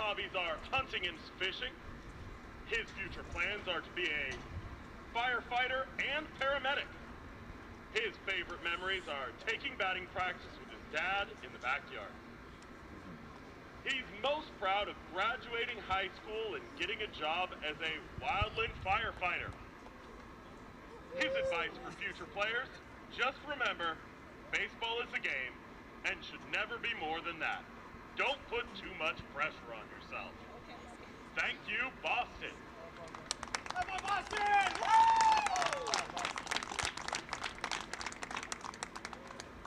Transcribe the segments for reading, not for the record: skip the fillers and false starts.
hobbies are hunting and fishing. His future plans are to be a firefighter and paramedic. His favorite memories are taking batting practice with his dad in the backyard. He's most proud of graduating high school and getting a job as a wildland firefighter. His advice for future players, just remember, baseball is a game and should never be more than that. Don't put too much pressure on yourself. Thank you, Boston. Come on, Boston! Woo!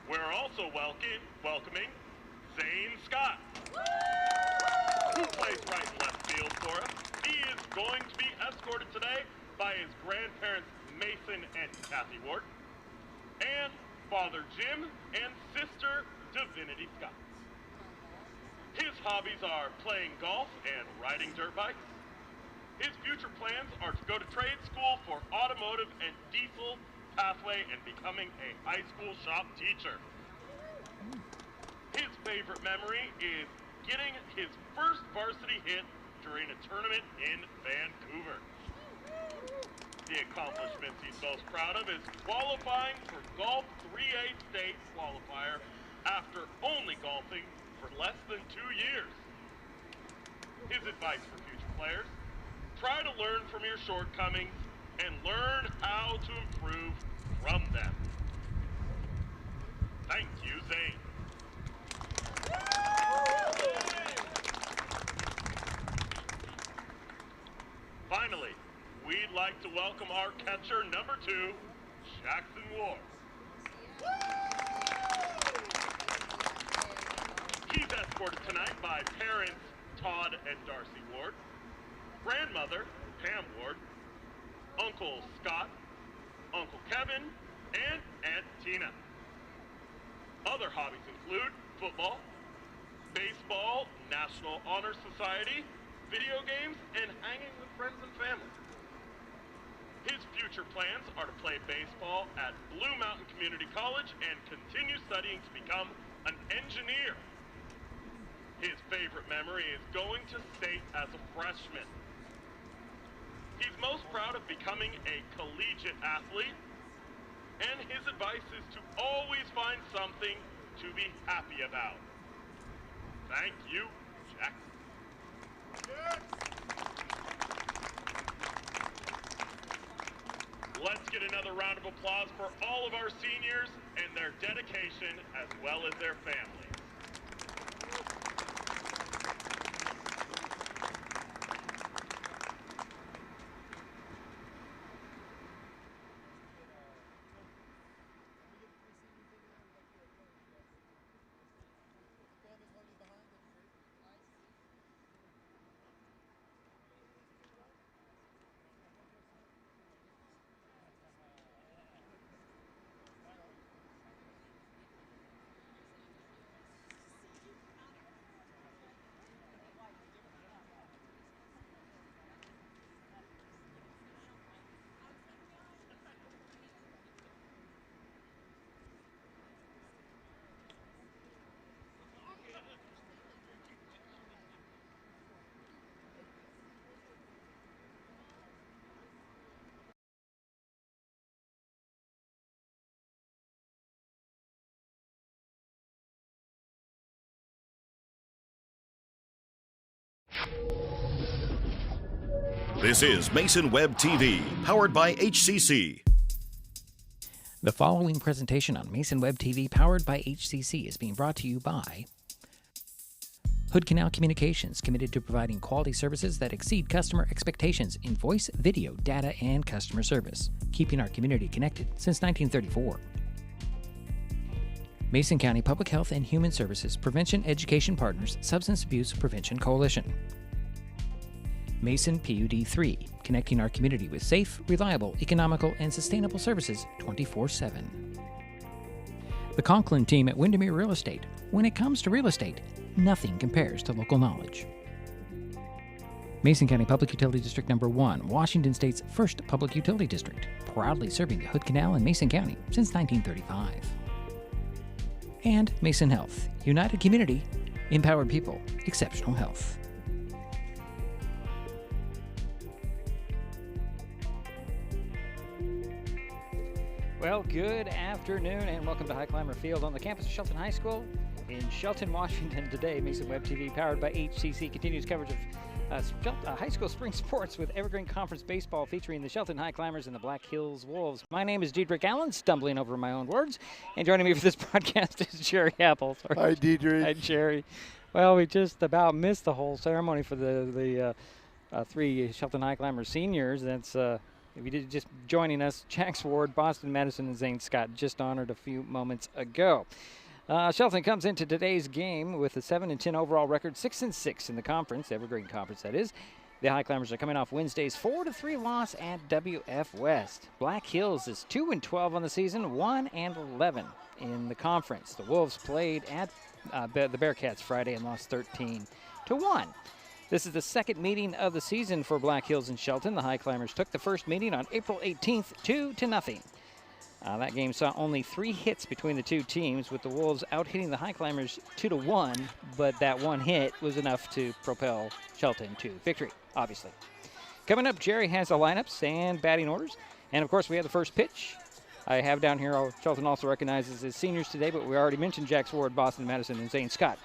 We're also welcoming Zane Scott, who plays right and left field for us. He is going to be escorted today by his grandparents Mason and Kathy Ward, and Father Jim and Sister Divinity Scott. His hobbies are playing golf and riding dirt bikes. His future plans are to go to trade school for automotive and diesel pathway and becoming a high school shop teacher. His favorite memory is getting his first varsity hit during a tournament in Vancouver. The accomplishments he's most proud of is qualifying for Golf 3A State qualifier after only golfing for less than 2 years. His advice for future players: try to learn from your shortcomings and learn how to improve from them. Thank you, Zane. Finally, we'd like to welcome our catcher number 2, Jackson Ward. He's escorted tonight by parents Todd and Darcy Ward, grandmother Pam Ward, Uncle Scott, Uncle Kevin, and Aunt Tina. Other hobbies include football, baseball, National Honor Society, video games, and hanging with friends and family. His future plans are to play baseball at Blue Mountain Community College and continue studying to become an engineer. His favorite memory is going to state as a freshman. He's most proud of becoming a collegiate athlete, and his advice is to always find something to be happy about. Thank you, Jackson. Let's get another round of applause for all of our seniors and their dedication as well as their families. This is Mason Web TV, powered by HCC. The following presentation on Mason Web TV, powered by HCC, is being brought to you by Hood Canal Communications, committed to providing quality services that exceed customer expectations in voice, video, data, and customer service, keeping our community connected since 1934. Mason County Public Health and Human Services Prevention Education Partners Substance Abuse Prevention Coalition. Mason PUD 3, connecting our community with safe, reliable, economical, and sustainable services 24/7. The Conklin team at Windermere Real Estate. When it comes to real estate, nothing compares to local knowledge. Mason County Public Utility District Number 1, Washington State's first public utility district, proudly serving the Hood Canal in Mason County since 1935. And Mason Health, United Community, Empowered People, Exceptional Health. Well, good afternoon and welcome to Highclimber Field on the campus of Shelton High School in Shelton, Washington. Today, Mason Web TV, powered by HCC, continues coverage of high school spring sports with Evergreen Conference baseball featuring the Shelton Highclimbers and the Black Hills Wolves. My name is Diedrich Allen, stumbling over my own words, and joining me for this broadcast is Jerry Apple. Hi, Diedrich. Hi, Jerry. Well, we just about missed the whole ceremony for the three Shelton Highclimber seniors. That's if you did just joining us, Jax Ward, Boston Madison, and Zane Scott just honored a few moments ago. Shelton comes into today's game with a 7-10 overall record, 6-6 in the conference, Evergreen Conference that is. The Highclimbers are coming off Wednesday's 4-3 loss at WF West. Black Hills is 2-12 on the season, 1-11 in the conference. The Wolves played at the Bearcats Friday and lost 13-1. This is the second meeting of the season for Black Hills and Shelton. The Highclimbers took the first meeting on April 18th, 2-0. That game saw only 3 hits between the two teams, with the Wolves out-hitting the Highclimbers 2-1, but that one hit was enough to propel Shelton to victory, obviously. Coming up, Jerry has the lineups and batting orders, and of course we have the first pitch. I have down here, Shelton also recognizes his seniors today, but we already mentioned Jax Ward, Boston Madison, and Zane Scott.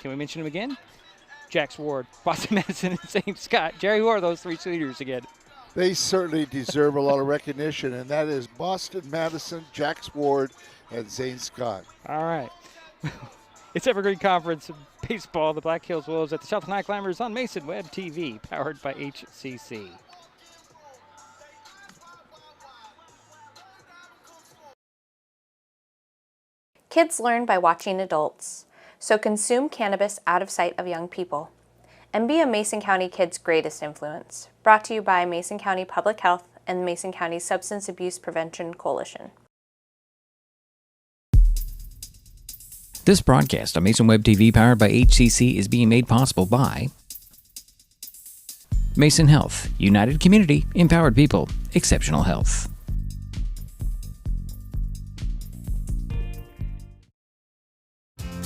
Can we mention him again? Jax Ward, Boston Madison, and Zane Scott. Jerry, who are those three seniors again? They certainly deserve a lot of recognition, and that is Boston Madison, Jax Ward, and Zane Scott. All right. It's Evergreen Conference Baseball, the Black Hills Wolves at the Shelton Highclimbers on Mason Web TV, powered by HCC. Kids learn by watching adults, so consume cannabis out of sight of young people. And be a Mason County kid's greatest influence. Brought to you by Mason County Public Health and the Mason County Substance Abuse Prevention Coalition. This broadcast on Mason Web TV, powered by HCC, is being made possible by Mason Health, United Community, Empowered People, Exceptional Health.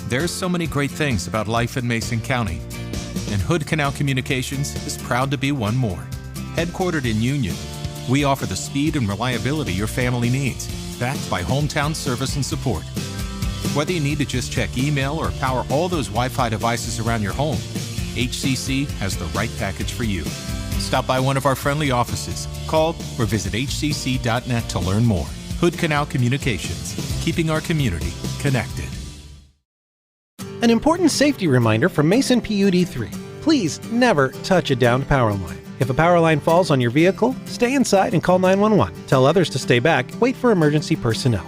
There's so many great things about life in Mason County, and Hood Canal Communications is proud to be one more. Headquartered in Union, we offer the speed and reliability your family needs, backed by hometown service and support. Whether you need to just check email or power all those Wi-Fi devices around your home, HCC has the right package for you. Stop by one of our friendly offices, call or visit hcc.net to learn more. Hood Canal Communications, keeping our community connected. An important safety reminder from Mason PUD3. Please never touch a downed power line. If a power line falls on your vehicle, stay inside and call 911. Tell others to stay back. Wait for emergency personnel.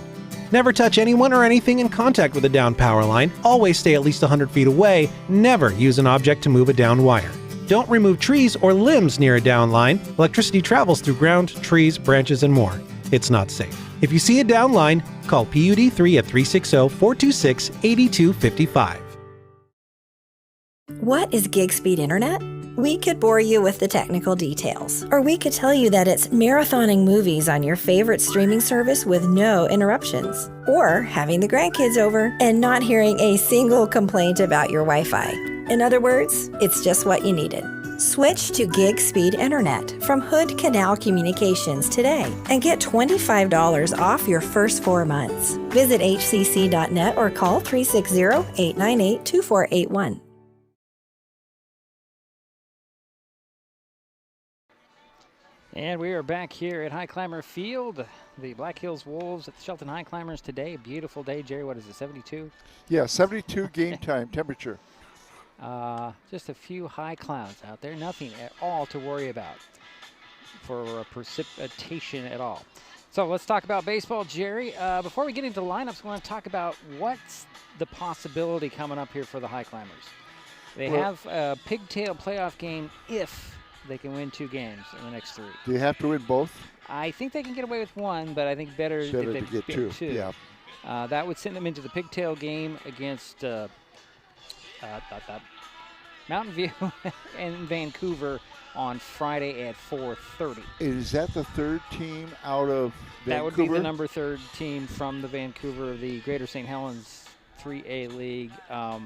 Never touch anyone or anything in contact with a downed power line. Always stay at least 100 feet away. Never use an object to move a downed wire. Don't remove trees or limbs near a downed line. Electricity travels through ground, trees, branches, and more. It's not safe. If you see a downed line, call PUD3 at 360-426-8255. What is gig speed internet? We could bore you with the technical details, or we could tell you that it's marathoning movies on your favorite streaming service with no interruptions, or having the grandkids over and not hearing a single complaint about your Wi-Fi. In other words, it's just what you needed. Switch to gig speed internet from Hood Canal Communications today and get $25 off your first 4 months. Visit hcc.net or call 360-898-2481. And we are back here at Highclimber Field. The Black Hills Wolves at the Shelton Highclimbers today. A beautiful day, Jerry. What is it, 72? Yeah, 72 game time temperature. Just a few high clouds out there. Nothing at all to worry about for precipitation at all. So let's talk about baseball, Jerry. Before we get into lineups, I want to talk about what's the possibility coming up here for the Highclimbers. They have a pigtail playoff game if they can win 2 games in the next 3. Do you have to win both? I think they can get away with 1, but I think better if to they get two. 2. Yeah. That would send them into the pigtail game against Mountain View and Vancouver on Friday at 4:30. Is that the third team out of Vancouver? That would be the number 3 team from the Vancouver, the Greater St. Helens 3A League. Yeah,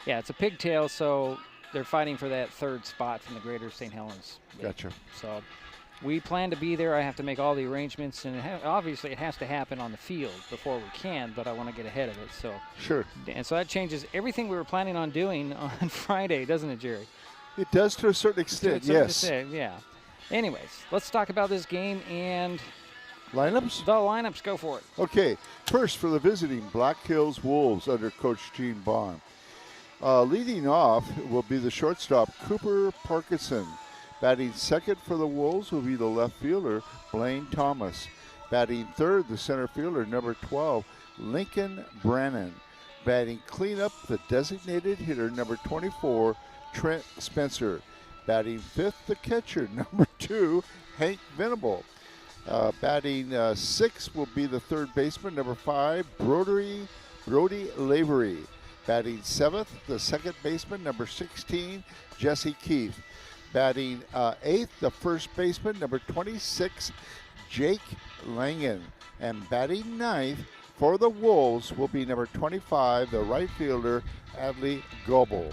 it's a pigtail, so they're fighting for that 3rd spot from the Greater St. Helens League. Gotcha. So We plan to be there. I have to make all the arrangements, and obviously it has to happen on the field before we can, but I want to get ahead of it. So Sure. And so that changes everything we were planning on doing on Friday, doesn't it, Jerry? It does to a certain extent, To a certain yes. extent, yeah. Anyways, let's talk about this game and Lineups? the lineups. Go for it. Okay, first for the visiting Black Hills Wolves under Coach Gene Bond. Leading off will be the shortstop, Cooper Parkinson. Batting second for the Wolves will be the left fielder, Blaine Thomas. Batting third, the center fielder, number 12, Lincoln Brannon. Batting cleanup, the designated hitter, number 24, Trent Spencer. Batting fifth, the catcher, number 2, Hank Venable. Batting sixth will be the third baseman, number 5, Brody Lavery. Batting seventh, the second baseman, number 16, Jesse Keith. Batting eighth, the first baseman, number 26, Jake Langen. And batting ninth for the Wolves will be number 25, the right fielder, Adley Goebel.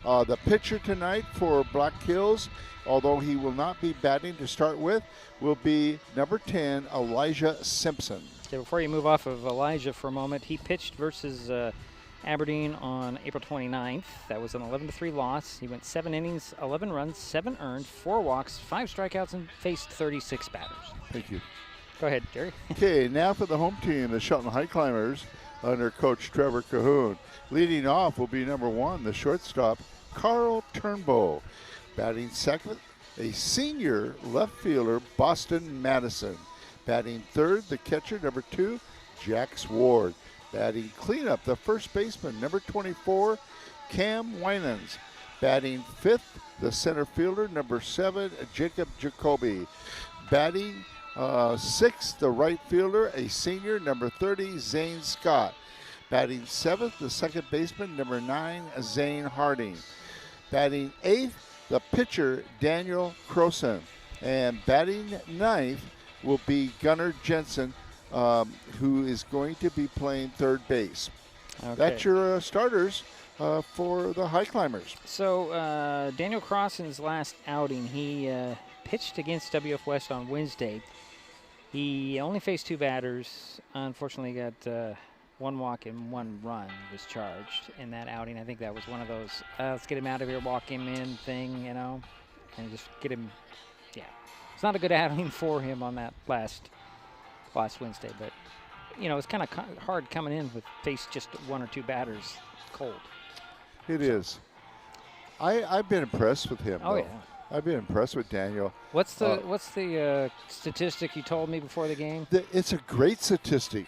The pitcher tonight for Black Hills, although he will not be batting to start with, will be number 10, Elijah Simpson. Okay, before you move off of Elijah for a moment, he pitched versus Aberdeen on April 29th. That was an 11-3 loss. He went 7 innings, 11 runs, 7 earned, 4 walks, 5 strikeouts, and faced 36 batters. Thank you. Go ahead, Jerry. Okay, now for the home team, the Shelton Highclimbers under Coach Trevor Cahoon. Leading off will be number 1, the shortstop, Carl Turnbow. Batting second, a senior left fielder, Boston Madison. Batting third, the catcher, number 2, Jax Ward. Batting cleanup, the first baseman, number 24, Cam Winans. Batting fifth, the center fielder, number 7, Jacob Jacoby. Batting sixth, the right fielder, a senior, number 30, Zane Scott. Batting seventh, the second baseman, number 9, Zane Harding. Batting eighth, the pitcher, Daniel Croson. And batting ninth will be Gunnar Jensen, who is going to be playing third base. Okay. That's your starters for the Highclimbers. So Daniel Crossan's last outing, he pitched against WF West on Wednesday. He only faced 2 batters. Unfortunately, got 1 walk and 1 run was charged in that outing. I think that was one of those, let's get him out of here, walk him in thing, you know, and just get him, yeah. It's not a good outing for him on that last Wednesday, but, you know, it's kind of hard coming in with face just 1 or 2 batters cold. It is. I've been impressed with him. Oh, though. yeah. I've been impressed with Daniel. What's the statistic you told me before the game? It's a great statistic.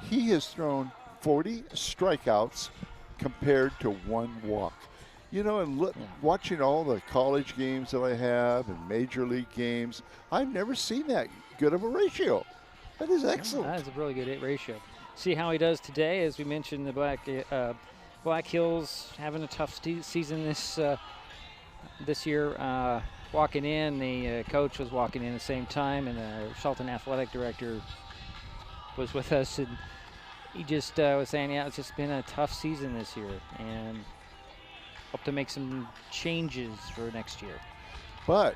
He has thrown 40 strikeouts compared to 1 walk. You know, and watching all the college games that I have and major league games, I've never seen that good of a ratio. That is excellent. That is a really good ratio. See how he does today. As we mentioned, the Black Hills having a tough season this year. Walking in, the coach was walking in at the same time, and the Shelton athletic director was with us, and he just was saying, yeah, it's just been a tough season this year, and hope to make some changes for next year. But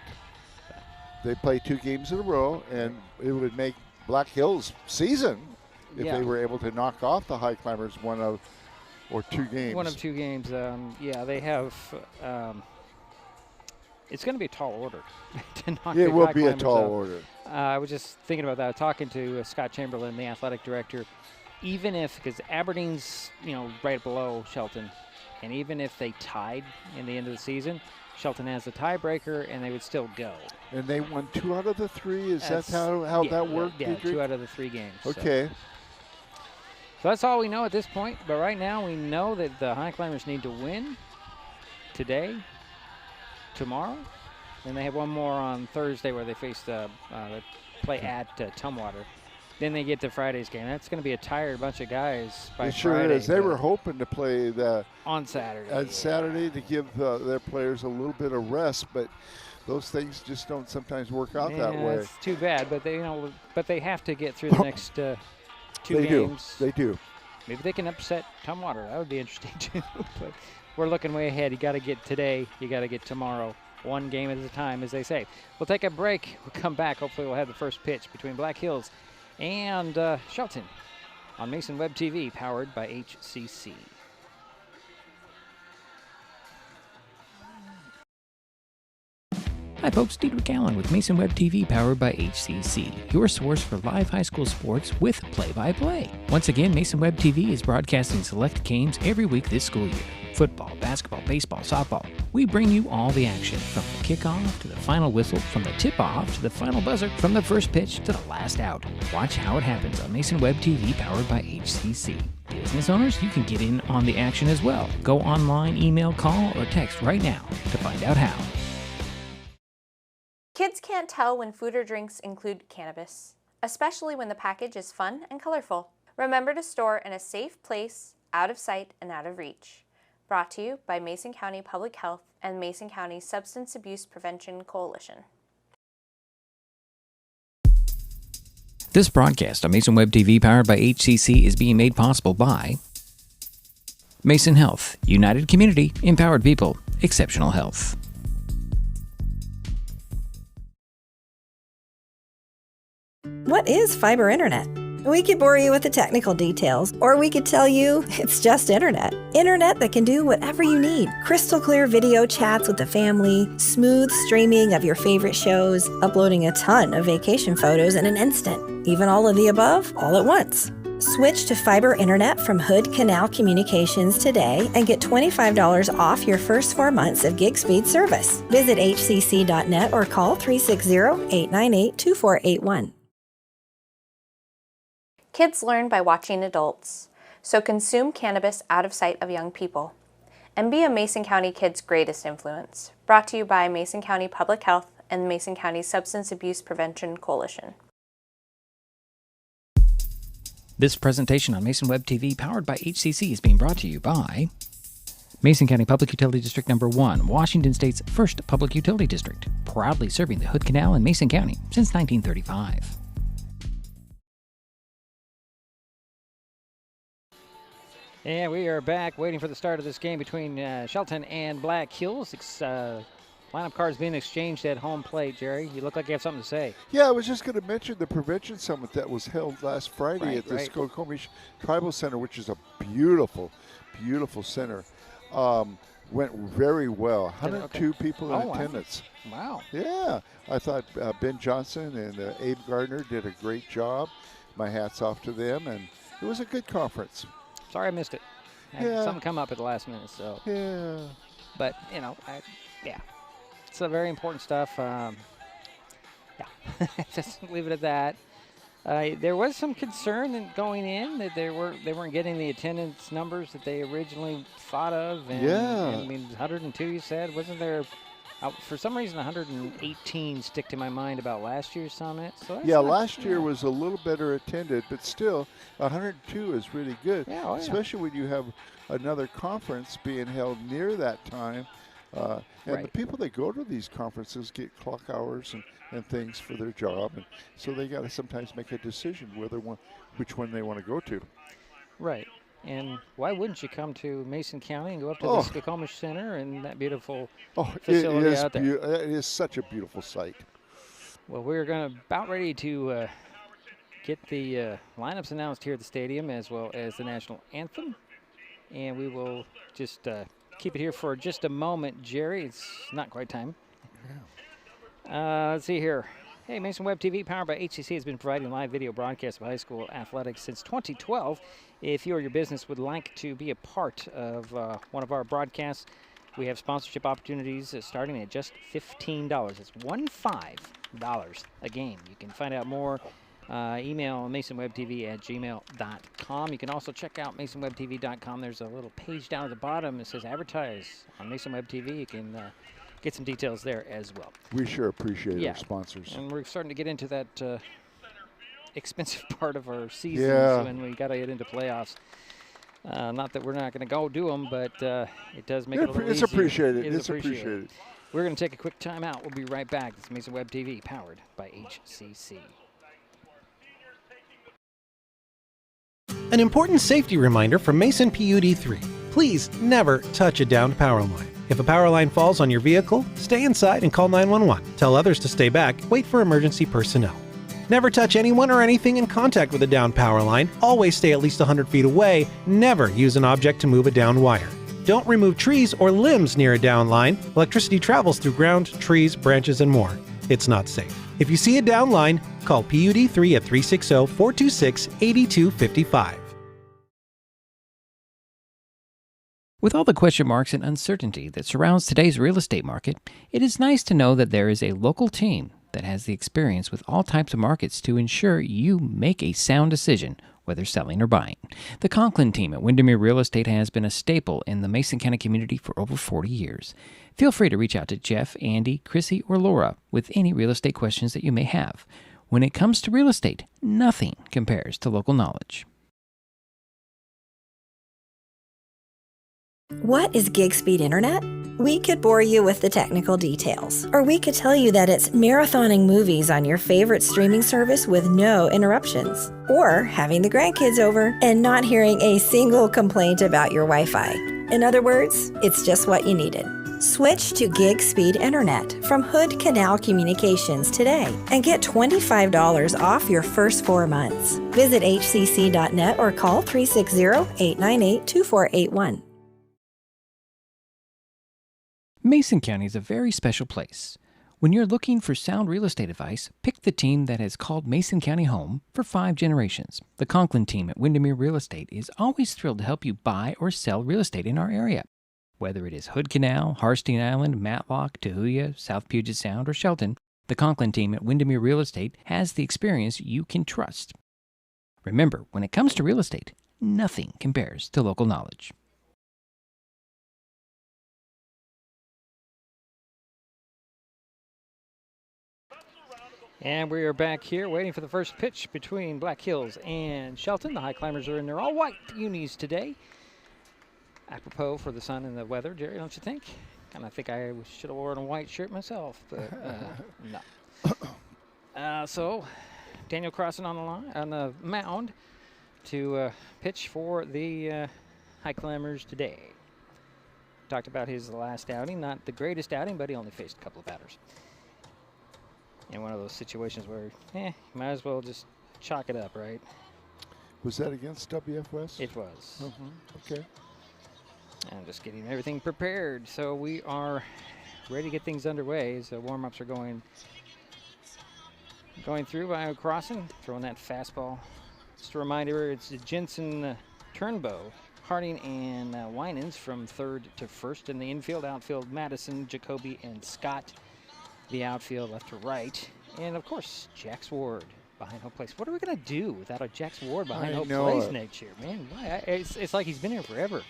they play 2 games in a row, and it would make Black Hills season if they were able to knock off the Highclimbers 1 or 2 games. 1 of 2 games. Yeah, they have. It's going to be a tall order to knock the it will be a Highclimbers tall out. order. I was just thinking about that, talking to Scott Chamberlain, the athletic director. Even if, because Aberdeen's, you know, right below Shelton, and even if they tied in the end of the season, Shelton has the tiebreaker, and they would still go. And they won 2 out of the 3. Is that how that worked? Yeah, 2 out of the 3 games. Okay. So that's all we know at this point. But right now, we know that the Highclimbers need to win today, tomorrow, and they have 1 more on Thursday where they face they play at Tumwater. Then they get to Friday's game. That's going to be a tired bunch of guys by it sure Friday. is. They were hoping to play on Saturday. On Saturday to give their players a little bit of rest, but those things just don't sometimes work out that way. It's too bad, but they have to get through the next 2 games. They do. Maybe they can upset Tumwater. That would be interesting too. But we're looking way ahead. You got to get today. You got to get tomorrow. one game at a time, as they say. We'll take a break. We'll come back. Hopefully we'll have the first pitch between Black Hills and Shelton on Mason Web TV, powered by HCC. Hi folks, Diedrich Allen with Mason Web TV, powered by HCC, your source for live high school sports with play-by-play. Once again, Mason Web TV is broadcasting select games every week this school year. Football, basketball, baseball, softball. We bring you all the action, from the kickoff to the final whistle, from the tip-off to the final buzzer, from the first pitch to the last out. Watch how it happens on Mason Web TV, powered by HCC. Business owners, you can get in on the action as well. Go online, email, call, or text right now to find out how. Kids can't tell when food or drinks include cannabis, especially when the package is fun and colorful. Remember to store in a safe place, out of sight and out of reach. Brought to you by Mason County Public Health and Mason County Substance Abuse Prevention Coalition. This broadcast on Mason Web TV, powered by HCC, is being made possible by Mason Health, United Community, Empowered People, Exceptional Health. What is fiber internet? We could bore you with the technical details, or we could tell you it's just internet. Internet that can do whatever you need. Crystal clear video chats with the family, smooth streaming of your favorite shows, uploading a ton of vacation photos in an instant. Even all of the above, all at once. Switch to fiber internet from Hood Canal Communications today and get $25 off your first 4 months of gig speed service. Visit hcc.net or call 360-898-2481. Kids learn by watching adults, so consume cannabis out of sight of young people. And be a Mason County kid's greatest influence. Brought to you by Mason County Public Health and Mason County Substance Abuse Prevention Coalition. This presentation on Mason Web TV, powered by HCC, is being brought to you by Mason County Public Utility District Number 1, Washington State's first public utility district, proudly serving the Hood Canal in Mason County since 1935. And we are back waiting for the start of this game between Shelton and Black Hills. Lineup cards being exchanged at home plate, Jerry. You look like you have something to say. Yeah, I was just going to mention the Prevention Summit that was held last Friday at the Skokomish Tribal Center, which is a beautiful, beautiful center. Went very well. 102 people in attendance. Wow. Yeah. I thought Ben Johnson and Abe Gardner did a great job. My hat's off to them, and it was a good conference. Sorry I missed it. Something come up at the last minute, so. Yeah. But, yeah. It's very important stuff. Just leave it at that. There was some concern going in that they weren't getting the attendance numbers that they originally thought of. And, I mean, 102, you said. Wasn't there, for some reason, 118 stick to my mind about last year's summit. So last year was a little better attended, but still, 102 is really good. Yeah, especially when you have another conference being held near that time. And the people that go to these conferences get clock hours and things for their job, and so they got to sometimes make a decision which one they want to go to. Right. And why wouldn't you come to Mason County and go up to the Skokomish Center and that beautiful facility out there? It is such a beautiful site. Well, we're about ready to get the lineups announced here at the stadium, as well as the national anthem, and we will just keep it here for just a moment, Jerry. It's not quite time. Let's see here. Hey, Mason Web TV, powered by HCC, has been providing live video broadcasts of high school athletics since 2012. If you or your business would like to be a part of one of our broadcasts, we have sponsorship opportunities starting at just $15. It's $15 a game. You can find out more. Email masonwebtv@gmail.com. You can also check out masonwebtv.com. There's a little page down at the bottom that says advertise on Mason Web TV. You can get some details there as well. We sure appreciate our sponsors. And we're starting to get into that expensive part of our season when we got to get into playoffs. Not that we're not going to go do them, but it does make it a little easier. It's appreciated. We're going to take a quick time out. We'll be right back. This is Mason Web TV, powered by HCC. An important safety reminder from Mason PUD 3. Please never touch a downed power line. If a power line falls on your vehicle, stay inside and call 911. Tell others to stay back. Wait for emergency personnel. Never touch anyone or anything in contact with a down power line. Always stay at least 100 feet away. Never use an object to move a down wire. Don't remove trees or limbs near a down line. Electricity travels through ground, trees, branches, and more. It's not safe. If you see a down line, call PUD3 at 360-426-8255. With all the question marks and uncertainty that surrounds today's real estate market, it is nice to know that there is a local team that has the experience with all types of markets to ensure you make a sound decision, whether selling or buying. The Conklin team at Windermere Real Estate has been a staple in the Mason County community for over 40 years. Feel free to reach out to Jeff, Andy, Chrissy, or Laura with any real estate questions that you may have. When it comes to real estate, nothing compares to local knowledge. What is gig speed internet? We could bore you with the technical details, or we could tell you that it's marathoning movies on your favorite streaming service with no interruptions, or having the grandkids over and not hearing a single complaint about your Wi-Fi. In other words, it's just what you needed. Switch to gig speed internet from Hood Canal Communications today and get $25 off your first 4 months. Visit hcc.net or call 360-898-2481. Mason County is a very special place. When you're looking for sound real estate advice, pick the team that has called Mason County home for 5 generations. The Conklin team at Windermere Real Estate is always thrilled to help you buy or sell real estate in our area. Whether it is Hood Canal, Harstein Island, Matlock, Tahuya, South Puget Sound, or Shelton, the Conklin team at Windermere Real Estate has the experience you can trust. Remember, when it comes to real estate, nothing compares to local knowledge. And we are back here waiting for the first pitch between Black Hills and Shelton. The Highclimbers are in their all-white unis today. Apropos for the sun and the weather, Jerry, don't you think? And I think I should have worn a white shirt myself, but no. So Daniel Crossan on the line, on the mound to pitch for the Highclimbers today. Talked about his last outing, not the greatest outing, but he only faced a couple of batters. In one of those situations where, you might as well just chalk it up, right? Was that against WF West? It was. Okay. And just getting everything prepared. So we are ready to get things underway as the warm-ups are going through by Crossan, throwing that fastball. Just a reminder, it's Jensen, Turnbow, Harding, and Winans from third to first. In the infield, outfield, Madison, Jacoby, and Scott. The outfield left to right. And, of course, Jax Ward behind home plate. What are we going to do without a Jax Ward behind home plate next year? Man, why? It's like he's been here forever.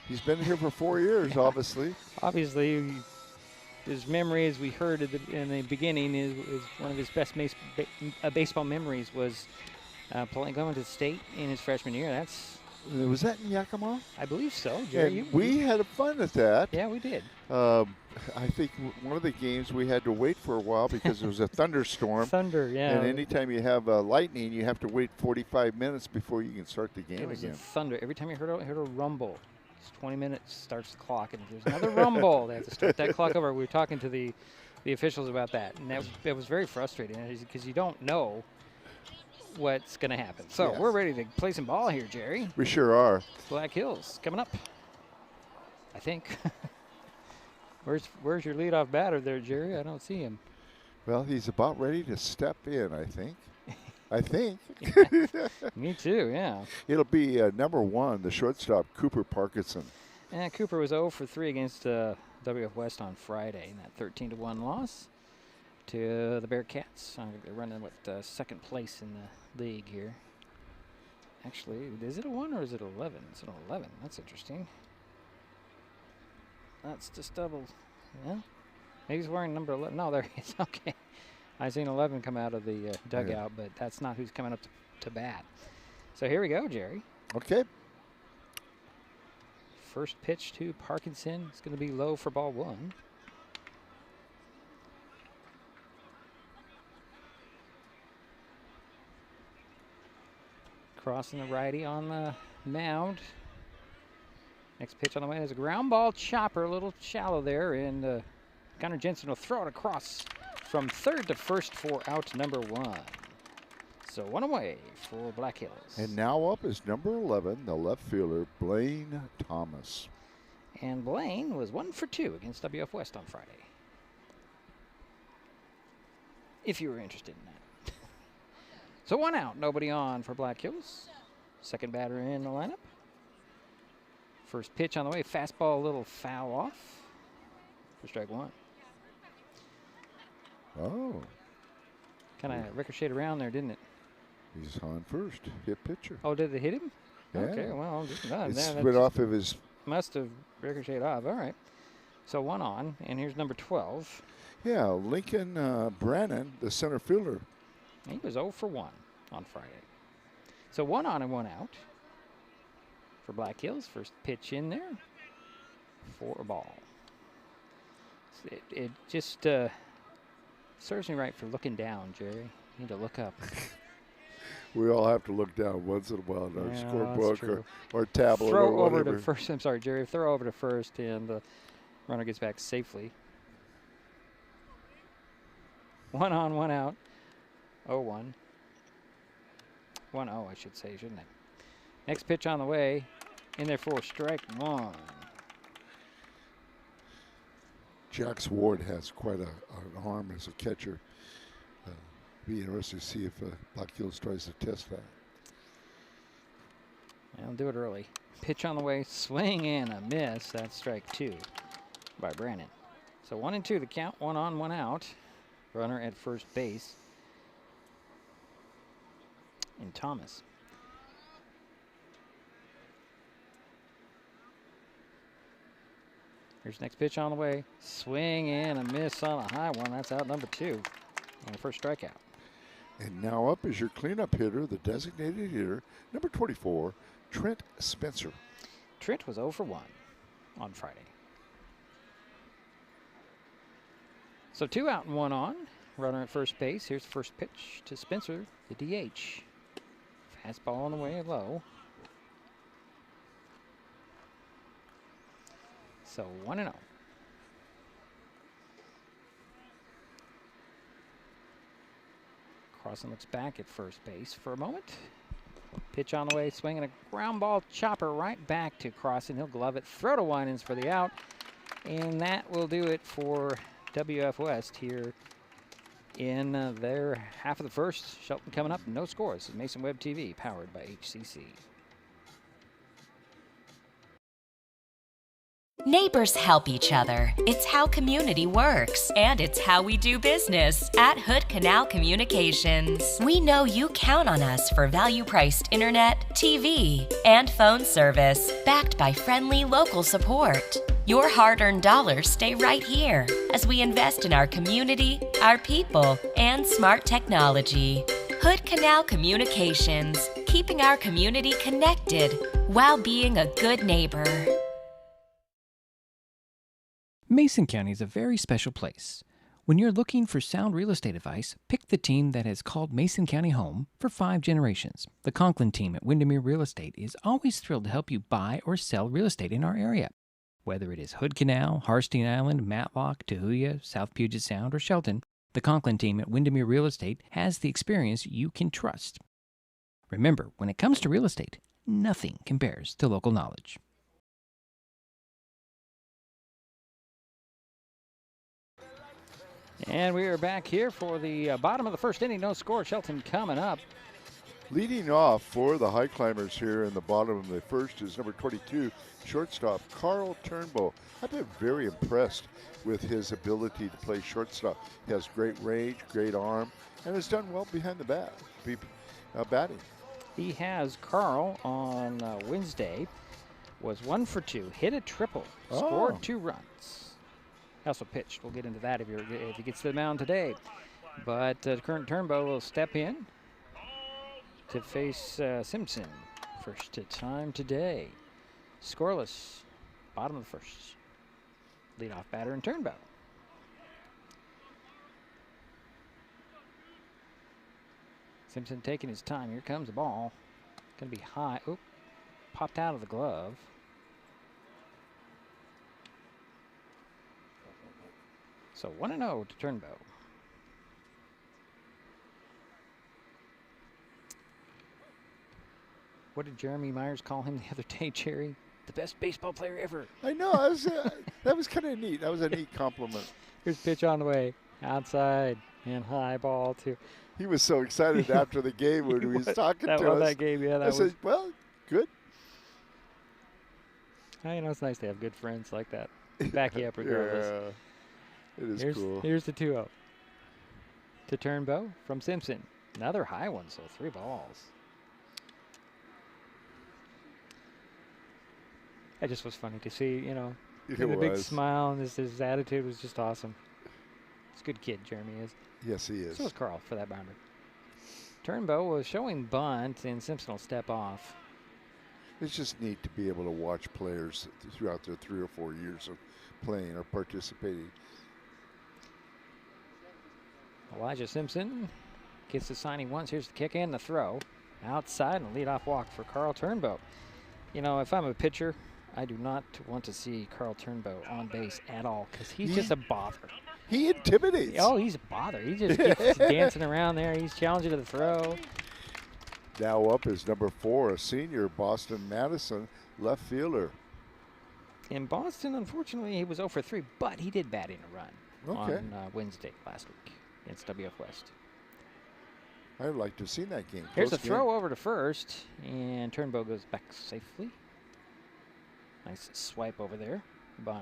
He's been here for 4 years, obviously. Obviously, his memory, as we heard in the beginning, is one of his best baseball memories was going to the state in his freshman year. Was that in Yakima? I believe so, Jerry. We had fun at that. Yeah, we did. I think one of the games we had to wait for a while because there was a thunderstorm. Thunder, yeah. And anytime you have lightning, you have to wait 45 minutes before you can start the game again. Thunder. Every time you heard a rumble, it's 20 minutes starts the clock, and if there's another rumble, they have to start that clock over. We were talking to the officials about that, and that was very frustrating because you don't know what's going to happen. So we're ready to play some ball here, Jerry. We sure are. Black Hills coming up, I think. Where's your leadoff batter there, Jerry? I don't see him. Well, he's about ready to step in, I think. I think. Me too, yeah. It'll be number 1, the shortstop, Cooper Parkinson. And Cooper was 0 for 3 against WF West on Friday in that 13-1 loss to the Bearcats. They're running with second place in the league here. Actually, is it a 1 or is it 11? It's an 11. That's interesting. That's just double. Yeah. He's wearing number 11. No, there he is. Okay. I seen 11 come out of the dugout, but that's not who's coming up to bat. So here we go, Jerry. Okay. First pitch to Parkinson. It's going to be low for ball 1. Crossing the righty on the mound. Next pitch on the way is a ground ball chopper, a little shallow there, and Gunnar Jensen will throw it across from third to first for out number 1. So 1 away for Black Hills. And now up is number 11, the left fielder, Blaine Thomas. And Blaine was 1 for 2 against WF West on Friday. If you were interested in that. So 1 out, nobody on for Black Hills. Second batter in the lineup. First pitch on the way, fastball a little foul off for strike 1. Oh. Kind of ricocheted around there, didn't it? He's on first, hit pitcher. Oh, did it hit him? Yeah. Okay, well, It split off of his... Must have ricocheted off, all right. So 1 on, and here's number 12. Yeah, Lincoln Brannon, the center fielder. He was 0 for 1 on Friday. So 1 on and 1 out for Black Hills. First pitch in there for a ball. It just serves me right for looking down, Jerry. You need to look up. We all have to look down once in a while in our scorebook or tablet throw or whatever. over to first. I'm sorry, Jerry. Throw over to first, and the runner gets back safely. 1 on, 1 out. 0-1. 1-0, I should say, shouldn't I? Next pitch on the way. In there for strike 1. Jax Ward has quite an arm as a catcher. Be interested to see if Black Hills tries to test that. I'll do it early. Pitch on the way, swing and a miss. That's strike 2 by Brannon. So 1 and 2 the count, 1 on, 1 out. Runner at first base in Thomas. Here's next pitch on the way. Swing and a miss on a high one. That's out number 2 on the first strikeout. And now up is your cleanup hitter, the designated hitter, number 24, Trent Spencer. Trent was 0 for 1 on Friday. So 2 out and 1 on. Runner at first base. Here's the first pitch to Spencer, the DH. Fastball on the way low. So 1-0. Crossan looks back at first base for a moment. Pitch on the way, swinging a ground ball chopper right back to Crossan. He'll glove it, throw to Winans for the out. And that will do it for WF West here in their half of the first. Shelton coming up, no scores. This is Mason Web TV, powered by HCC. Neighbors help each other. It's how community works, and it's how we do business at Hood Canal Communications. We know you count on us for value-priced internet, TV, and phone service, backed by friendly local support. Your hard-earned dollars stay right here as we invest in our community, our people, and smart technology. Hood Canal Communications, keeping our community connected while being a good neighbor. Mason County is a very special place. When you're looking for sound real estate advice, pick the team that has called Mason County home for 5 generations. The Conklin team at Windermere Real Estate is always thrilled to help you buy or sell real estate in our area. Whether it is Hood Canal, Harstein Island, Matlock, Tahuya, South Puget Sound, or Shelton, the Conklin team at Windermere Real Estate has the experience you can trust. Remember, when it comes to real estate, nothing compares to local knowledge. And we are back here for the bottom of the first inning. No score. Shelton coming up. Leading off for the Highclimbers here in the bottom of the first is number 22, shortstop Carl Turnbow. I've been very impressed with his ability to play shortstop. He has great range, great arm, and has done well behind the bat, batting. He has. Carl on Wednesday was 1 for 2, hit a triple, scored 2 runs. Also pitched. We'll get into that if he gets to the mound today. But current Turnbow will step in to face Simpson. First time today. Scoreless. Bottom of the first. Leadoff batter in Turnbow. Simpson taking his time. Here comes the ball. Going to be high. Oop. Popped out of the glove. So 1-0 to Turnbow. What did Jeremy Myers call him the other day, Jerry? The best baseball player ever. I know. That was kind of neat. That was a neat compliment. Here's pitch on the way. Outside and high ball to. He was so excited after the game when he was talking to us. That game, yeah. I said, well, good. You know, it's nice to have good friends like that. Back you up regardless. Yeah, it is cool. Here's the 2-0. To Turnbow from Simpson. Another high one, so 3 balls. That just was funny to see, you know. The big smile and his attitude was just awesome. He's a good kid, Jeremy is. Yes, he is. So was Carl, for that matter. Turnbow was showing bunt, and Simpson will step off. It's just neat to be able to watch players throughout their 3 or 4 years of playing or participating. Elijah Simpson gets the signing once. Here's the kick and the throw. Outside and a leadoff walk for Carl Turnbow. You know, if I'm a pitcher, I do not want to see Carl Turnbow on base at all because he's just a bother. He intimidates. Oh, he's a bother. He just keeps dancing around there. He's challenging to the throw. Now up is number 4, a senior, Boston Madison, left fielder. In Boston, unfortunately, he was 0 for 3, but he did bat in a run on Wednesday last week against WF West. I'd like to have seen that game. Here's a throw over to first, and Turnbow goes back safely. Nice swipe over there by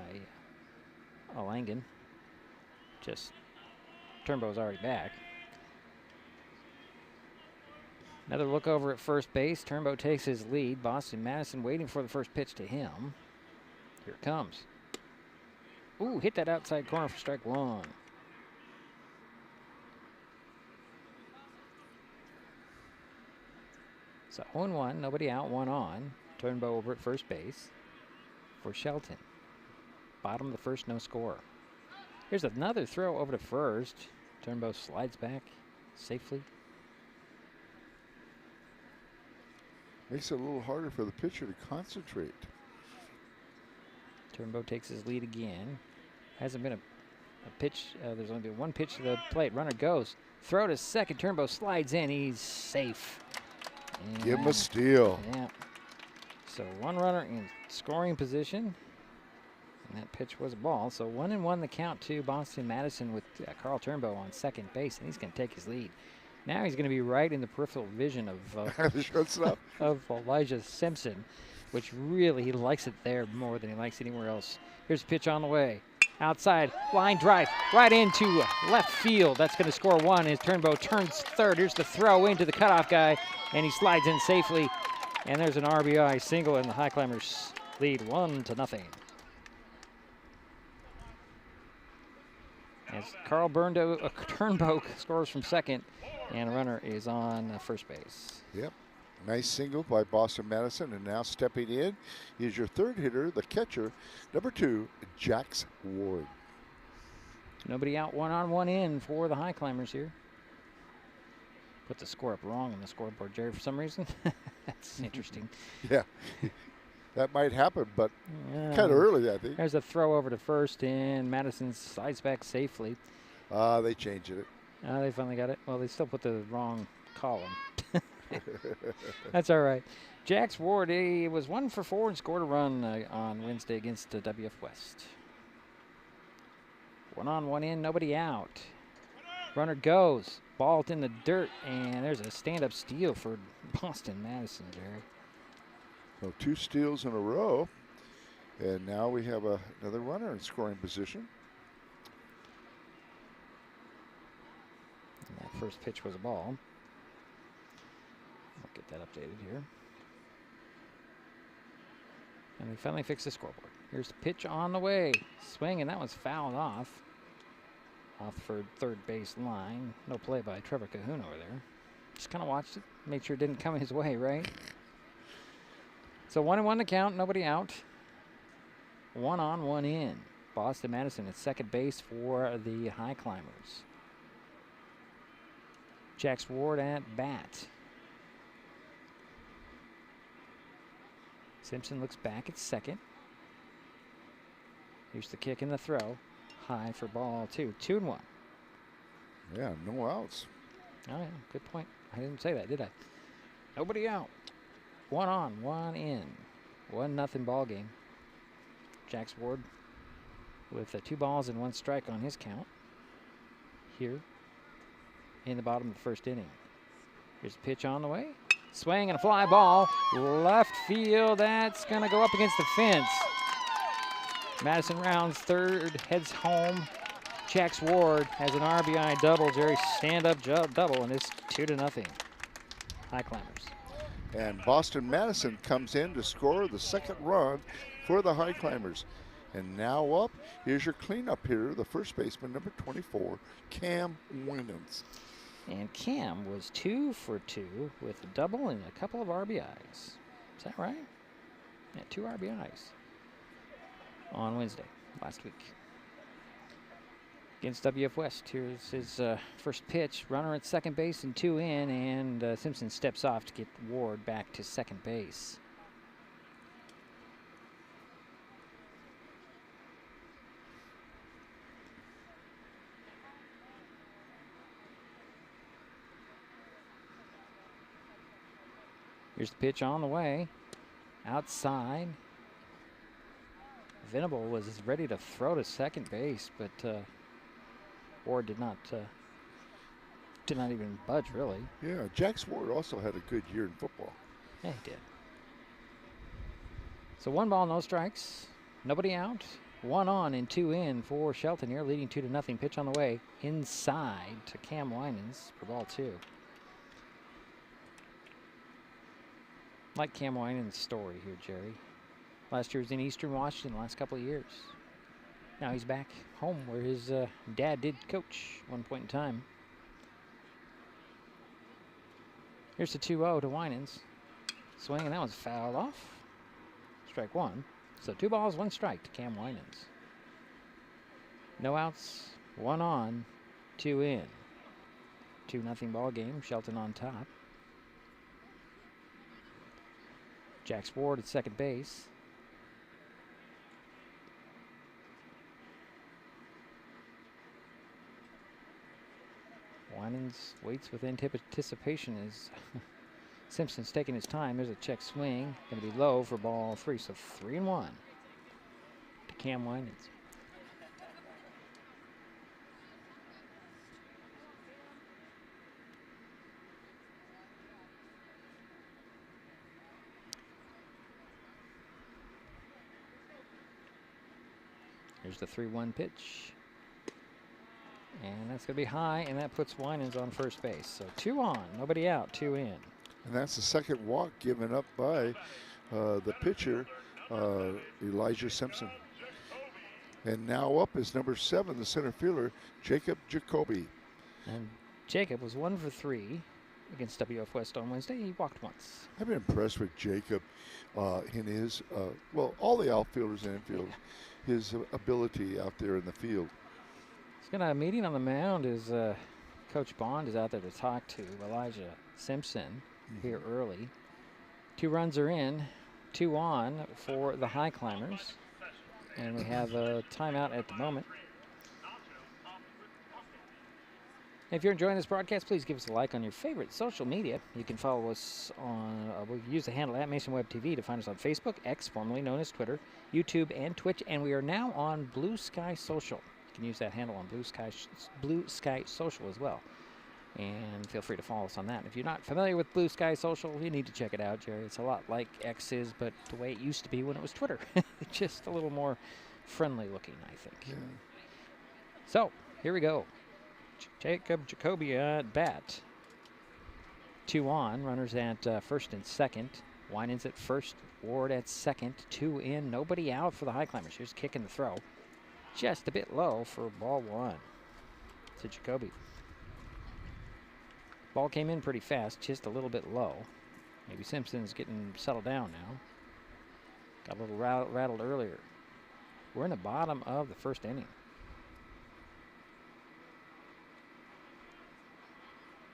Langen. Just Turnbow's already back. Another look over at first base. Turnbow takes his lead. Boston Madison waiting for the first pitch to him. Here it comes. Ooh, hit that outside corner for strike 1. So 0-1, nobody out, 1 on. Turnbow over at first base for Shelton. Bottom of the first, no score. Here's another throw over to first. Turnbow slides back safely. Makes it a little harder for the pitcher to concentrate. Turnbow takes his lead again. Hasn't been a pitch. There's only been 1 pitch to the plate. Runner goes. Throw to second. Turnbow slides in. He's safe. And give him a steal. Yeah. So 1 runner in scoring position. And that pitch was a ball. So 1-1 the count to Boston Madison with Carl Turnbow on second base. And he's going to take his lead. Now he's going to be right in the peripheral vision of the shortstop of Elijah Simpson, which really he likes it there more than he likes anywhere else. Here's a pitch on the way. Outside, line drive, right into left field. That's going to score 1 as Turnbow turns third. Here's the throw into the cutoff guy, and he slides in safely. And there's an RBI single, and the Highclimbers lead 1-0. As Carl Turnbow scores from second, and a runner is on first base. Yep. Nice single by Boston Madison, and now stepping in is your third hitter, the catcher, number 2, Jax Ward. Nobody out, 1 on, 1 in for the Highclimbers here. Put the score up wrong on the scoreboard, Jerry, for some reason. That's interesting. Yeah, that might happen, but kind of early, I think. There's a throw over to first, and Madison slides back safely. They changed it. They finally got it. Well, they still put the wrong column. That's all right. Jax Ward, he was 1 for 4 and scored a run on Wednesday against WF West. 1 on, 1 in, nobody out. Runner goes. Ball in the dirt, and there's a stand-up steal for Boston Madison, Jerry. So 2 steals in a row, and now we have another runner in scoring position. And that first pitch was a ball. I'll get that updated here. And we finally fixed the scoreboard. Here's the pitch on the way. Swing, and that one's fouled off for third base line. No play by Trevor Cahoon over there. Just kind of watched it, made sure it didn't come his way, right? So 1-1 to count, nobody out. 1 on, 1 in. Boston Madison at second base for the Highclimbers. Jax Ward at bat. Simpson looks back at second. Here's the kick and the throw. high for ball 2. 2-1. Yeah, no outs. Oh, yeah, good point. I didn't say that, did I? Nobody out. 1 on, 1 in. 1-0 ball game. Jax Ward with 2 balls and 1 strike on his count here in the bottom of the first inning. Here's a pitch on the way. Swing and a fly ball. Left field. That's going to go up against the fence. Madison rounds third, heads home. Jax Ward has an RBI double. Jerry stand-up double, and it's 2-0. Highclimbers. And Boston Madison comes in to score the second run for the Highclimbers. And now up, here's your cleanup hitter, the first baseman, number 24, Cam Winans. And Cam was 2 for 2 with a double and a couple of RBIs. Is that right? Yeah, 2 RBIs on Wednesday last week against WF West. Here's his first pitch. Runner at second base and 2 in, and Simpson steps off to get Ward back to second base. Here's the pitch on the way. Outside. Venable was ready to throw to second base, but Ward did not even budge, really. Yeah, Jax Ward also had a good year in football. Yeah, he did. So 1 ball, no strikes. Nobody out. 1 on and 2 in for Shelton here, leading 2-0. Pitch on the way. Inside to Cam Winans for ball 2. Like Cam Winans' story here, Jerry. Last year was in Eastern Washington, the last couple of years. Now he's back home where his dad did coach one point in time. Here's the 2-0 to Winans. Swing, and that one's fouled off. Strike 1. So 2 balls, 1 strike to Cam Winans. No outs, 1 on, 2 in. 2-0 ball game, Shelton on top. Jax Ward at second base. Winans waits with anticipation as Simpson's taking his time. There's a check swing. Going to be low for ball 3. So 3-1 to Cam Winans. Here's the 3-1 pitch. And that's going to be high, and that puts Winans on first base. So 2 on, nobody out, 2 in. And that's the second walk given up by the pitcher, Elijah Simpson. And now up is number 7, the center fielder, Jacob Jacoby. And Jacob was 1 for 3 against WF West on Wednesday. He walked once. I've been impressed with Jacob in his, well, all the outfielders and infielders, his ability out there in the field. He's got a meeting on the mound as Coach Bond is out there to talk to Elijah Simpson here early. 2 runs are in, 2 on for the Highclimbers. And we have a timeout at the moment. If you're enjoying this broadcast, please give us a like on your favorite social media. You can follow us on, we'll use the handle @MasonWebTV to find us on Facebook, X, formerly known as Twitter, YouTube, and Twitch. And we are now on Blue Sky Social. You can use that handle on Blue Sky Social as well. And feel free to follow us on that. If you're not familiar with Blue Sky Social, you need to check it out, Jerry. It's a lot like X is, but the way it used to be when it was Twitter. Just a little more friendly looking, I think. Yeah. So, here we go. Jacob Jacoby at bat. 2 on, runners at first and second. Winans at first, Ward at second. 2 in, nobody out for the Highclimbers. Here's kicking the throw. Just a bit low for ball 1 to Jacoby. Ball came in pretty fast, just a little bit low. Maybe Simpson's getting settled down now. Got a little rattled earlier. We're in the bottom of the first inning.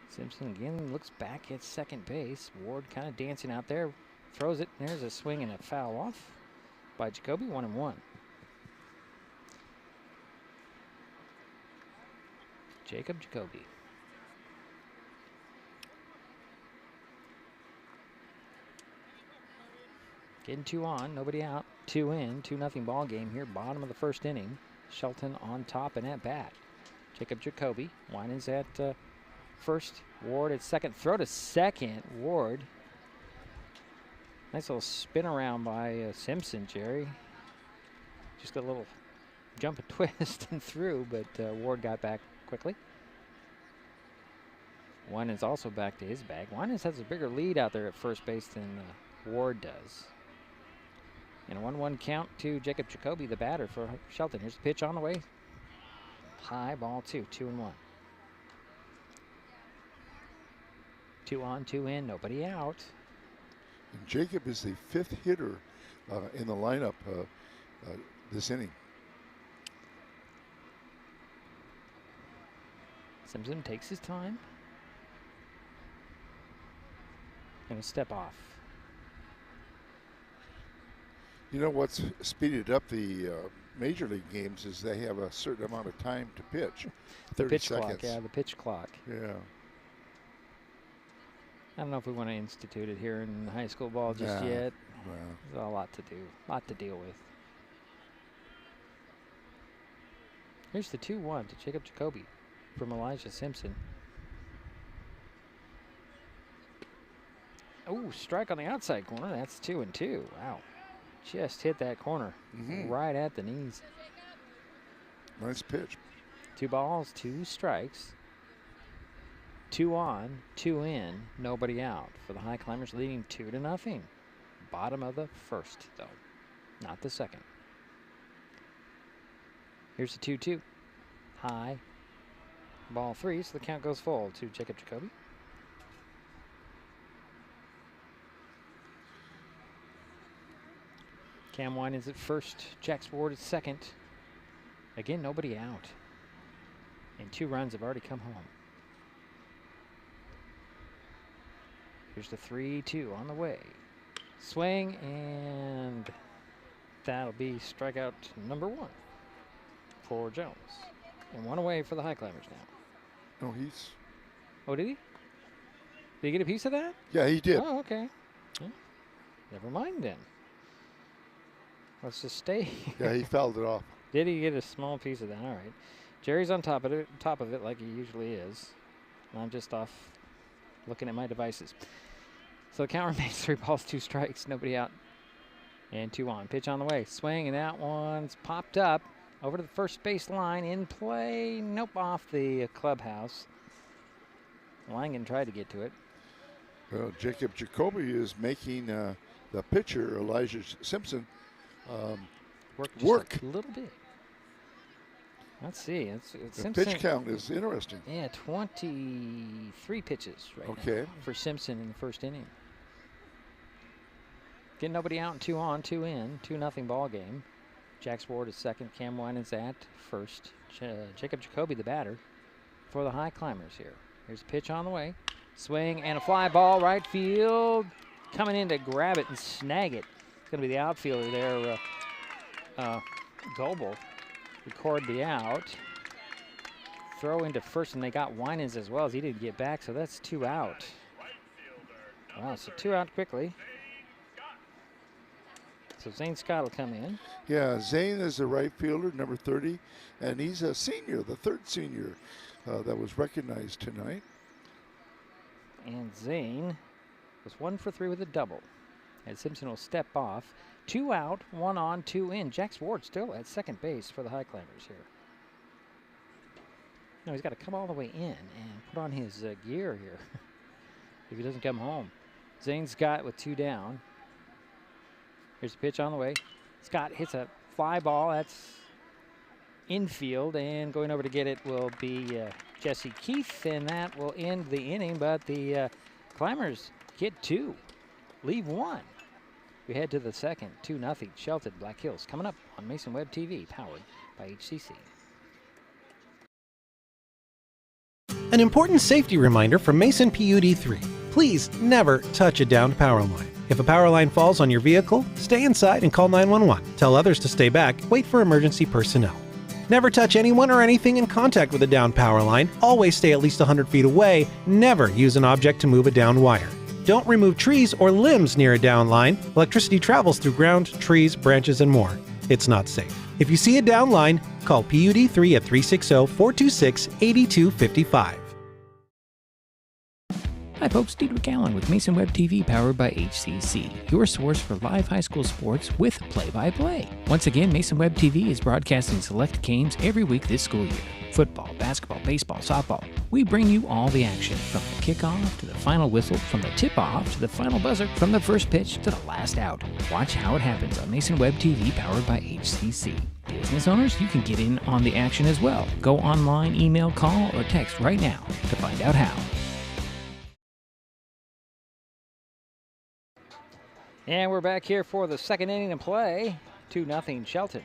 Simpson again looks back at second base. Ward kind of dancing out there. Throws it. There's a swing and a foul off by Jacoby. 1-1. Jacob Jacoby. Getting 2 on, nobody out. 2 in, 2-0 ball game here. Bottom of the first inning. Shelton on top and at bat. Jacob Jacoby. Winans at first. Ward at second. Throw to second. Ward. Nice little spin around by Simpson, Jerry. Just got a little jump and twist and through, but Ward got back quickly. Winans also back to his bag. Winans has a bigger lead out there at first base than Ward does. And a 1-1 count to Jacob Jacoby, the batter for Shelton. Here's the pitch on the way. High, ball 2, 2-1. 2 on, 2 in, nobody out. And Jacob is the 5th hitter in the lineup this inning. Simpson takes his time. Gonna step off. You know what's speeded up the major league games is they have a certain amount of time to pitch. 30 pitch seconds. clock, yeah, the pitch clock. Yeah. I don't know if we want to institute it here in high school ball just yet. Well. There's a lot to do, a lot to deal with. Here's the 2-1 to Jacob Jacoby from Elijah Simpson. Oh, strike on the outside corner. That's 2-2. Wow. Just hit that corner right at the knees. Nice pitch. 2 balls, 2 strikes. 2 on, 2 in, nobody out for the Highclimbers, leading 2-0. Bottom of the first, though, not the second. Here's the 2-2. High. Ball 3, so the count goes full to Jacob Jacoby. Cam Winans at first. Jax Ward at second. Again, nobody out. And 2 runs have already come home. Here's the 3-2 on the way. Swing, and that'll be strikeout number 1 for Jones. And 1 away for the Highclimbers now. No, he's... Oh, did he? Did he get a piece of that? Yeah, he did. Oh, okay. Well, never mind then. Let's just stay. Yeah, he fouled it off. Did he get a small piece of that? All right. Jerry's on top of it like he usually is. And I'm just off looking at my devices. So the count remains 3 balls, 2 strikes, nobody out. And 2 on. Pitch on the way. Swing, and that one's popped up over to the first base line. In play. Nope, off the clubhouse. Langen tried to get to it. Well, Jacob Jacoby is making the pitcher, Elijah Simpson, work a little bit. Let's see. The Simpson, pitch count is interesting. Yeah, 23 pitches right now for Simpson in the first inning. Getting nobody out and 2 on, 2 in, 2-0 ball game. Jax Ward is second. Cam Winans at first. Jacob Jacoby, the batter, for the Highclimbers here. Here's a pitch on the way. Swing and a fly ball right field. Coming in to grab it and snag it. It's going to be the outfielder there, Goebel. Record the out. Throw into first, and they got Winans as well as he didn't get back, so that's 2 out. Wow, so 2 out quickly. So Zane Scott will come in. Yeah, Zane is the right fielder, number 30, and he's a senior, the 3rd senior that was recognized tonight. And Zane was 1 for 3 with a double. And Simpson will step off. 2 out, 1 on, 2 in. Jax Ward still at second base for the Highclimbers here. No, he's got to come all the way in and put on his gear here if he doesn't come home. Zane Scott with 2 down. Here's the pitch on the way. Scott hits a fly ball. That's infield, and going over to get it will be Jesse Keith, and that will end the inning, but the Climbers get 2, leave 1. We head to the second, 2-0 Shelton Black Hills coming up on Mason Web TV, powered by HCC. An important safety reminder from Mason PUD 3. Please never touch a downed power line. If a power line falls on your vehicle, stay inside and call 911. Tell others to stay back. Wait for emergency personnel. Never touch anyone or anything in contact with a downed power line. Always stay at least 100 feet away. Never use an object to move a downed wire. Don't remove trees or limbs near a downed line. Electricity travels through ground, trees, branches, and more. It's not safe. If you see a downed line, call PUD3 at 360-426-8255. Hi folks, Diedrich Allen with Mason Web TV powered by HCC, your source for live high school sports with play-by-play. Once again, Mason Web TV is broadcasting select games every week this school year. Football, basketball, baseball, softball. We bring you all the action, from the kickoff to the final whistle, from the tip-off to the final buzzer, from the first pitch to the last out. Watch how it happens on Mason Web TV powered by HCC. Business owners, you can get in on the action as well. Go online, email, call, or text right now to find out how. And we're back here for the second inning of play. 2-0 Shelton.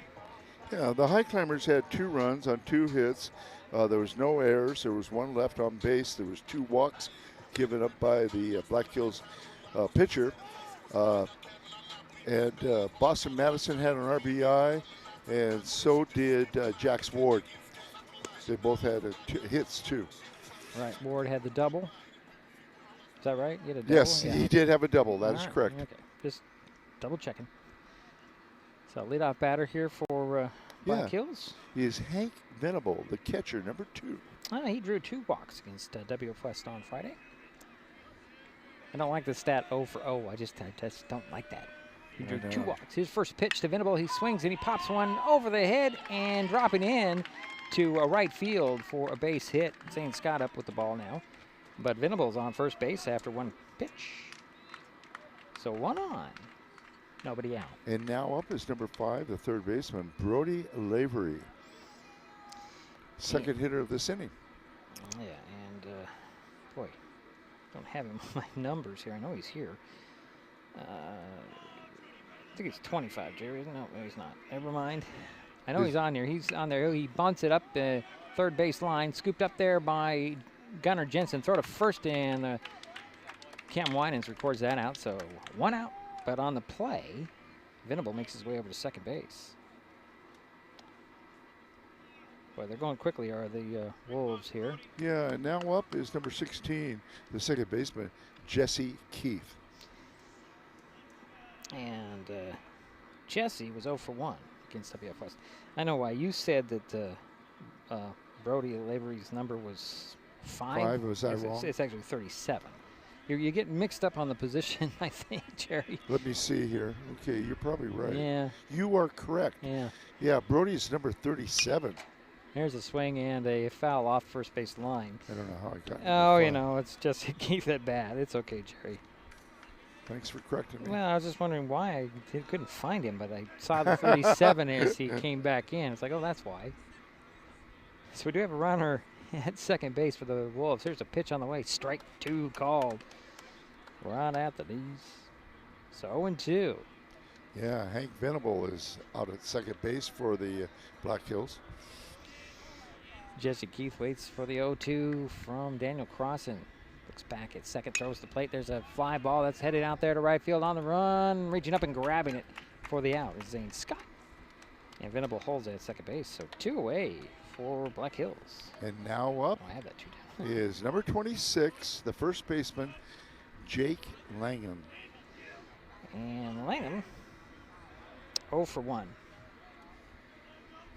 Yeah, the Highclimbers had 2 runs on 2 hits. There was no errors. There was 1 left on base. There was 2 walks given up by the Black Hills pitcher. And Boston Madison had an RBI, and so did Jax Ward. They both had hits too. Right, Ward had the double. Is that right? You had a double? Yes, he did have a double. That is correct. Okay, just double checking. So leadoff batter here for Black Hills. He is Hank Venable, the catcher, number 2. He drew 2 walks against WF West on Friday. I don't like the stat 0 for 0. I just don't like that. He drew 2 walks. His first pitch to Venable, he swings and he pops one over the head and dropping in to right field for a base hit. Zane Scott up with the ball now. But Venable's on first base after 1 pitch. So 1 on. Nobody out. And now up is number 5, the third baseman, Brody Lavery. Second hitter of this inning. Yeah, and boy, don't have him on my numbers here. I know he's here. I think it's 25, Jerry, isn't it? No, he's not. Never mind. I know he's on there. He's on there. He bunts it up the third base line, scooped up there by Gunnar Jensen. Throw to first, and Cam Winans records that out. So 1 out. But on the play, Venable makes his way over to second base. Boy, they're going quickly, are the Wolves here. Yeah, and now up is number 16, the second baseman, Jesse Keith. And Jesse was 0 for 1 against WF West. I know why you said that Brody Lavery's number was 5. 5, was I wrong? It's actually 37. You get mixed up on the position, I think, Jerry. Let me see here. Okay, you're probably right. Yeah. You are correct. Yeah. Yeah, Brody's number 37. There's a swing and a foul off first base line. I don't know how I got it. Oh, you know, it's just Keith at bat. It's okay, Jerry. Thanks for correcting me. Well, I was just wondering why I couldn't find him, but I saw the 37 as he came back in. It's like, oh, that's why. So we do have a runner at second base for the Wolves. Here's a pitch on the way. Strike 2 called. Right at the knees. So 0-2. Yeah, Hank Venable is out at second base for the Black Hills. Jesse Keith waits for the 0-2 from Daniel Crossan. Looks back at second, throws the plate. There's a fly ball that's headed out there to right field on the run. Reaching up and grabbing it for the out is Zane Scott. And Venable holds it at second base. So 2 away for Black Hills. And now up I have that 2 down. is number 26, the first baseman, Jake Langham. And Langham, 0 for 1.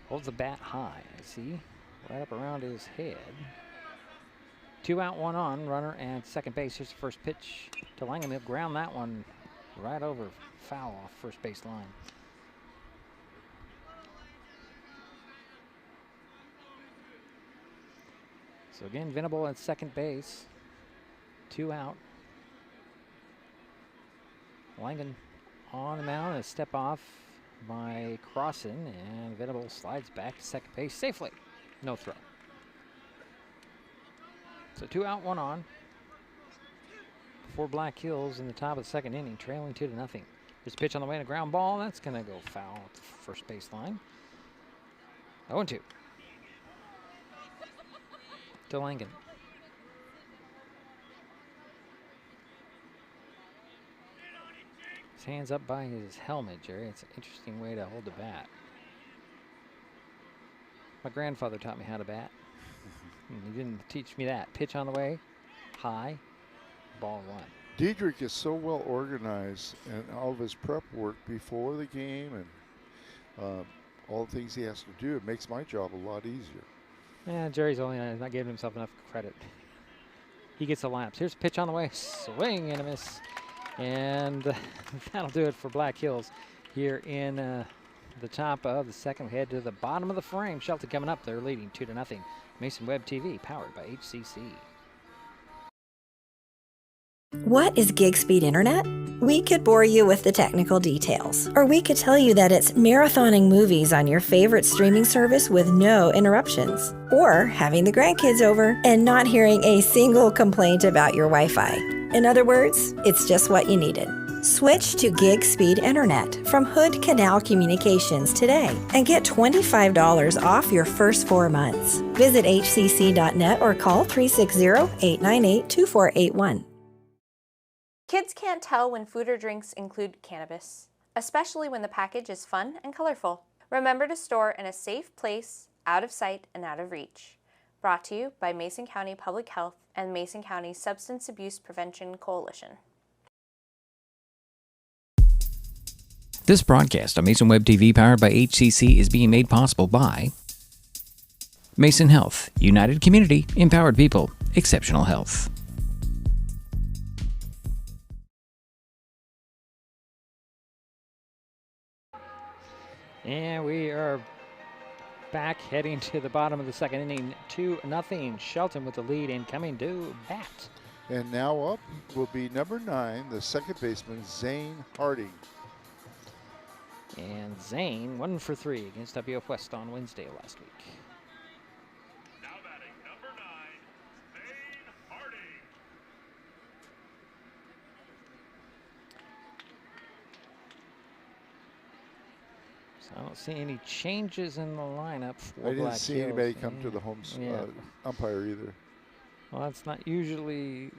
Holds the bat high, I see. Right up around his head. 2 out, 1 on. Runner at second base. Here's the first pitch to Langham. He'll ground that one right over, foul off first base line. So again, Venable at second base. 2 out. Langham on the mound, a step off by Crossan, and Venable slides back to second base safely. No throw. So 2 out, 1 on for Black Hills in the top of the second inning, trailing 2-0. There's a pitch on the way and a ground ball. That's going to go foul at the first base line. 0-2. To Langham. His hands up by his helmet, Jerry. It's an interesting way to hold the bat. My grandfather taught me how to bat. He didn't teach me that. Pitch on the way, high, ball one. Diedrich is so well organized, and all of his prep work before the game and all the things he has to do, it makes my job a lot easier. Yeah, Jerry's only not giving himself enough credit. He gets the lineups. Here's a pitch on the way, swing and a miss. And that'll do it for Black Hills here in the top of the second. We head to the bottom of the frame. Shelton coming up. They're leading 2-0. Mason Web TV, powered by HCC. What is gig speed internet? We could bore you with the technical details, or we could tell you that it's marathoning movies on your favorite streaming service with no interruptions, or having the grandkids over and not hearing a single complaint about your Wi-Fi. In other words, it's just what you needed. Switch to gig speed internet from Hood Canal Communications today and get $25 off your first 4 months. Visit hcc.net or call 360-898-2481. Kids can't tell when food or drinks include cannabis, especially when the package is fun and colorful. Remember to store in a safe place, out of sight and out of reach. Brought to you by Mason County Public Health and Mason County Substance Abuse Prevention Coalition. This broadcast on Mason Web TV, powered by HCC, is being made possible by Mason Health, United Community, Empowered People, Exceptional Health. And we are back heading to the bottom of the second inning, 2-0. Shelton with the lead and coming to bat. And now up will be number 9, the second baseman, Zane Harding. And Zane, 1 for 3 against WF West on Wednesday last week. Now batting, number 9, Zane Harding. So I don't see any changes in the lineup for I didn't Black see Hills. anybody come to the home umpire either. Well, that's not usually,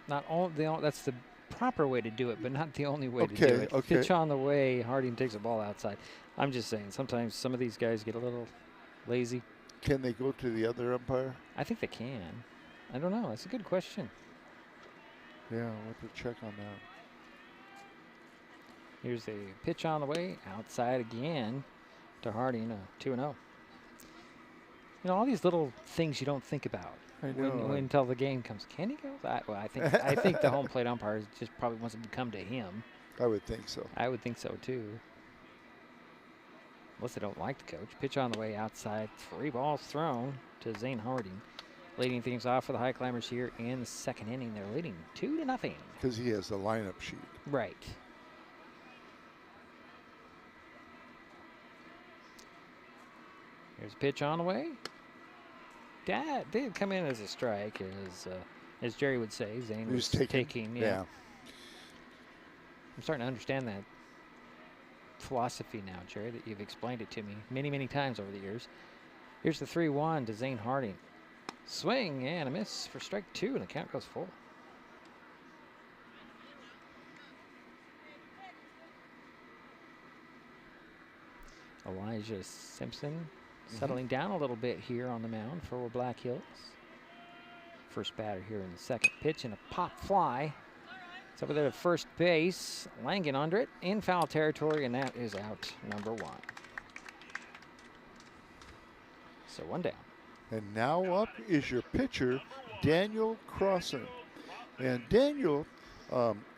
that's the proper way to do it, but not the only way to do it. Okay. Pitch on the way, Harding takes the ball outside. I'm just saying, sometimes some of these guys get a little lazy. Can they go to the other umpire? I think they can. I don't know. That's a good question. Yeah, I'll have to check on that. Here's the pitch on the way, outside again to Harding, 2-0. You know, all these little things you don't think about until the game comes. Can he go? I think the home plate umpire just probably wants it to come to him. I would think so. I would think so too. Unless they don't like the coach. Pitch on the way outside. 3 balls thrown to Zane Harding. Leading things off for the Highclimbers here in the second inning. They're leading 2-0. Because he has the lineup sheet. Right. Here's a pitch on the way. That did come in as a strike, as Jerry would say. Zane was taking. Yeah. I'm starting to understand that philosophy now, Jerry, that you've explained it to me many, many times over the years. Here's the 3-1 to Zane Harding. Swing and a miss for strike 2, and the count goes full. Elijah Simpson settling down a little bit here on the mound for Black Hills. First batter here in the second pitch, and a pop fly. It's over there at first base. Langan under it in foul territory, and that is out number 1. So 1 down. And now up is your pitcher, Daniel Crossan. And Daniel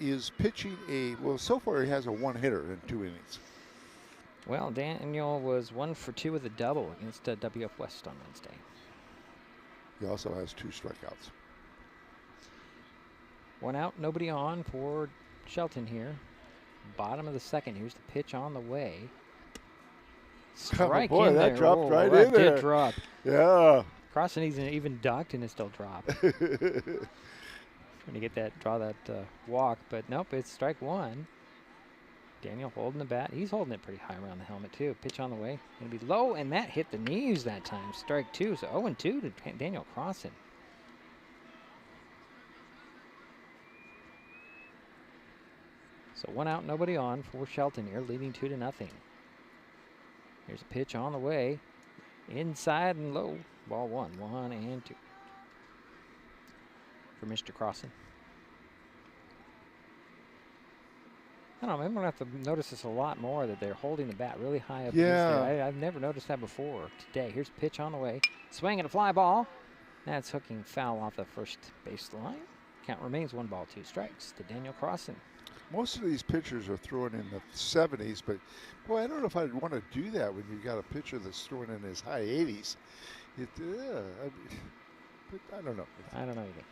is pitching so far he has a 1-hitter in 2 innings. Well, Daniel was 1 for 2 with a double against WF West on Wednesday. He also has 2 strikeouts. 1 out, nobody on for Shelton here. Bottom of the second. Here's the pitch on the way. Strike in that there. dropped right in that there. Did drop. Yeah. Crossan even ducked and it still dropped. Trying to draw that walk, but nope, it's strike 1. Daniel holding the bat. He's holding it pretty high around the helmet too. Pitch on the way. Going to be low, and that hit the knees that time. Strike 2. So 0-2 to Daniel Crossan. So 1 out, nobody on for Shelton here, leading 2-0. Here's a pitch on the way. Inside and low. Ball 1, 1 and 2. For Mr. Crossan. I don't know, maybe I'm going to have to notice this a lot more, that they're holding the bat really high up. Yeah. I've never noticed that before today. Here's pitch on the way. Swing and a fly ball. That's hooking foul off the first baseline. Count remains 1 ball, 2 strikes to Daniel Crossan. Most of these pitchers are throwing in the 70s, but boy, I don't know if I'd want to do that when you've got a pitcher that's throwing in his high 80s. But I don't know. I don't know either.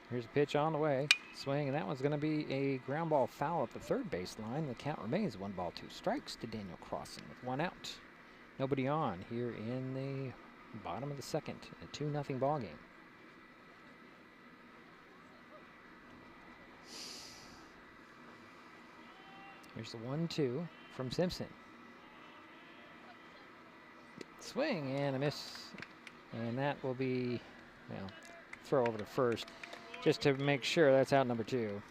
Here's a pitch on the way. Swing, and that one's going to be a ground ball foul at the third baseline. The count remains 1 ball, 2 strikes to Daniel Crossan with 1 out. Nobody on here in the bottom of the second. A 2-0 ball game. Here's the 1-2 from Simpson. Swing and a miss. And that will be, well, throw over to first. Just to make sure that's out number 2.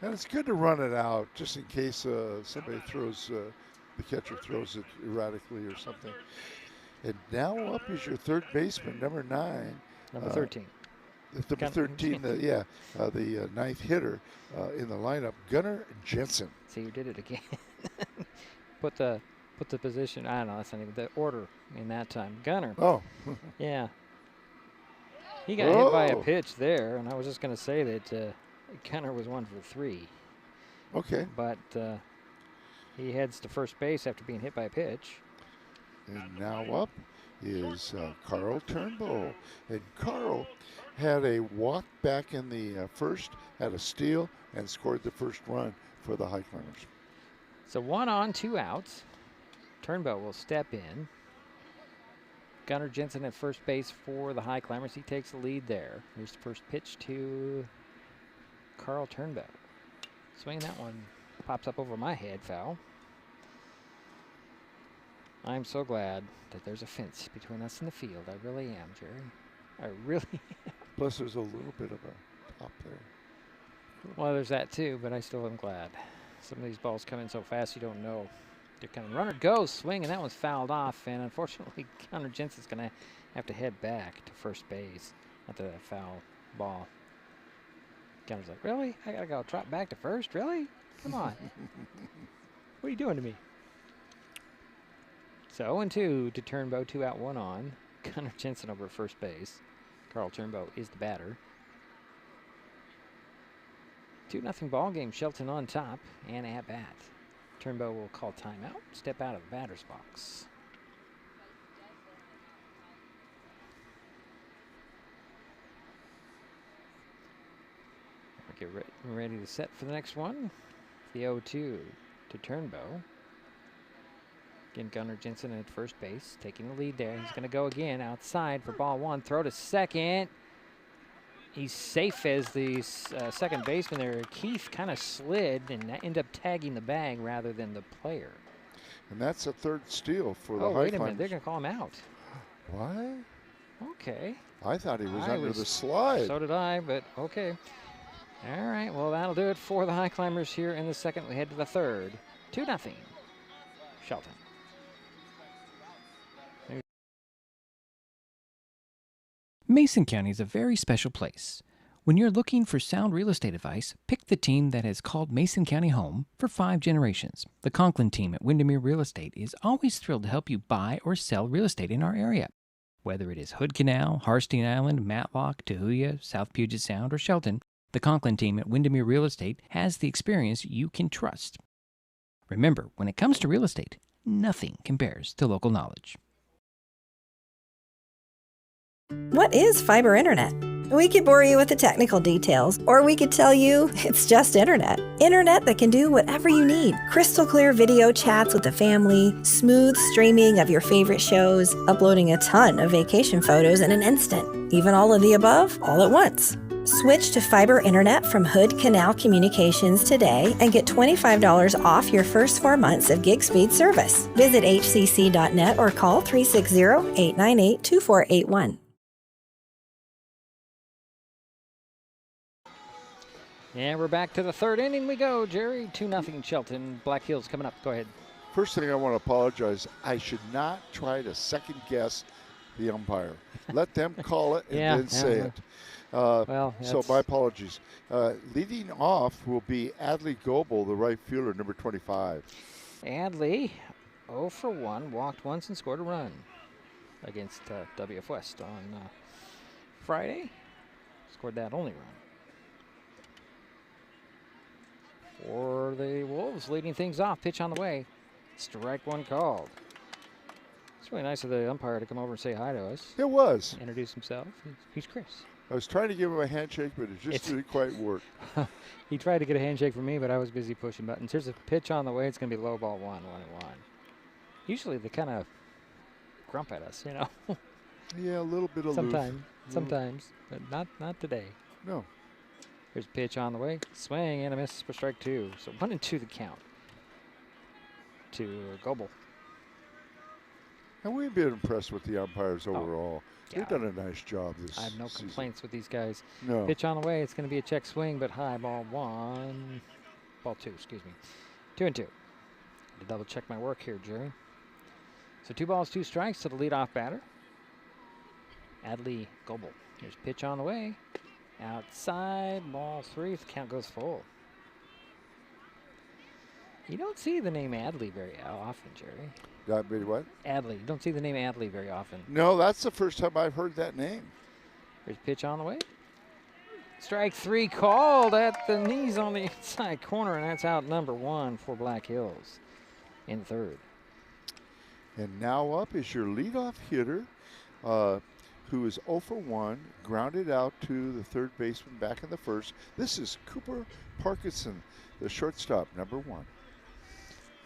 And it's good to run it out just in case somebody throws, the catcher throws it erratically or something. And now up is your third baseman, number 9. Number 13. Number 13, the ninth hitter in the lineup, Gunnar Jensen. See, you did it again. put the position, I don't know, that's not even the order in that time. Gunnar. Oh. Yeah. He got hit by a pitch there, and I was just going to say that Gunnar was 1 for 3. Okay. But he heads to first base after being hit by a pitch. And now up is Carl Turnbull. And Carl had a walk back in the first, had a steal, and scored the first run for the Highclimbers. So 1 on, 2 outs. Turnbow will step in. Gunnar Jensen at first base for the Highclimbers. He takes the lead there. Here's the first pitch to Carl Turnbow. Swing, that one pops up over my head, foul. I'm so glad that there's a fence between us and the field. I really am, Jerry. I really am. Plus there's a little bit of a top there. Well, there's that too, but I still am glad. Some of these balls come in so fast you don't know. They're coming. Runner goes, swing, and that one's fouled off. And unfortunately, Gunnar Jensen's going to have to head back to first base after that foul ball. Gunnar's like, really? I got to go trot back to first? Really? Come on. What are you doing to me? So 0-2 to Turnbow, 2 out, 1 on. Gunnar Jensen over at first base. Carl Turnbow is the batter. 2-0 ball game. Shelton on top and at bat. Turnbow will call timeout, step out of the batter's box. Get ready to set for the next one. The 0-2 to Turnbow. Again, Gunnar Jensen at first base, taking the lead there. He's going to go again outside for ball 1. Throw to second. He's safe as the second baseman there. Keith kind of slid and ended up tagging the bag rather than the player. And that's a third steal for the Highclimbers. Oh, wait a minute. They're going to call him out. What? Okay. I thought he was under the slide. So did I, but okay. All right, well, that'll do it for the Highclimbers here in the second. We head to the third. 2-0. Shelton. Mason County is a very special place. When you're looking for sound real estate advice, pick the team that has called Mason County home for 5 generations. The Conklin team at Windermere Real Estate is always thrilled to help you buy or sell real estate in our area. Whether it is Hood Canal, Harstein Island, Matlock, Tahuya, South Puget Sound, or Shelton, the Conklin team at Windermere Real Estate has the experience you can trust. Remember, when it comes to real estate, nothing compares to local knowledge. What is fiber internet? We could bore you with the technical details, or we could tell you it's just internet. Internet that can do whatever you need. Crystal clear video chats with the family, smooth streaming of your favorite shows, uploading a ton of vacation photos in an instant. Even all of the above, all at once. Switch to fiber internet from Hood Canal Communications today and get $25 off your first 4 months of gig speed service. Visit hcc.net or call 360-898-2481. And we're back to the third inning we go, Jerry. 2-0 Shelton. Black Hills coming up. Go ahead. First thing I want to apologize. I should not try to second guess the umpire. Let them call it and then say it. So my apologies. Leading off will be Adley Goebel, the right fielder, number 25. Adley, 0 for 1, walked once and scored a run against WF West on Friday. Scored that only run. For the Wolves, leading things off, pitch on the way. Strike one called. It's really nice of the umpire to come over and say hi to us. It was. Introduce himself. He's Chris. I was trying to give him a handshake, but it just didn't quite work. He tried to get a handshake from me, but I was busy pushing buttons. Here's a pitch on the way. It's going to be low ball 1-1. Usually they kind of grump at us, you know. Yeah, a little bit of Sometimes, but not today. No. Here's a pitch on the way. Swing and a miss for strike 2. So 1-2 the count to Goebel. And we've been impressed with the umpires overall. Yeah. They've done a nice job this season. I have no complaints with these guys. No. Pitch on the way. It's going to be a check swing, but high. Ball 1. Ball 2, excuse me. 2-2. To double check my work here, Jerry. So 2 balls, 2 strikes to the leadoff batter, Adley Goebel. Here's pitch on the way. Outside, ball 3. The count goes full. You don't see the name Adley very often, Jerry. What? Adley. You don't see the name Adley very often. No, that's the first time I've heard that name. Here's pitch on the way. Strike 3 called at the knees on the inside corner, and that's out number 1 for Black Hills in third. And now up is your leadoff hitter, who is 0 for 1, grounded out to the third baseman back in the first. This is Cooper Parkinson, the shortstop, number 1.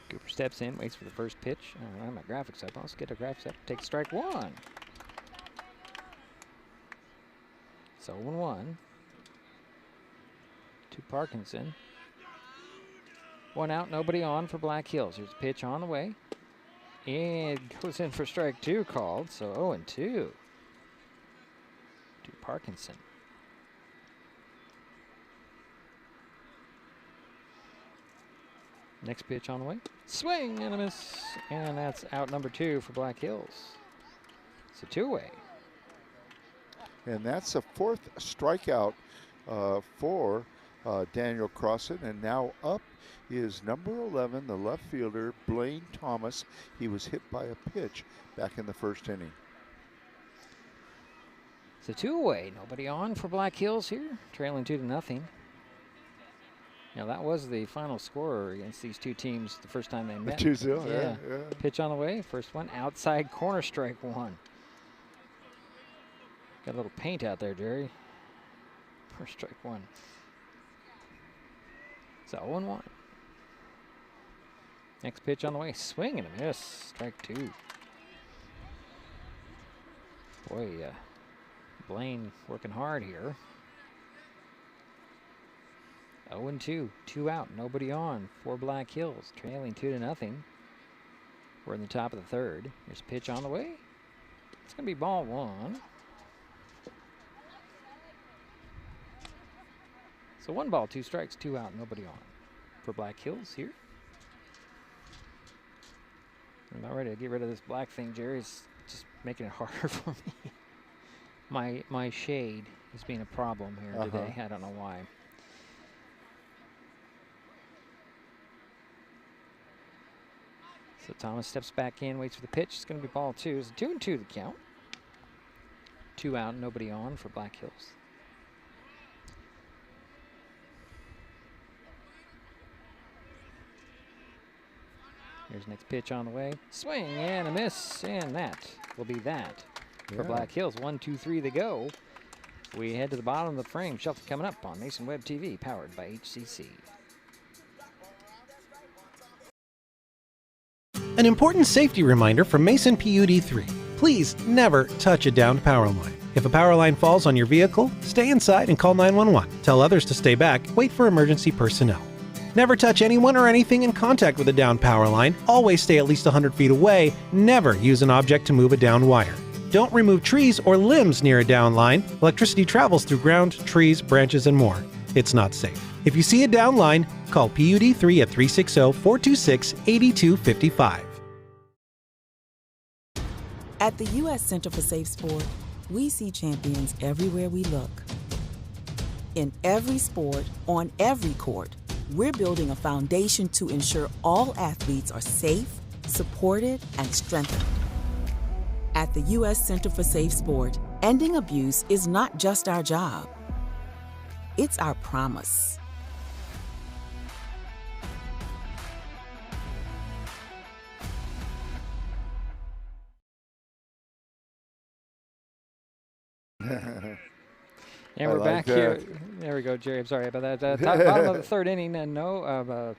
Cooper steps in, waits for the first pitch. I have my graphics up. Let's get the graphics up. Take strike 1. So 1-1 to Parkinson. 1 out, nobody on for Black Hills. Here's a pitch on the way. And goes in for strike 2 called. So 0-2 to Parkinson. Next pitch on the way. Swing and a miss. And that's out number 2 for Black Hills. It's a 2-way. And that's the 4th strikeout for Daniel Crossan. And now up is number 11, the left fielder, Blaine Thomas. He was hit by a pitch back in the first inning. It's a 2-way. Nobody on for Black Hills here. Trailing 2-0. Now that was the final score against these two teams the first time they met. 2-0, yeah. Pitch on the way. First one, outside corner, strike 1. Got a little paint out there, Jerry. First strike 1. So 0-1. Next pitch on the way. Swing and a miss. Strike 2. Boy, Blaine working hard here. 0-2. 2 out. Nobody on for Black Hills. Trailing 2-0. We're in the top of the third. Here's a pitch on the way. It's going to be ball 1. So 1 ball, 2 strikes, 2 out, nobody on for Black Hills here. I'm about ready to get rid of this black thing, Jerry. It's just making it harder for me. My shade is being a problem here today. I don't know why. So Thomas steps back in, waits for the pitch. It's going to be ball 2. It's a 2-2 the count. 2 out, nobody on for Black Hills. Here's next pitch on the way. Swing and a miss, and that will be that for Black Hills. 1, 2, 3 to go. We head to the bottom of the frame. Shelton coming up on Mason Web TV, powered by HCC. An important safety reminder from Mason PUD3. Please never touch a downed power line. If a power line falls on your vehicle, stay inside and call 911. Tell others to stay back. Wait for emergency personnel. Never touch anyone or anything in contact with a downed power line. Always stay at least 100 feet away. Never use an object to move a downed wire. Don't remove trees or limbs near a downed line. Electricity travels through ground, trees, branches, and more. It's not safe. If you see a down line, call PUD3 at 360-426-8255. At the U.S. Center for Safe Sport, we see champions everywhere we look. In every sport, on every court, we're building a foundation to ensure all athletes are safe, supported, and strengthened. At the U.S. Center for Safe Sport, ending abuse is not just our job. It's our promise. And we're back here. There we go, Jerry. I'm sorry about that. Bottom of the third inning, 2-0,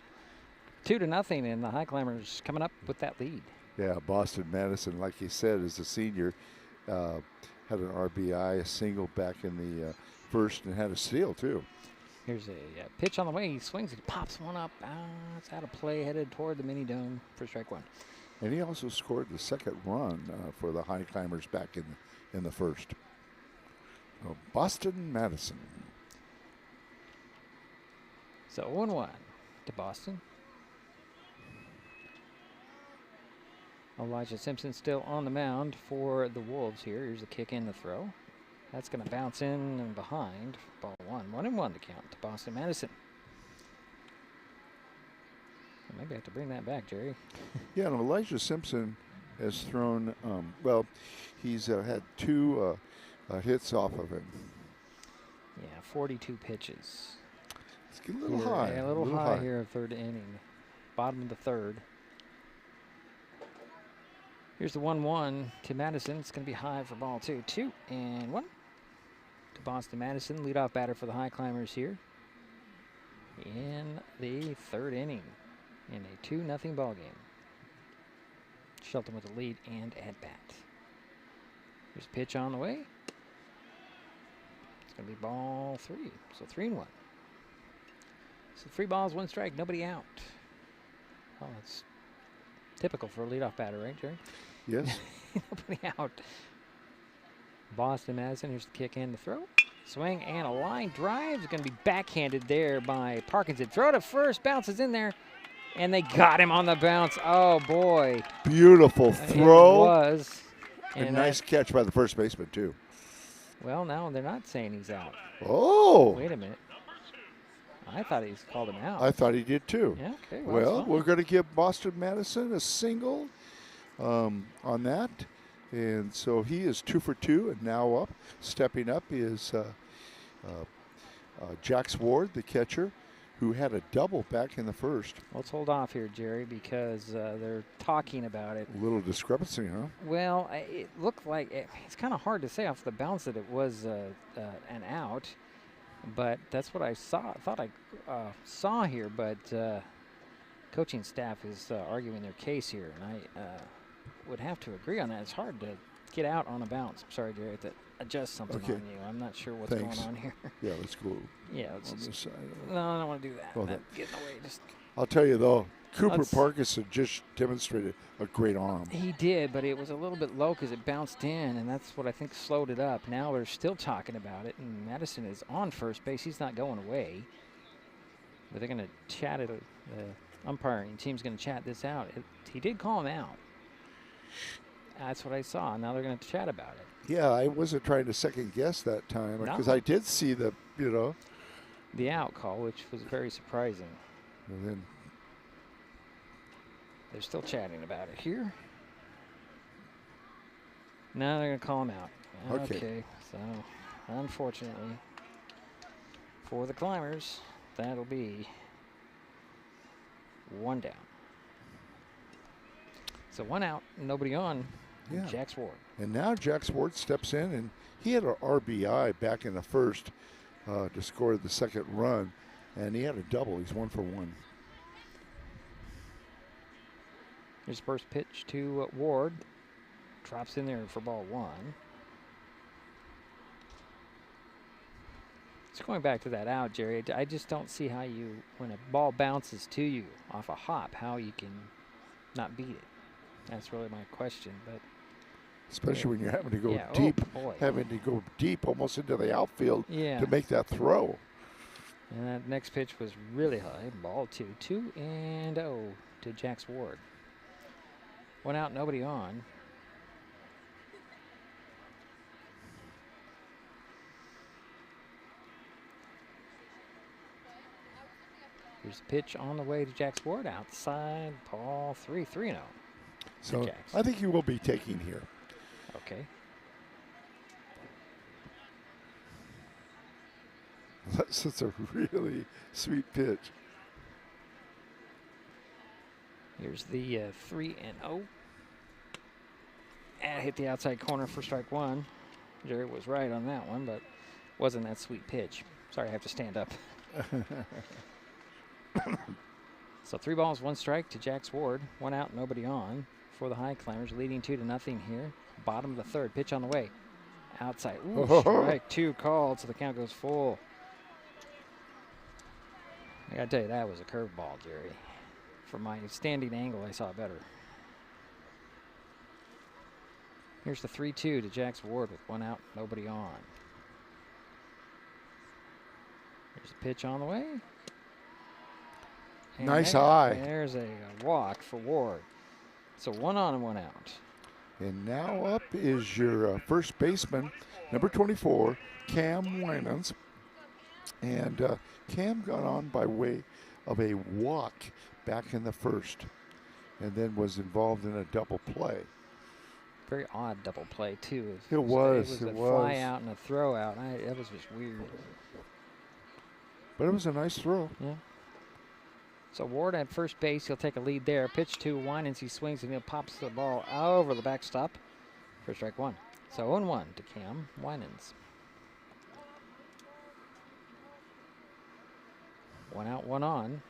and the Highclimbers coming up with that lead. Yeah, Boston Madison, like he said, is a senior. Had an RBI, a single back in the first, and had a steal, too. Here's a pitch on the way. He swings, he pops one up. It's out of play, headed toward the mini dome for strike one. And he also scored the second run for the Highclimbers back in the first. Boston Madison. So 1-1 to Boston. Elijah Simpson still on the mound for the Wolves here. Here's a kick in the throw. That's going to bounce in and behind. Ball 1-1 to count to Boston Madison. Maybe I have to bring that back, Jerry. Yeah, and Elijah Simpson has thrown, he's had two hits off of him. Yeah, 42 pitches. It's getting a little high. Yeah, a little high here, third inning. Bottom of the third. Here's the 1-1 to Madison. It's going to be high for ball 2. 2-1 to Boston Madison. Leadoff batter for the Highclimbers here in the third inning in a 2-0 ball game. Shelton with the lead and at bat. Here's a pitch on the way. It's going to be ball 3. So 3-1. So 3 balls, 1 strike, nobody out. Oh, that's typical for a leadoff batter, right, Jerry? Yes. Nobody out. Boston Madison, here's the kick and the throw. Swing and a line drive is going to be backhanded there by Parkinson. Throw to first, bounces in there, and they got him on the bounce. Oh, boy. Beautiful throw. It was. And nice catch by the first baseman, too. Well, now they're not saying he's out. Oh. Wait a minute. I thought he's called him out. I thought he did, too. Yeah, okay. Well, we're going to give Boston Madison a single on that. And so he is 2 for 2 and now up. Stepping up is Jax Ward, the catcher, who had a double back in the first. Let's hold off here, Jerry, because they're talking about it. A little discrepancy, huh? Well, it looked like it's kind of hard to say off the bounce that it was an out, but that's what I thought I saw here. But coaching staff is arguing their case here, and I would have to agree on that. It's hard to get out on a bounce. I'm sorry, Jerry, to adjust something on you. I'm not sure what's going on here. Yeah, let's go. Yeah, let's on this side. No, I don't want to do that. Well, Get in the way. I'll tell you, though, Cooper Parkinson just demonstrated a great arm. He did, but it was a little bit low because it bounced in, and that's what I think slowed it up. Now they're still talking about it, and Madison is on first base. He's not going away. But they're going to chat it. The umpiring team's going to chat this out. He did call him out. That's what I saw. Now they're going to chat about it. Yeah, I wasn't trying to second guess that time because I did see the out call, which was very surprising. And then they're still chatting about it here. Now they're going to call him out. Okay. So, unfortunately, for the Climbers, that'll be 1 down. So 1 out, nobody on. Yeah. Jax Ward. And now Jax Ward steps in, and he had an RBI back in the first to score the second run, and he had a double. He's 1 for 1. Here's the first pitch to Ward. Drops in there for ball 1. Just going back to that out, Jerry, I just don't see how you, when a ball bounces to you off a hop, how you can not beat it. That's really my question, but especially when you're having to go deep, having to go deep almost into the outfield to make that throw. And that next pitch was really high. Ball 2. 2-0 to Jax Ward. 1 out, nobody on. Here's the pitch on the way to Jax Ward. Outside, ball 3-0. So I think you will be taking here. Okay. That's a really sweet pitch. Here's the 3-0. And hit the outside corner for strike 1. Jerry was right on that one, but wasn't that sweet pitch. Sorry, I have to stand up. So 3 balls, 1 strike to Jax Ward. 1 out, nobody on for the Highclimbers, leading 2-0 here. Bottom of the 3rd, pitch on the way. Outside, ooh, strike 2 called, so the count goes full. I gotta tell you, that was a curveball, Jerry. From my standing angle, I saw it better. Here's the 3-2 to Jax Ward with 1 out, nobody on. Here's a pitch on the way. And nice eye. There's a walk for Ward. So 1 on and 1 out. And now up is your first baseman, number 24, Cam Winans. And Cam got on by way of a walk back in the 1st and then was involved in a double play. Very odd double play, too. It was. It was a fly out and a throw out. That was just weird. But it was a nice throw. Yeah. So Ward at first base, he'll take a lead there. Pitch to Winans, he swings and he pops the ball over the backstop for strike 1. So 0-1 to Cam Winans. 1 out, 1 on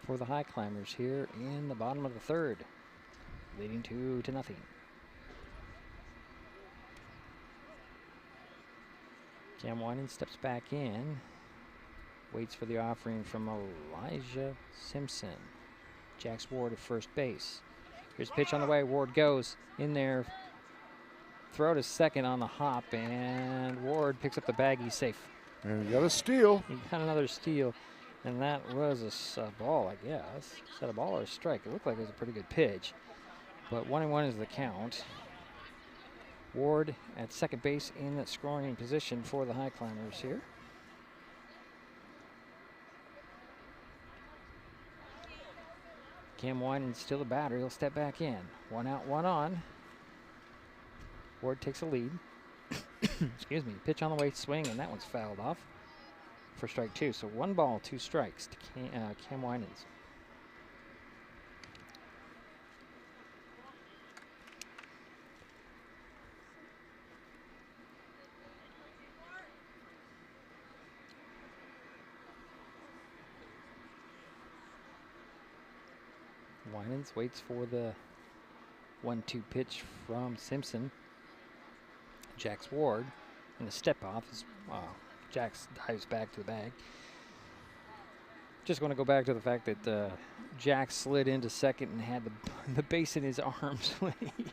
for the Highclimbers here in the bottom of the 3rd, leading 2-0. Cam Winans steps back in. Waits for the offering from Elijah Simpson. Jax Ward at first base. Here's a pitch on the way. Ward goes in there. Throw to second on the hop, and Ward picks up the bag. He's safe. And he got a steal. He got another steal, and that was a ball, I guess. Is that a ball or a strike? It looked like it was a pretty good pitch, but 1-1 is the count. Ward at second base in that scoring position for the Highclimbers here. Cam Winans still a batter. He'll step back in. 1 out, 1 on. Ward takes a lead. Excuse me. Pitch on the way, swing, and that one's fouled off for strike 2. So 1 ball, 2 strikes to Cam Winans. Winans waits for the 1-2 pitch from Simpson. Jax Ward, and the step off is Jax dives back to the bag. Just going to go back to the fact that Jax slid into second and had the base in his arms when he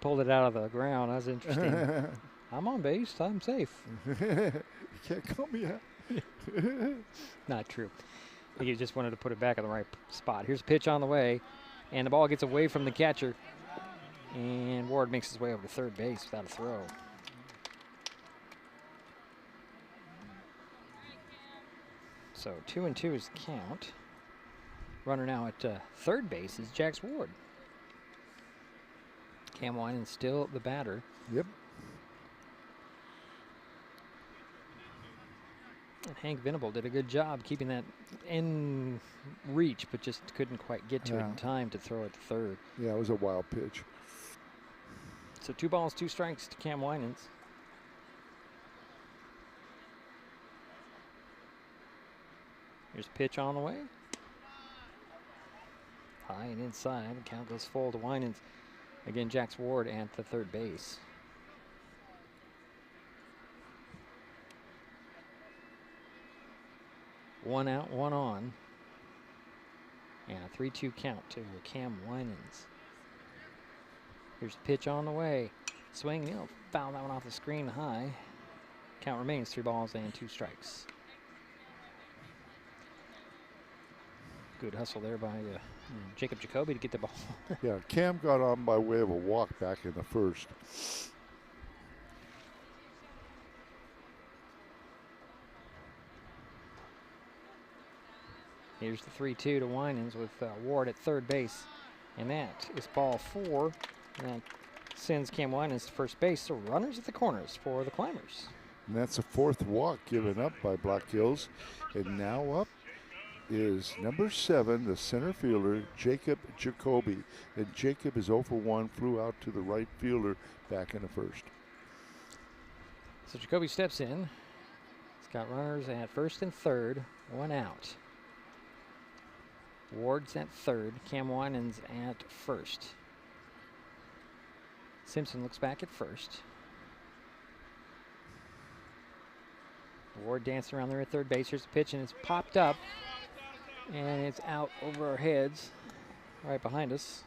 pulled it out of the ground. That was interesting. I'm on base. I'm safe. You can't call me out. Not true. He just wanted to put it back in the right spot. Here's a pitch on the way, and the ball gets away from the catcher, and Ward makes his way over to third base without a throw. So 2-2 is the count. Runner now at third base is Jax Ward. Cam Winans still the batter. Yep. And Hank Venable did a good job keeping that in reach, but just couldn't quite get to it in time to throw it to third. Yeah, it was a wild pitch. So 2 balls, 2 strikes to Cam Winans. Here's a pitch on the way. High and inside. The count goes full to Winans. Again, Jax Ward at the third base. One out, 1 on. And a 3-2 count to Cam Winans. Here's the pitch on the way. Swing, he'll foul that one off the screen high. Count remains 3 balls and 2 strikes. Good hustle there by Jacob Jacoby to get the ball. Yeah, Cam got on by way of a walk back in the first. Here's the 3-2 to Winans with Ward at third base. And that is ball 4. And that sends Cam Winans to first base. So runners at the corners for the Climbers. And that's the 4th walk given up by Black Hills. And now up is number 7, the center fielder, Jacob Jacoby. And Jacob is 0 for 1, flew out to the right fielder back in the first. So Jacoby steps in. He's got runners at first and third, 1 out. Ward's at third, Cam Winans at first. Simpson looks back at first. Ward dancing around there at third base. Here's the pitch, and it's popped up. And it's out over our heads, right behind us.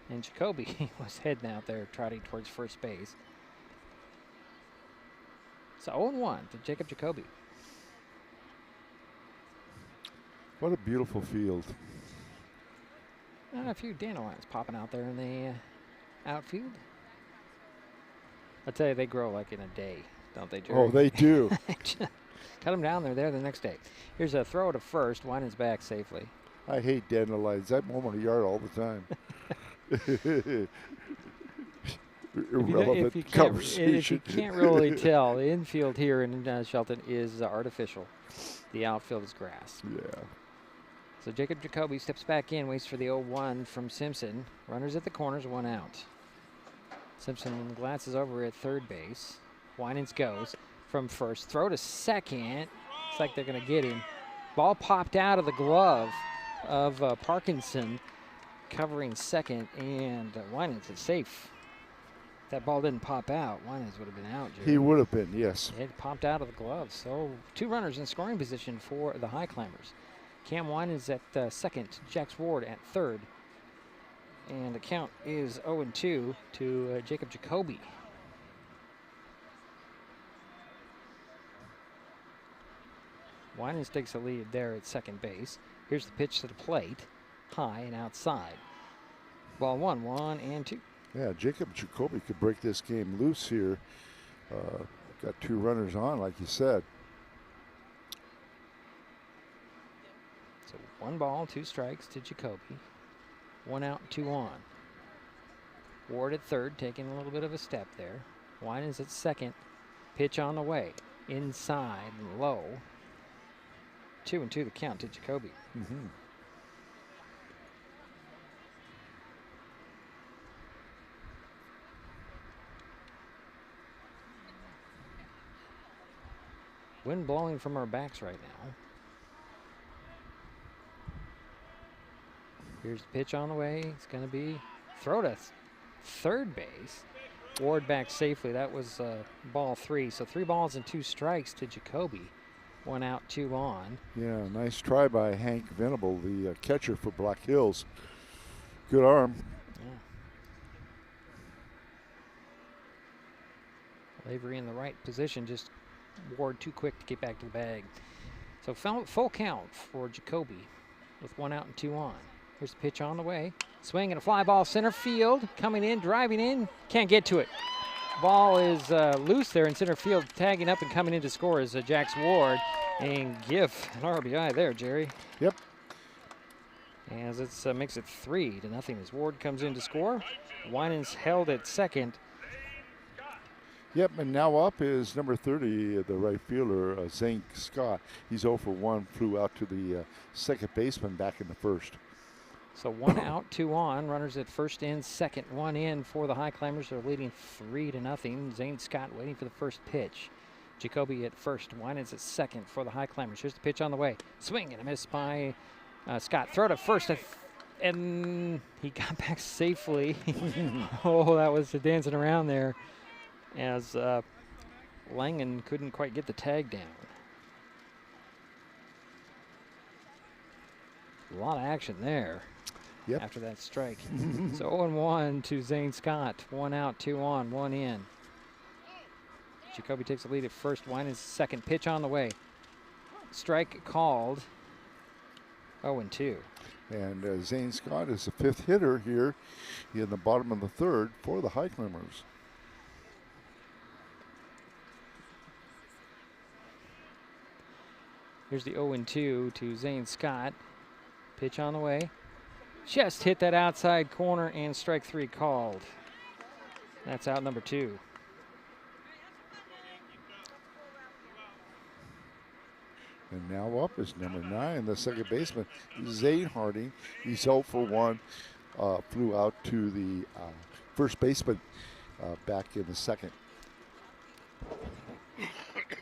And Jacoby was heading out there, trotting towards first base. So 0-1 to Jacob Jacoby. What a beautiful field. A few dandelions popping out there in the outfield. I tell you, they grow like in a day, don't they, Jerry? Oh, they do. Cut them down, they're there the next day. Here's a throw to first. Winans back safely. I hate dandelions. I mow them in a yard all the time. Irrelevant conversation. If you can't really tell, the infield here in Shelton is artificial. The outfield is grass. Yeah. So Jacob Jacoby steps back in, waits for the 0-1 from Simpson. Runners at the corners, 1 out. Simpson glances over at third base. Winans goes from first. Throw to second. It's like they're going to get him. Ball popped out of the glove of Parkinson, covering second, and Winans is safe. If that ball didn't pop out, Winans would have been out, Jerry. He would have been, yes. It popped out of the glove. So 2 runners in scoring position for the Highclimbers. Cam Winans at second, Jax Ward at third. And the count is 0-2 to Jacob Jacoby. Winans takes the lead there at second base. Here's the pitch to the plate, high and outside. Ball 1-1-2. Yeah, Jacob Jacoby could break this game loose here. Got 2 runners on, like you said. So 1 ball, 2 strikes to Jacoby. 1 out, 2 on. Ward at third, taking a little bit of a step there. Winans at second. Pitch on the way. Inside and low. 2-2 the count to Jacoby. Mm-hmm. Wind blowing from our backs right now. Here's the pitch on the way. It's going to be throw to third base. Ward back safely. That was ball 3. So 3 balls and 2 strikes to Jacoby. 1 out, 2 on. Yeah, nice try by Hank Venable, the catcher for Black Hills. Good arm. Yeah. Avery in the right position, just Ward too quick to get back to the bag. So full count for Jacoby with 1 out and 2 on. Here's the pitch on the way. Swing and a fly ball center field. Coming in, driving in. Can't get to it. Ball is loose there in center field. Tagging up and coming in to score is Jax Ward. And give an RBI there, Jerry. Yep. As it makes it 3-0 as Ward comes in to score. Winans held at second. Yep, and now up is number 30, the right fielder, Zane Scott. He's 0 for 1, flew out to the second baseman back in the first. So 1 out, 2 on. Runners at first and second, 1 in for the Highclimbers. They're leading 3-0. Zane Scott waiting for the first pitch. Jacoby at first. Winans at second for the Highclimbers. Here's the pitch on the way. Swing and a miss by Scott. Throw to first, and he got back safely. Oh, that was dancing around there as Langen couldn't quite get the tag down. A lot of action there. Yep. After that strike. So 0-1 to Zane Scott. 1 out, 2 on, 1 in. Jacoby takes the lead at first. Winans second. Pitch on the way. Strike called. 0-2. And Zane Scott is the 5th hitter here in the bottom of the 3rd for the Highclimbers. Here's the 0-2 to Zane Scott. Pitch on the way. Just hit that outside corner, and strike 3 called. That's out number 2. And now up is number 9, the second baseman, Zane Harding. He's 0 for 1. Flew out to the first baseman back in the 2nd.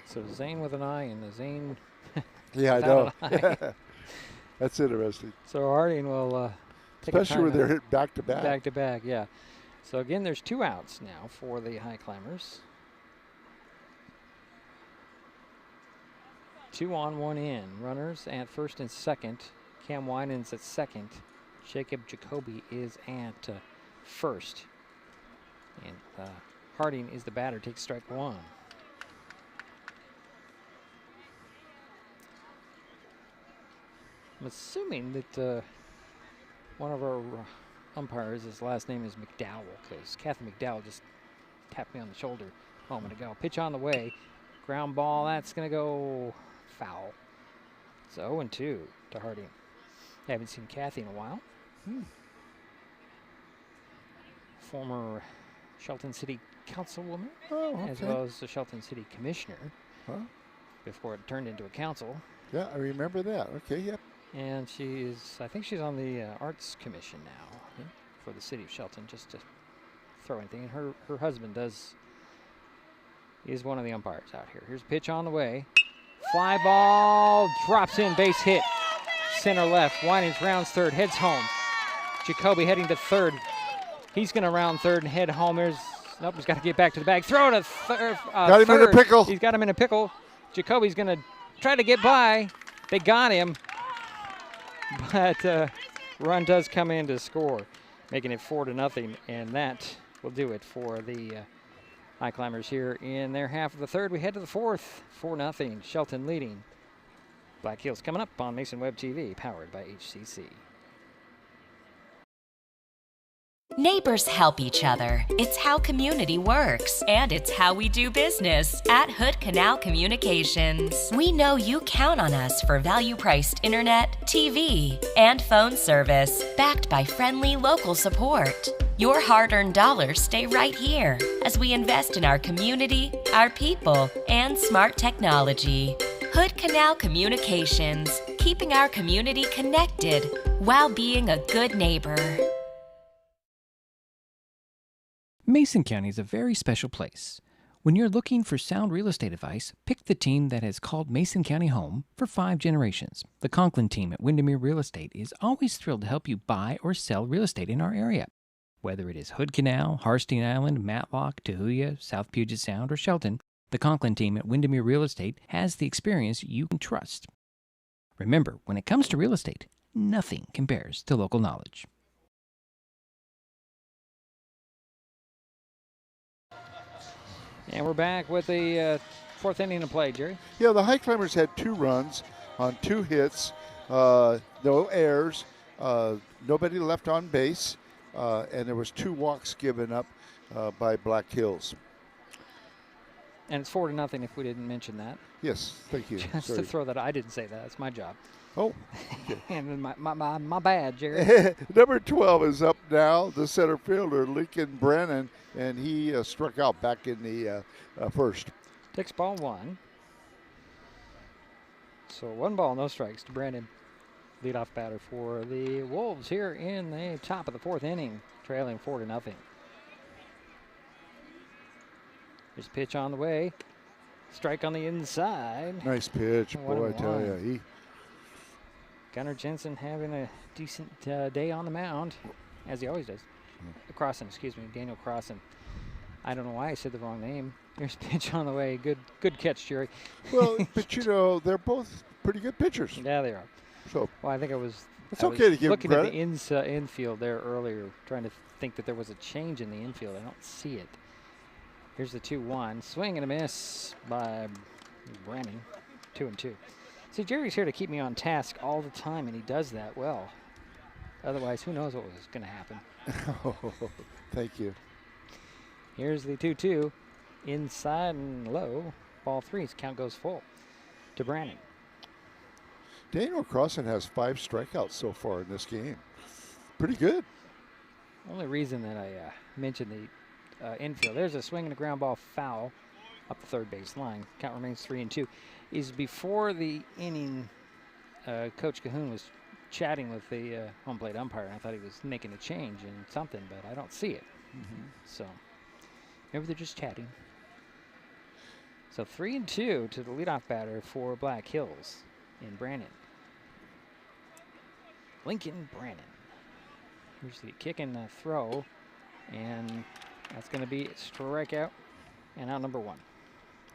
So Zane with an eye and the Zane. Yeah, I know. That's interesting. So Harding will take especially when they're hit back to back. Back to back, yeah. So again, there's 2 outs now for the Highclimbers. 2 on, 1 in. Runners at first and second. Cam Winans at second. Jacob Jacoby is at first. And Harding is the batter, takes strike 1. I'm assuming that one of our umpires, his last name is McDowell, because Kathy McDowell just tapped me on the shoulder a moment ago. Pitch on the way. Ground ball, that's going to go foul. It's 0-2 to Harding. Haven't seen Kathy in a while. Former Shelton City Councilwoman, as well as the Shelton City Commissioner, before it turned into a council. Yeah, I remember that. Okay, yep. And I think she's on the Arts Commission now for the city of Shelton, just to throw anything. And her husband is one of the umpires out here. Here's a pitch on the way. Fly ball, drops in, base hit. Center left, Winans rounds third, heads home. Jacoby heading to third. He's going to round third and head home. Nope, he's got to get back to the bag. Throw to third. Got him in a pickle. He's got him in a pickle. Jacoby's going to try to get by. They got him. But run does come in to score, making it 4-0, and that will do it for the Highclimbers here in their half of the 3rd. We head to the 4th, 4-0, Shelton leading. Black Hills coming up on Mason Web TV, powered by HCC. Neighbors help each other. It's how community works, and it's how we do business at Hood Canal Communications. We know you count on us for value-priced internet, TV, and phone service, backed by friendly local support. Your hard-earned dollars stay right here as we invest in our community, our people, and smart technology. Hood Canal Communications, keeping our community connected while being a good neighbor. Mason County is a very special place. When you're looking for sound real estate advice, pick the team that has called Mason County home for 5 generations. The Conklin team at Windermere Real Estate is always thrilled to help you buy or sell real estate in our area. Whether it is Hood Canal, Harstein Island, Matlock, Tahuya, South Puget Sound, or Shelton, the Conklin team at Windermere Real Estate has the experience you can trust. Remember, when it comes to real estate, nothing compares to local knowledge. And we're back with the 4th inning of play, Jerry. Yeah, the Highclimbers had 2 runs on 2 hits, no errors, nobody left on base, and there was 2 walks given up by Black Hills. And it's 4-0 if we didn't mention that. Yes, thank you. Just to throw that, I didn't say that. It's my job. Oh, okay. And my bad, Jerry. Number 12 is up now, the center fielder, Lincoln Brennan, and he struck out back in the first. Takes ball 1. So 1 ball, no strikes to Brennan. Leadoff batter for the Wolves here in the top of the 4th inning, trailing 4-0. There's a pitch on the way. Strike on the inside. Nice pitch, boy, I tell you. Gunnar Jensen having a decent day on the mound, as he always does. Crossan, excuse me, Daniel Crossan. I don't know why I said the wrong name. There's a pitch on the way. Good catch, Jerry. Well, but they're both pretty good pitchers. Yeah, they are. So well, I think I was. It's okay to give looking credit. At the infield there earlier, trying to think that there was a change in the infield. I don't see it. Here's the 2-1. Swing and a miss by Branning. 2-2. See, Jerry's here to keep me on task all the time, and he does that well. Otherwise, who knows what was going to happen. Thank you. Here's the 2-2. Inside and low. Ball 3. Count goes full to Brandon. Daniel Crossan has 5 strikeouts so far in this game. Pretty good. Only reason that I mentioned the infield, there's a swing and a ground ball foul up the third base line. Count remains 3-2. Is before the inning, Coach Cahoon was chatting with the home plate umpire. I thought he was making a change in something, but I don't see it. So maybe they're just chatting. So 3-2 to the leadoff batter for Black Hills in Brandon. Lincoln Brandon. Here's the kick and the throw, and that's going to be a strikeout and out number 1.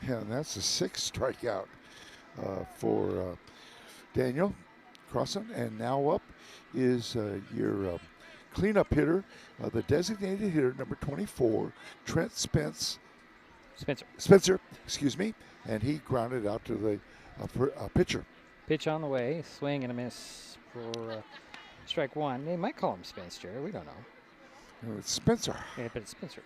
Yeah, and that's the 6th strikeout for Daniel Crossan. And now up is your cleanup hitter, the designated hitter, number 24, Trent Spencer, excuse me, and he grounded out to the pitcher. Pitch on the way, swing and a miss for strike 1. They might call him Spence, Jerry. We don't know. No, it's Spencer. Yeah, but it's Spencer.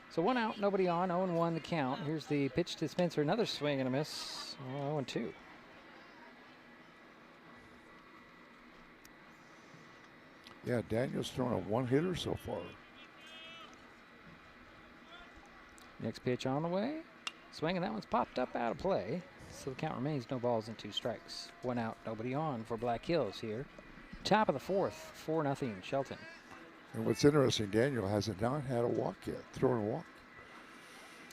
So 1 out, nobody on, 0-1 the count. Here's the pitch to Spencer, another swing and a miss, 0-2. Yeah, Daniel's thrown a 1-hitter so far. Next pitch on the way. Swing, and that one's popped up out of play. So the count remains no balls and 2 strikes. 1 out, nobody on for Black Hills here. Top of the 4th, 4-0 Shelton. And what's interesting, Daniel hasn't not had a walk yet, thrown a walk.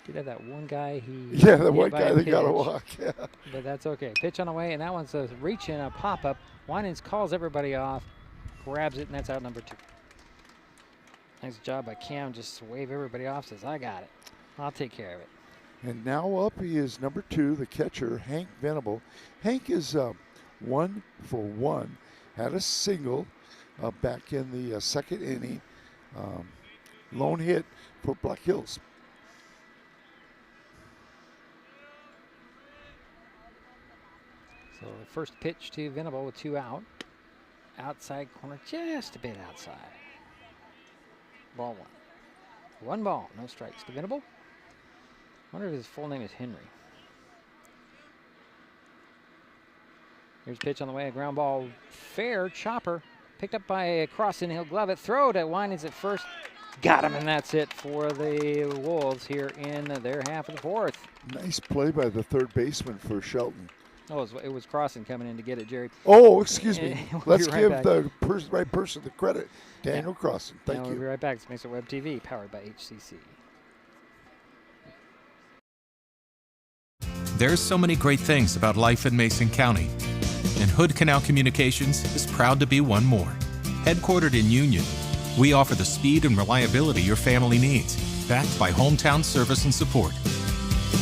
Did have that one guy Yeah, the one guy that got a walk, yeah. But that's okay. Pitch on the way, and that one's a reach and a pop-up. Winans calls everybody off, grabs it, and that's out number 2. Nice job by Cam, just to wave everybody off, says, I got it. I'll take care of it. And now up is number 2, the catcher, Hank Venable. Hank is 1 for 1, had a single back in the 2nd inning. Lone hit for Black Hills. So the first pitch to Venable with 2 out. Outside corner, just a bit outside. Ball 1. 1 ball, no strikes to Venable. Wonder if his full name is Henry. Here's pitch on the way, a ground ball, fair chopper, picked up by Crossan. He'll glove it, throw to Winans at first, got him, and that's it for the Wolves here in their half of the 4th. Nice play by the third baseman for Shelton. Oh, it was Crossan coming in to get it, Jerry. Oh, excuse me. Let's right give back. the right person the credit. Daniel Crossan. Thank you. We'll be right back. It's Mesa Web TV, powered by HCC. There's so many great things about life in Mason County, and Hood Canal Communications is proud to be one more. Headquartered in Union, we offer the speed and reliability your family needs, backed by hometown service and support.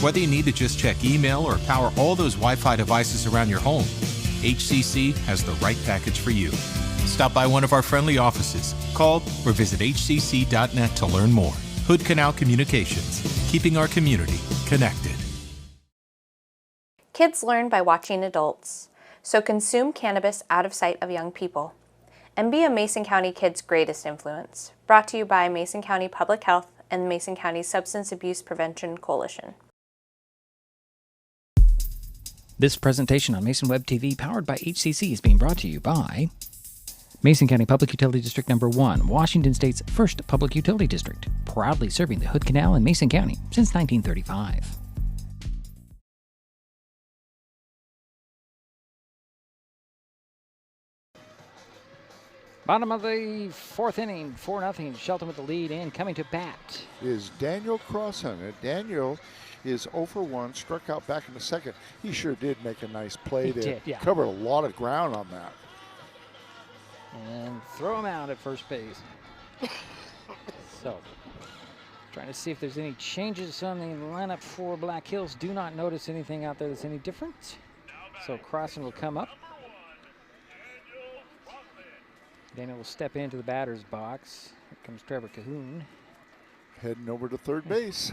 Whether you need to just check email or power all those Wi-Fi devices around your home, HCC has the right package for you. Stop by one of our friendly offices, call or visit hcc.net to learn more. Hood Canal Communications, keeping our community connected. Kids learn by watching adults, so consume cannabis out of sight of young people. And be a Mason County kid's greatest influence. Brought to you by Mason County Public Health and the Mason County Substance Abuse Prevention Coalition. This presentation on Mason Web TV, powered by HCC, is being brought to you by Mason County Public Utility District Number 1, Washington State's first public utility district, proudly serving the Hood Canal in Mason County since 1935. Bottom of the 4th inning, 4-0. Shelton with the lead and coming to bat is Daniel Crossan. Daniel is 0 for 1, struck out back in the 2nd. He sure did make a nice play there. Did, yeah. Covered a lot of ground on that. And throw him out at first base. So, trying to see if there's any changes on the lineup for Black Hills. Do not notice anything out there that's any different. So Crossan will come up. Daniel will step into the batter's box. Here comes Trevor Cahoon. Heading over to third base.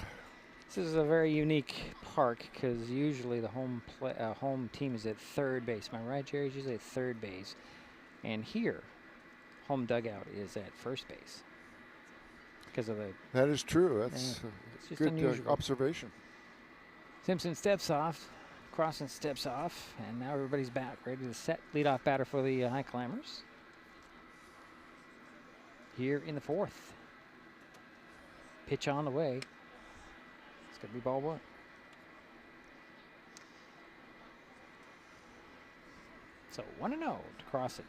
This is a very unique park because usually the home team is at third base. Am I right, Jerry? It's usually at third base. And here, home dugout is at first base. Because of the... That is true. That's it's just good unusual. observation. Simpson steps off. Crossan steps off. And now everybody's back, ready to set leadoff batter for the Highclimbers. Here in the fourth. Pitch on the way. It's going to be ball one. So 1-0 to Crossan.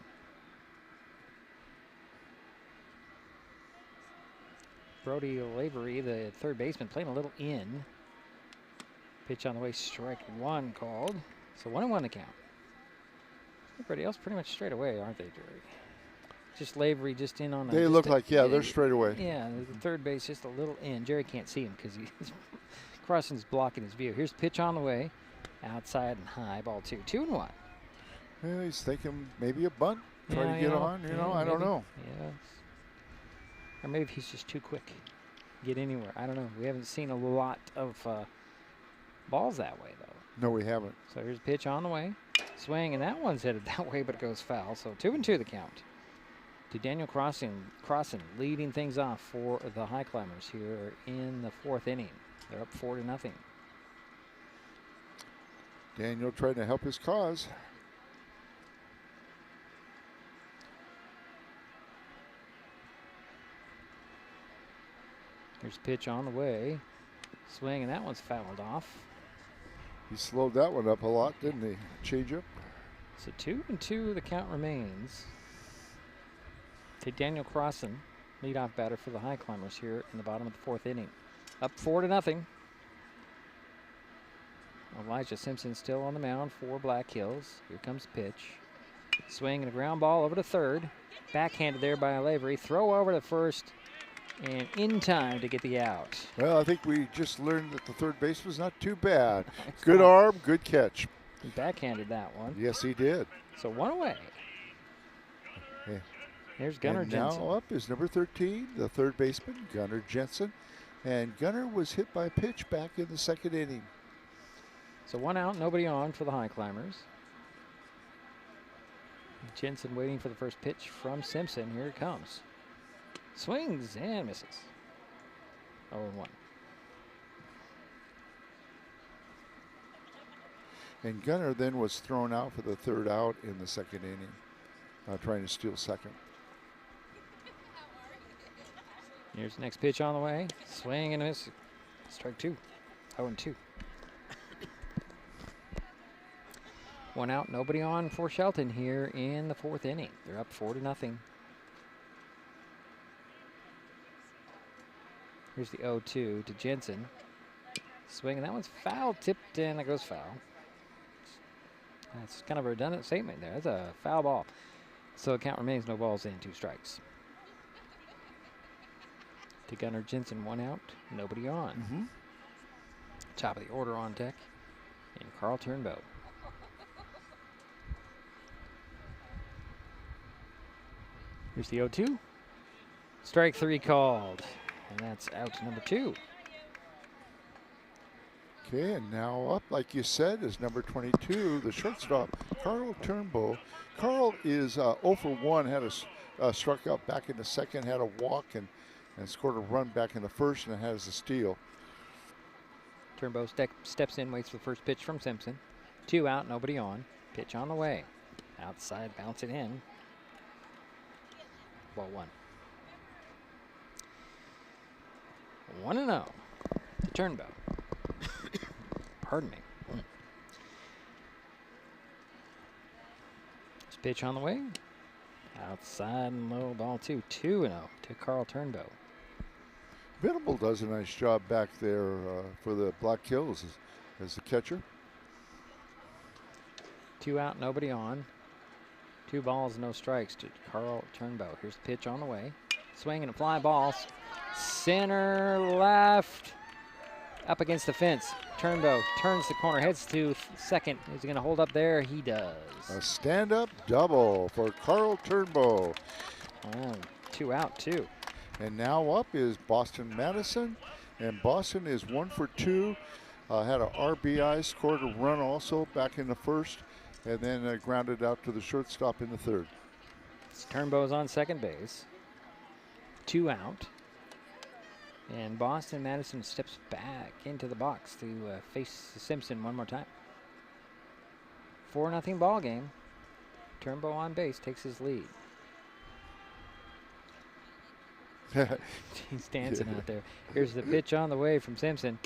Brody Lavery, the third baseman, playing a little in. Pitch on the way, strike one called. So 1-1 to count. Everybody else pretty much straight away, aren't they, Jerry? Just Lavery just in on. They look like, they're straight away. Yeah, the third base just a little in. Jerry can't see him because he's Crossan's blocking his view. Here's pitch on the way, outside and high, ball two, 2-1. Yeah, he's thinking maybe a bunt, try to get on. I don't know. Yeah, or maybe he's just too quick, get anywhere. I don't know. We haven't seen a lot of balls that way though. No, we haven't. So here's pitch on the way, swing, and that one's headed that way, but it goes foul. So 2-2 the count. To Daniel Crossan leading things off for the Highclimbers here in the fourth inning. They're up 4-0. Daniel trying to help his cause. Here's pitch on the way. Swing, and that one's fouled off. He slowed that one up a lot, didn't he? Change up. So 2-2 the count remains. To Daniel Crossan, leadoff batter for the Highclimbers here in the bottom of the fourth inning. Up 4-0. Elijah Simpson still on the mound for Black Hills. Here comes pitch. Swing and a ground ball over to third. Backhanded there by Lavery. Throw over to first and in time to get the out. Well, I think we just learned that the third base was not too bad. Good arm, good catch. He backhanded that one. Yes, he did. So one away. Yeah. There's Gunnar Jensen. Now up is number 13, the third baseman, Gunnar Jensen. And Gunnar was hit by a pitch back in the second inning. So one out, nobody on for the Highclimbers. Jensen waiting for the first pitch from Simpson. Here it comes. Swings and misses. 0-1. And Gunnar then was thrown out for the third out in the second inning, trying to steal second. Here's the next pitch on the way. Swing and a miss. Strike two. 0-2. One out, nobody on for Shelton here in the fourth inning. They're up 4-0. Here's the 0-2 to Jensen. Swing, and that one's foul, tipped, and it goes foul. That's kind of a redundant statement there. That's a foul ball. So the count remains no balls in, 2 strikes. To Gunnar Jensen, 1 out, nobody on. Top of the order on deck, and Carl Turnbow. Here's the 0-2. Strike 3 called, and that's out number 2. Okay, and now up, like you said, is number 22, the shortstop, Carl Turnbow. Carl is 0 for 1, had a struck out back in the second, had a walk, and scored a run back in the first, and has a steal. Turnbow steps in, waits for the first pitch from Simpson. 2 out, nobody on. Pitch on the way. Outside, bounce it in. Ball 1. 1-0 to Turnbow. Pardon me. This pitch on the way. Outside and low, ball 2. 2-0 to Carl Turnbow. Venable does a nice job back there for the Black Hills as the catcher. 2 out, nobody on. 2 balls, no strikes to Carl Turnbow. Here's the pitch on the way. Swing and a fly ball. Center left. Up against the fence. Turnbow turns the corner, heads to second. Is he going to hold up there? He does. A stand-up double for Carl Turnbow. Oh, 2 out, 2. And now up is Boston Madison. And Boston is 1 for 2. Had an RBI, scored a run also back in the first, and then grounded out to the shortstop in the third. Turnbow's on second base. 2 out. And Boston Madison steps back into the box to face Simpson one more time. 4-0 ball game. Turnbow on base takes his lead. He's dancing out there. Here's the pitch on the way from Simpson.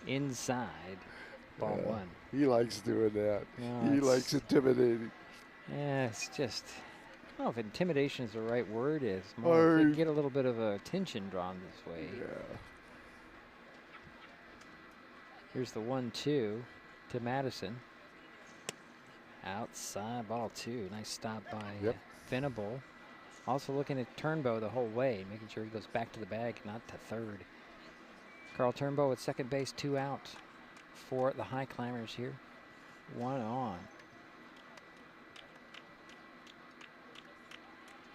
Inside. Ball 1. He likes doing that. No, He likes intimidating. Yeah, it's just, I don't know if intimidation is the right word. It's more if you get a little bit of attention drawn this way. Yeah. Here's the 1-2 to Madison. Outside, ball 2. Nice stop by Venable. Also looking at Turnbow the whole way, making sure he goes back to the bag, not to third. Carl Turnbow at second base, 2 out for the Highclimbers here. 1 on.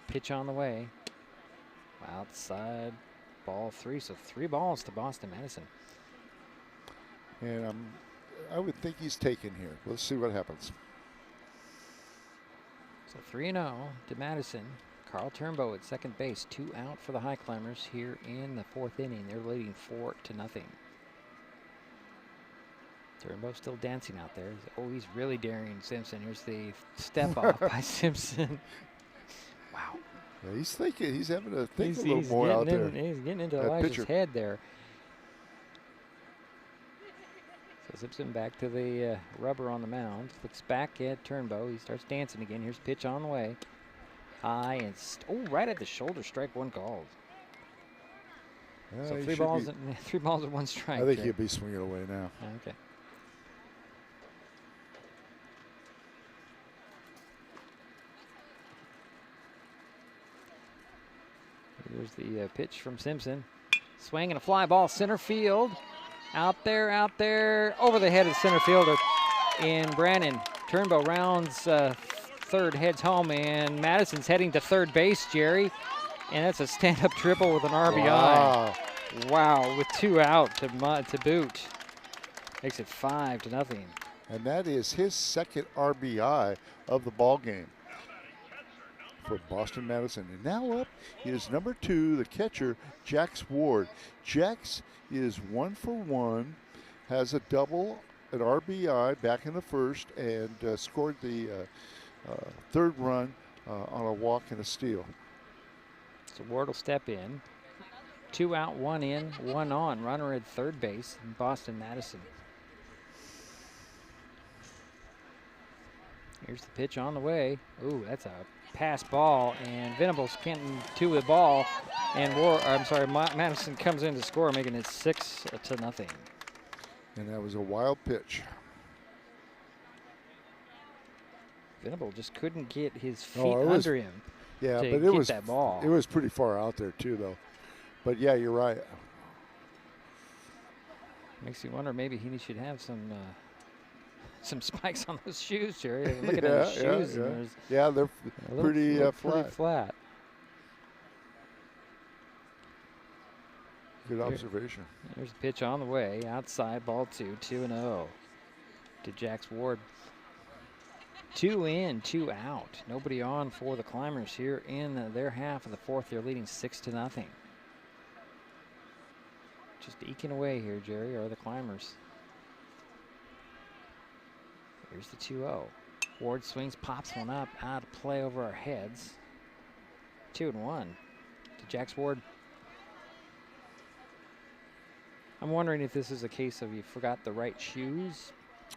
Pitch on the way. Outside, ball 3. So 3 balls to Boston Madison. And I would think he's taken here. Let's see what happens. So 3-0 to Madison. Carl Turnbow at second base, 2 out for the Highclimbers here in the 4th inning. They're leading 4-0. Turnbow still dancing out there. Oh, he's really daring Simpson. Here's the step off by Simpson. Wow. Yeah, he's thinking. He's having to think a little more out there. He's getting into Elijah's head there. So Simpson back to the rubber on the mound. Looks back at Turnbow. He starts dancing again. Here's pitch on the way. High and right at the shoulder. Strike 1 called. So 3 balls and 1 strike. I think he'll be swinging away now. Okay. Here's the pitch from Simpson. Swing and a fly ball center field. Out there, over the head of the center fielder. And Brandon Turnbow rounds third, heads home, and Madison's heading to third base, Jerry. And that's a stand-up triple with an RBI. Wow, with 2 out to boot. Makes it 5-0. And that is his second RBI of the ball game for Boston Madison. And now up is number 2, the catcher, Jax Ward. Jax is 1 for 1, has a double, an RBI back in the first, and scored the third run on a walk and a steal. So Ward will step in. 2 out, 1 in, 1 on. Runner at third base in Boston Madison. Here's the pitch on the way. Ooh, that's a pass ball, and Venable's getting to the ball, and Madison comes in to score, making it 6-0. And that was a wild pitch. Venable just couldn't get his feet under him. Yeah, to but get that ball. It was pretty far out there too, though. But yeah, you're right. Makes you wonder, maybe he should have some spikes on those shoes, Jerry. Looking at his shoes. Yeah, they're pretty flat. Pretty flat. Good observation. Here's the pitch on the way. Outside, ball 2, 2-0 to Jax Ward. 2 in, 2 out. Nobody on for the Climbers here in their half of the 4th. They're leading 6-0. Just eking away here, Jerry, are the Climbers. Here's the 2-0. Ward swings, pops one up, out of play over our heads. 2-1 to Jax Ward. I'm wondering if this is a case of you forgot the right shoes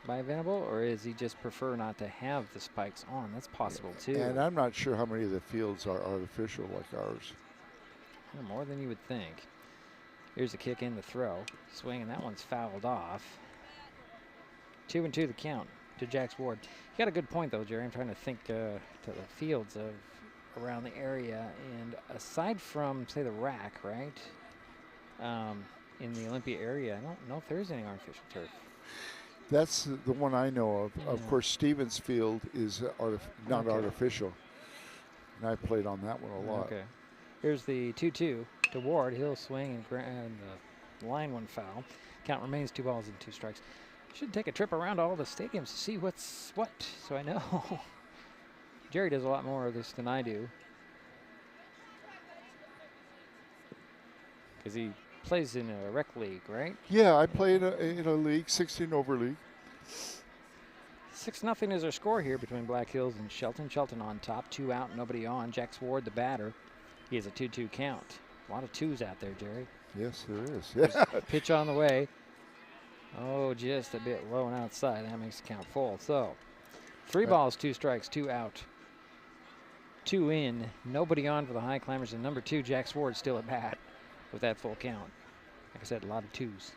by Venable, or is he just prefer not to have the spikes on? That's possible too. And I'm not sure how many of the fields are artificial like ours. More than you would think. Here's a kick in the throw. Swing, and that one's fouled off. 2-2 the count to Jax Ward. You got a good point though, Jerry. I'm trying to think to the fields around the area, and aside from say the rack, right? In the Olympia area, I don't know if there's any artificial turf. That's the one I know of. Yeah. Of course, Stevens Field is not artificial, and I played on that one a lot. Okay. Here's the 2-2 to Ward. He'll swing and the line, 1 foul. Count remains 2 balls and 2 strikes. Should take a trip around all the stadiums to see what's what, so I know. Jerry does a lot more of this than I do, because he plays in a rec league, right? Yeah, I play in a league, 16 over league. 6-0 is our score here between Black Hills and Shelton. Shelton on top, 2 out, nobody on. Jax Ward, the batter. He has a 2-2 count. A lot of 2s out there, Jerry. Yes, there is. There's a pitch on the way. Oh, just a bit low and outside. That makes the count full. So, 3 balls, 2 strikes, 2 out, 2 in. Nobody on for the Highclimbers. And number 2, Jax Ward, still at bat with that full count. Like I said, a lot of 2s.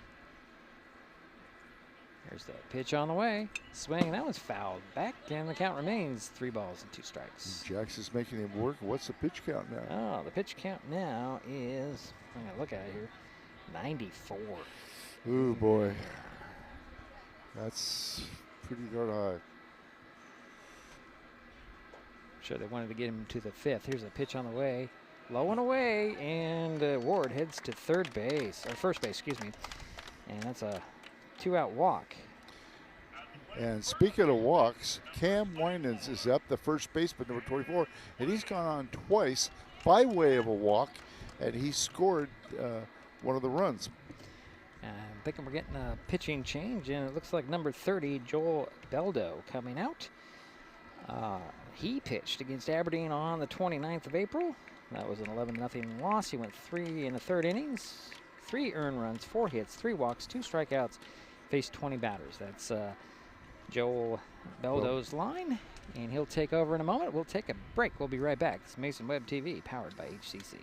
There's the pitch on the way. Swing, that was fouled back, and the count remains 3 balls and 2 strikes. Jax is making him work. What's the pitch count now? Oh, the pitch count now is, I'm going to look at it here, 94. Ooh, boy. That's pretty darn high. Sure, they wanted to get him to the 5th. Here's a pitch on the way. Low and away, and Ward heads to first base, excuse me. And that's a 2-out walk. And speaking of walks, Cam Winans is up, the first baseman, number 24, and he's gone on twice by way of a walk, and he scored one of the runs. I'm thinking we're getting a pitching change, and it looks like number 30, Joel Beldo, coming out. He pitched against Aberdeen on the 29th of April. That was an 11-0 loss. He went 3 1/3 innings, 3 earned runs, 4 hits, 3 walks, 2 strikeouts, faced 20 batters. That's Joel Beldo's line, and he'll take over in a moment. We'll take a break. We'll be right back. It's Mason Web TV, powered by HCC.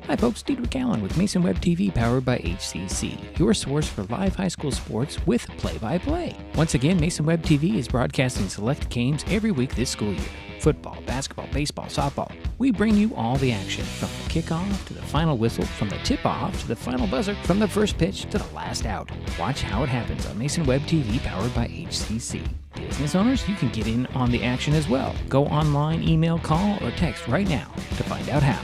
Hi folks, Diedrich Allen with Mason Web TV powered by HCC, your source for live high school sports with play-by-play. Once again, Mason Web TV is broadcasting select games every week this school year. Football, basketball, baseball, softball. We bring you all the action, from the kickoff to the final whistle, from the tip-off to the final buzzer, from the first pitch to the last out. Watch how it happens on Mason Web TV powered by HCC. Business owners, you can get in on the action as well. Go online, email, call, or text right now to find out how.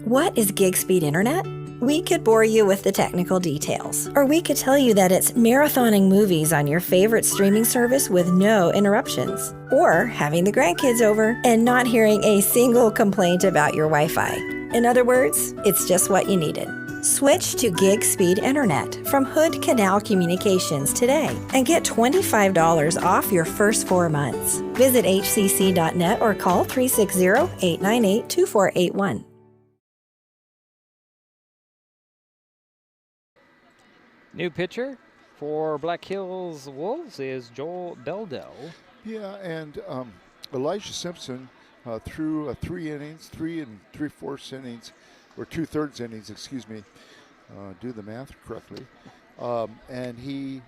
What is gig speed internet? We could bore you with the technical details, or we could tell you that it's marathoning movies on your favorite streaming service with no interruptions, or having the grandkids over and not hearing a single complaint about your Wi-Fi. In other words, it's just what you needed. Switch to gig speed internet from Hood Canal Communications today and get $25 off your first 4 months. Visit hcc.net or call 360-898-2481. New pitcher for Black Hills Wolves is Joel Beldo. Yeah, and Elijah Simpson threw 3 innings, 3 3/4 innings, or 2/3 innings, excuse me. Do the math correctly. And he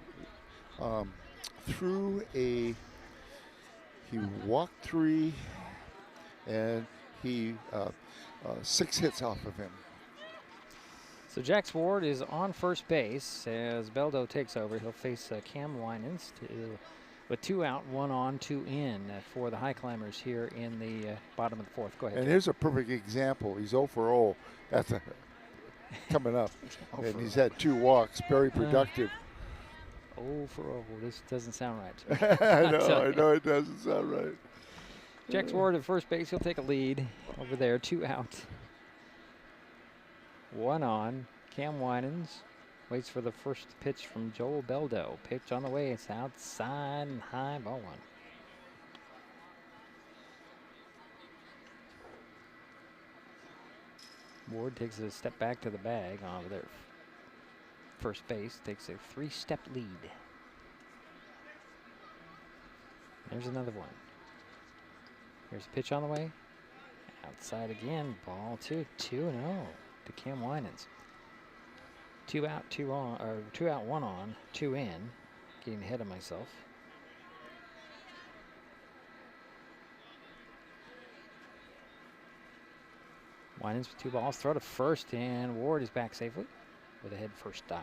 he walked 3, and he 6 hits off of him. So Jax Ward is on first base as Beldo takes over. He'll face Cam Winans with 2 out, 1 on, 2 in for the Highclimbers here in the bottom of the 4th. Go ahead. And here's a perfect example. He's 0 for 0. That's coming up. And he's had 2 walks, very productive. 0 for 0. This doesn't sound right. I know it doesn't sound right. Jax Ward at first base. He'll take a lead over there. 2 out. 1 on. Cam Winans waits for the first pitch from Joel Beldo. Pitch on the way. It's outside and high, ball 1. Ward takes a step back to the bag over there. First base takes a 3-step lead. There's another one. Here's a pitch on the way. Outside again. Ball 2. 2-0 to Cam Winans. 2 out, 2 on, or 2 out, 1 on, 2 in. Getting ahead of myself. Winans with 2 balls, throw to first, and Ward is back safely with a head first dive.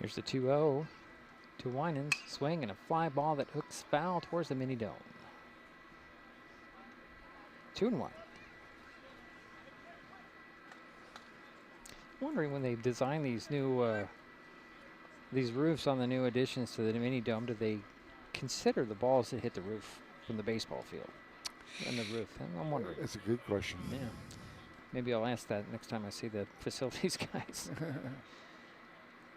Here's the 2-0 to Winans. Swing and a fly ball that hooks foul towards the mini dome. 2-1. Wondering when they design these new these roofs on the new additions to the mini dome, do they consider the balls that hit the roof from the baseball field and the roof? I'm wondering. That's a good question. Yeah. Maybe I'll ask that next time I see the facilities guys.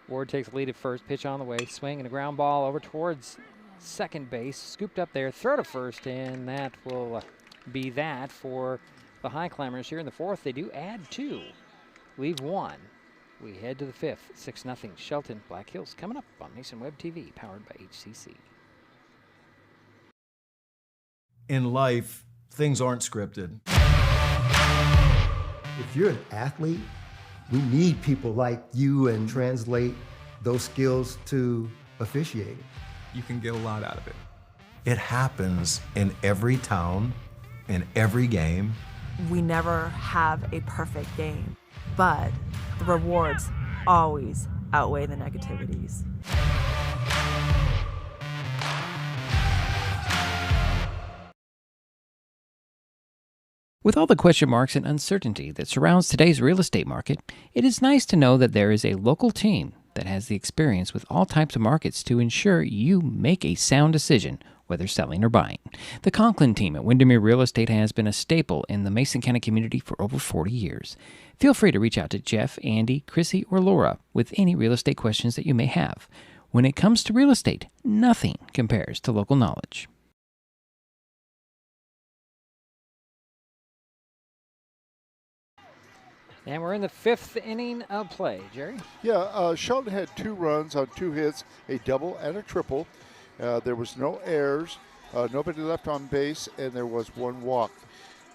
Ward takes the lead at first, pitch on the way, swing and a ground ball over towards second base, scooped up there, throw to first, and that will be that for the Highclimbers here in the fourth. They do add 2, leave 1. We head to the fifth, 6-0. Shelton, Black Hills coming up on Mason Web TV, powered by HCC. In life, things aren't scripted. If you're an athlete, we need people like you and translate those skills to officiating. You can get a lot out of it. It happens in every town, in every game. We never have a perfect game, but the rewards always outweigh the negativities. With all the question marks and uncertainty that surrounds today's real estate market, it is nice to know that there is a local team that has the experience with all types of markets to ensure you make a sound decision, whether selling or buying. The Conklin team at Windermere Real Estate has been a staple in the Mason County community for over 40 years. Feel free to reach out to Jeff, Andy, Chrissy, or Laura with any real estate questions that you may have. When it comes to real estate, nothing compares to local knowledge. And we're in the 5th inning of play, Jerry. Yeah, Shelton had 2 runs on 2 hits, a double and a triple. There was no errors, nobody left on base, and there was 1 walk.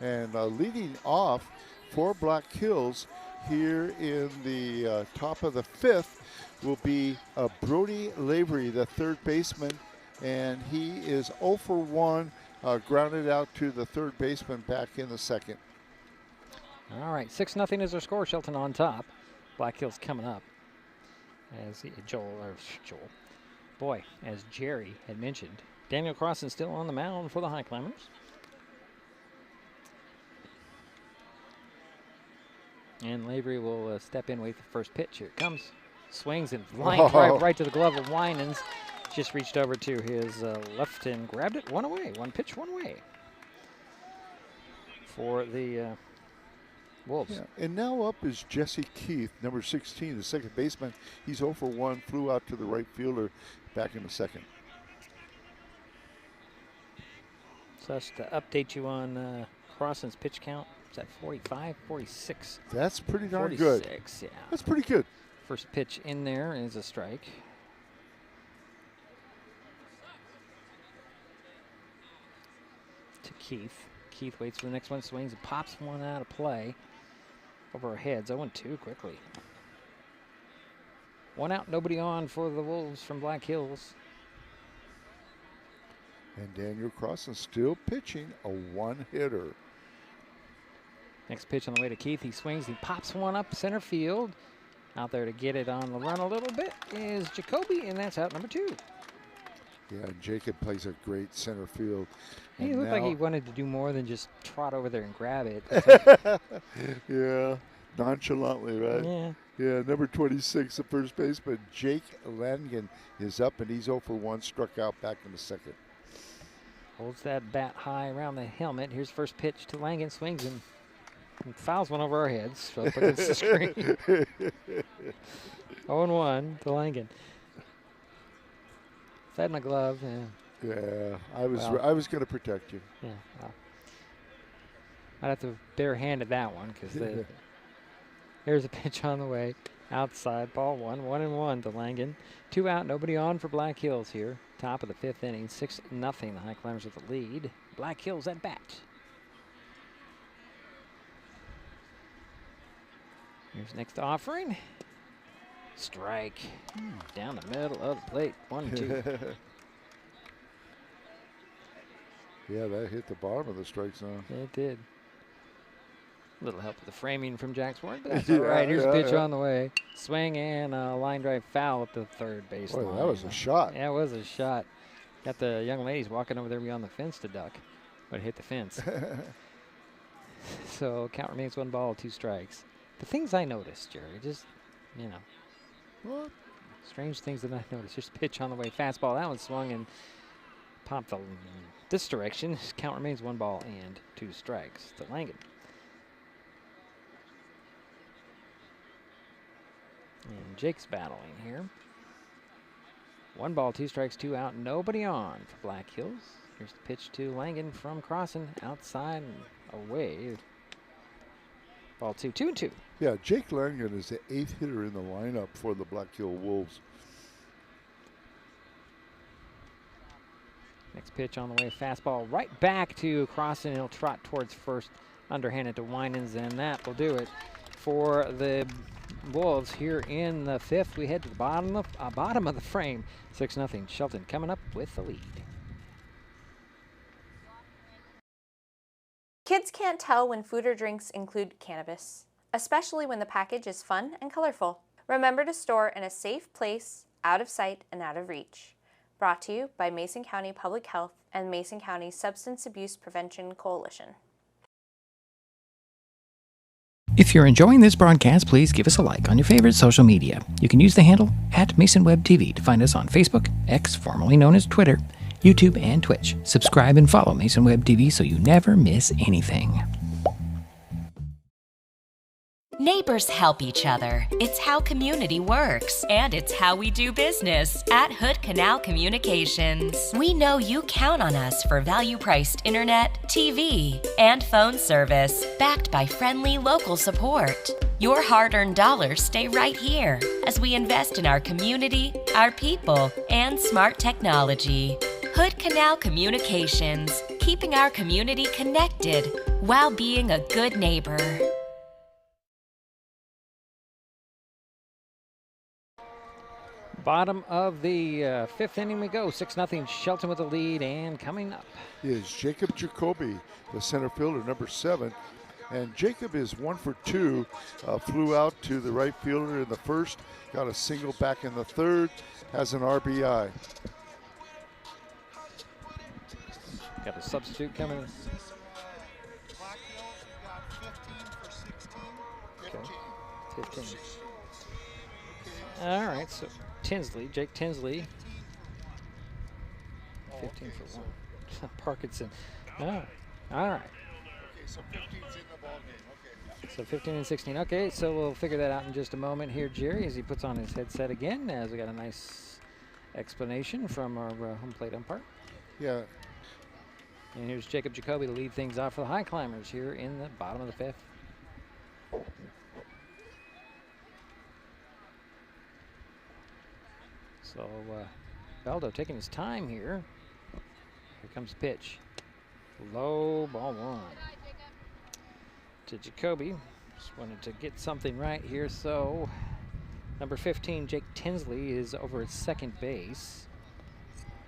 And leading off for Black Hills here in the top of the 5th will be Brody Lavery, the 3rd baseman, and he is 0 for 1, grounded out to the 3rd baseman back in the 2nd. All right, 6-0 is our score. Shelton on top. Black Hills coming up. As as Jerry had mentioned, Daniel Crossan still on the mound for the Highclimbers. And Lavery will step in, wait for the first pitch. Here it comes. Swings and line drive right to the glove of Winans. Just reached over to his left and grabbed it. 1 away. 1 pitch, 1 away. For the Wolves. Yeah. And now up is Jesse Keith, number 16, the 2nd baseman. He's 0 for 1, flew out to the right fielder back in the 2nd. So that's to update you on Crossan's pitch count. Is that 45, 46? That's pretty darn 46, good. 46, yeah. That's pretty good. First pitch in there is a strike. To Keith. Keith waits for the next one, swings and pops one out of play. Over our heads, 0-2 quickly. 1 out, nobody on for the Wolves from Black Hills. And Daniel Crossan still pitching, a 1-hitter. Next pitch on the way to Keith. He swings, he pops one up center field. Out there to get it on the run a little bit is Jacoby, and that's out number 2. Yeah, and Jacob plays a great center field. He looked like he wanted to do more than just trot over there and grab it. Yeah, nonchalantly, right? Yeah. Yeah, number 26, the first baseman, Jake Langen, is up, and he's 0 for 1, struck out back in the 2nd. Holds that bat high around the helmet. Here's first pitch to Langen, swings and fouls one over our heads. So up against the screen. 0-1 to Langen. Is that in the glove? Yeah. Yeah, I was going to protect you. Yeah, well, I'd have to barehand that one because here's a pitch on the way. Outside, ball 1, 1-1 to Langen. 2 out, nobody on for Black Hills here. Top of the 5th inning, 6-0. The Highclimbers with the lead. Black Hills at bat. Here's next offering. Strike. Down the middle of the plate. 1-2. Yeah, that hit the bottom of the strike zone. It did. A little help with the framing from Jack Ward, but that's all right. Here's a pitch on the way. Swing and a line drive foul at the third baseline. Boy, that was a shot. Yeah, it was a shot. Got the young ladies walking over there beyond the fence to duck, but it hit the fence. So count remains 1 ball, 2 strikes. The things I noticed, Jerry, just, What? strange things that I noticed. Here's a pitch on the way. Fastball. That one swung and popped this direction. Count remains 1 ball and 2 strikes to Langen. And Jake's battling here. 1 ball, 2 strikes, 2 out, nobody on for Black Hills. Here's the pitch to Langen from crossing outside and away. Ball 2, 2-2. Yeah, Jake Langen is the 8th hitter in the lineup for the Black Hill Wolves. Next pitch on the way, fastball right back to crossing. He'll trot towards first, underhanded to Winans, and that will do it for the Wolves here in the 5th. We head to the bottom of the frame. 6-0. Shelton coming up with the lead. Kids can't tell when food or drinks include cannabis, especially when the package is fun and colorful. Remember to store in a safe place, out of sight and out of reach. Brought to you by Mason County Public Health and Mason County Substance Abuse Prevention Coalition. If you're enjoying this broadcast, please give us a like on your favorite social media. You can use the handle @MasonWebTV to find us on Facebook, X, formerly known as Twitter, YouTube, and Twitch. Subscribe and follow Mason Web TV so you never miss anything. Neighbors help each other. It's how community works, and it's how we do business at Hood Canal Communications. We know you count on us for value-priced internet, TV, and phone service, backed by friendly local support. Your hard-earned dollars stay right here as we invest in our community, our people, and smart technology. Hood Canal Communications, keeping our community connected while being a good neighbor. Bottom of the 5th inning we go. 6-0. Shelton with the lead, and coming up is Jacob Jacoby, the center fielder, number 7. And Jacob is 1 for 2. Flew out to the right fielder in the first, got a single back in the third, has an RBI. Got a substitute coming. Okay. 15. All right, so Tinsley, Jake Tinsley, 15 for 1. Parkinson. Oh, all right. Okay, so 15's in the ball game. Okay. So 15 and 16. Okay, so we'll figure that out in just a moment here, Jerry, as he puts on his headset again, as we got a nice explanation from our home plate umpire. Yeah. And here's Jacob Jacoby to lead things off for the Highclimbers here in the bottom of the 5th. So Baldo taking his time here. Here comes the pitch. Low, ball 1. To Jacoby. Just wanted to get something right here. So number 15, Jake Tinsley, is over at second base.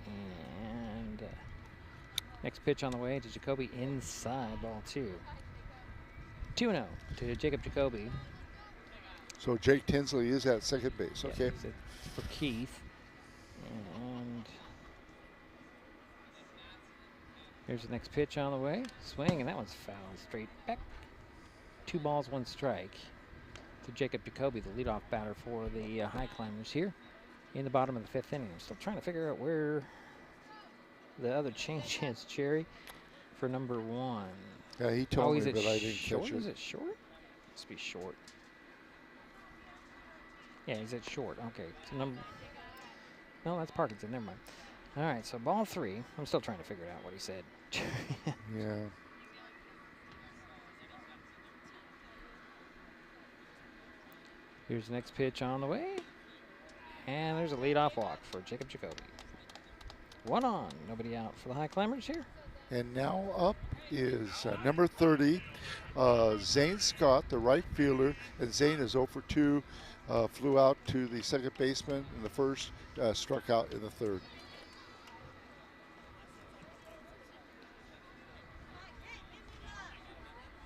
And next pitch on the way to Jacoby inside, ball 2. 2-0 to Jacob Jacoby. So Jake Tinsley is at second base. Okay. Yeah, for Keith. And here's the next pitch on the way. Swing, and that one's foul straight back. 2 balls, 1 strike to Jacob Jacoby, the leadoff batter for the Highclimbers here in the bottom of the 5th inning. I'm still trying to figure out where the other change is, Cherry, for number 1. Yeah, he told me, but I didn't catch it. Is it short? Must be short. Yeah, he's at short. Okay, so no, that's Parkinson. Never mind. All right, so ball 3. I'm still trying to figure out what he said. Yeah. Here's the next pitch on the way. And there's a leadoff walk for Jacob Jacoby. 1 on, nobody out for the Highclimbers here. And now up is number 30, Zane Scott, the right fielder. And Zane is 0 for 2. Flew out to the second baseman in the first, struck out in the third.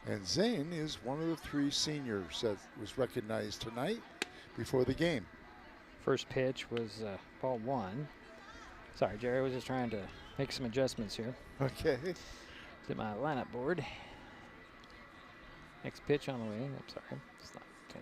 And Zane is one of the 3 seniors that was recognized tonight before the game. First pitch was ball 1. Sorry, Jerry, I was just trying to make some adjustments here. Okay. To my lineup board. Next pitch on the way. I'm sorry. It's not. Okay.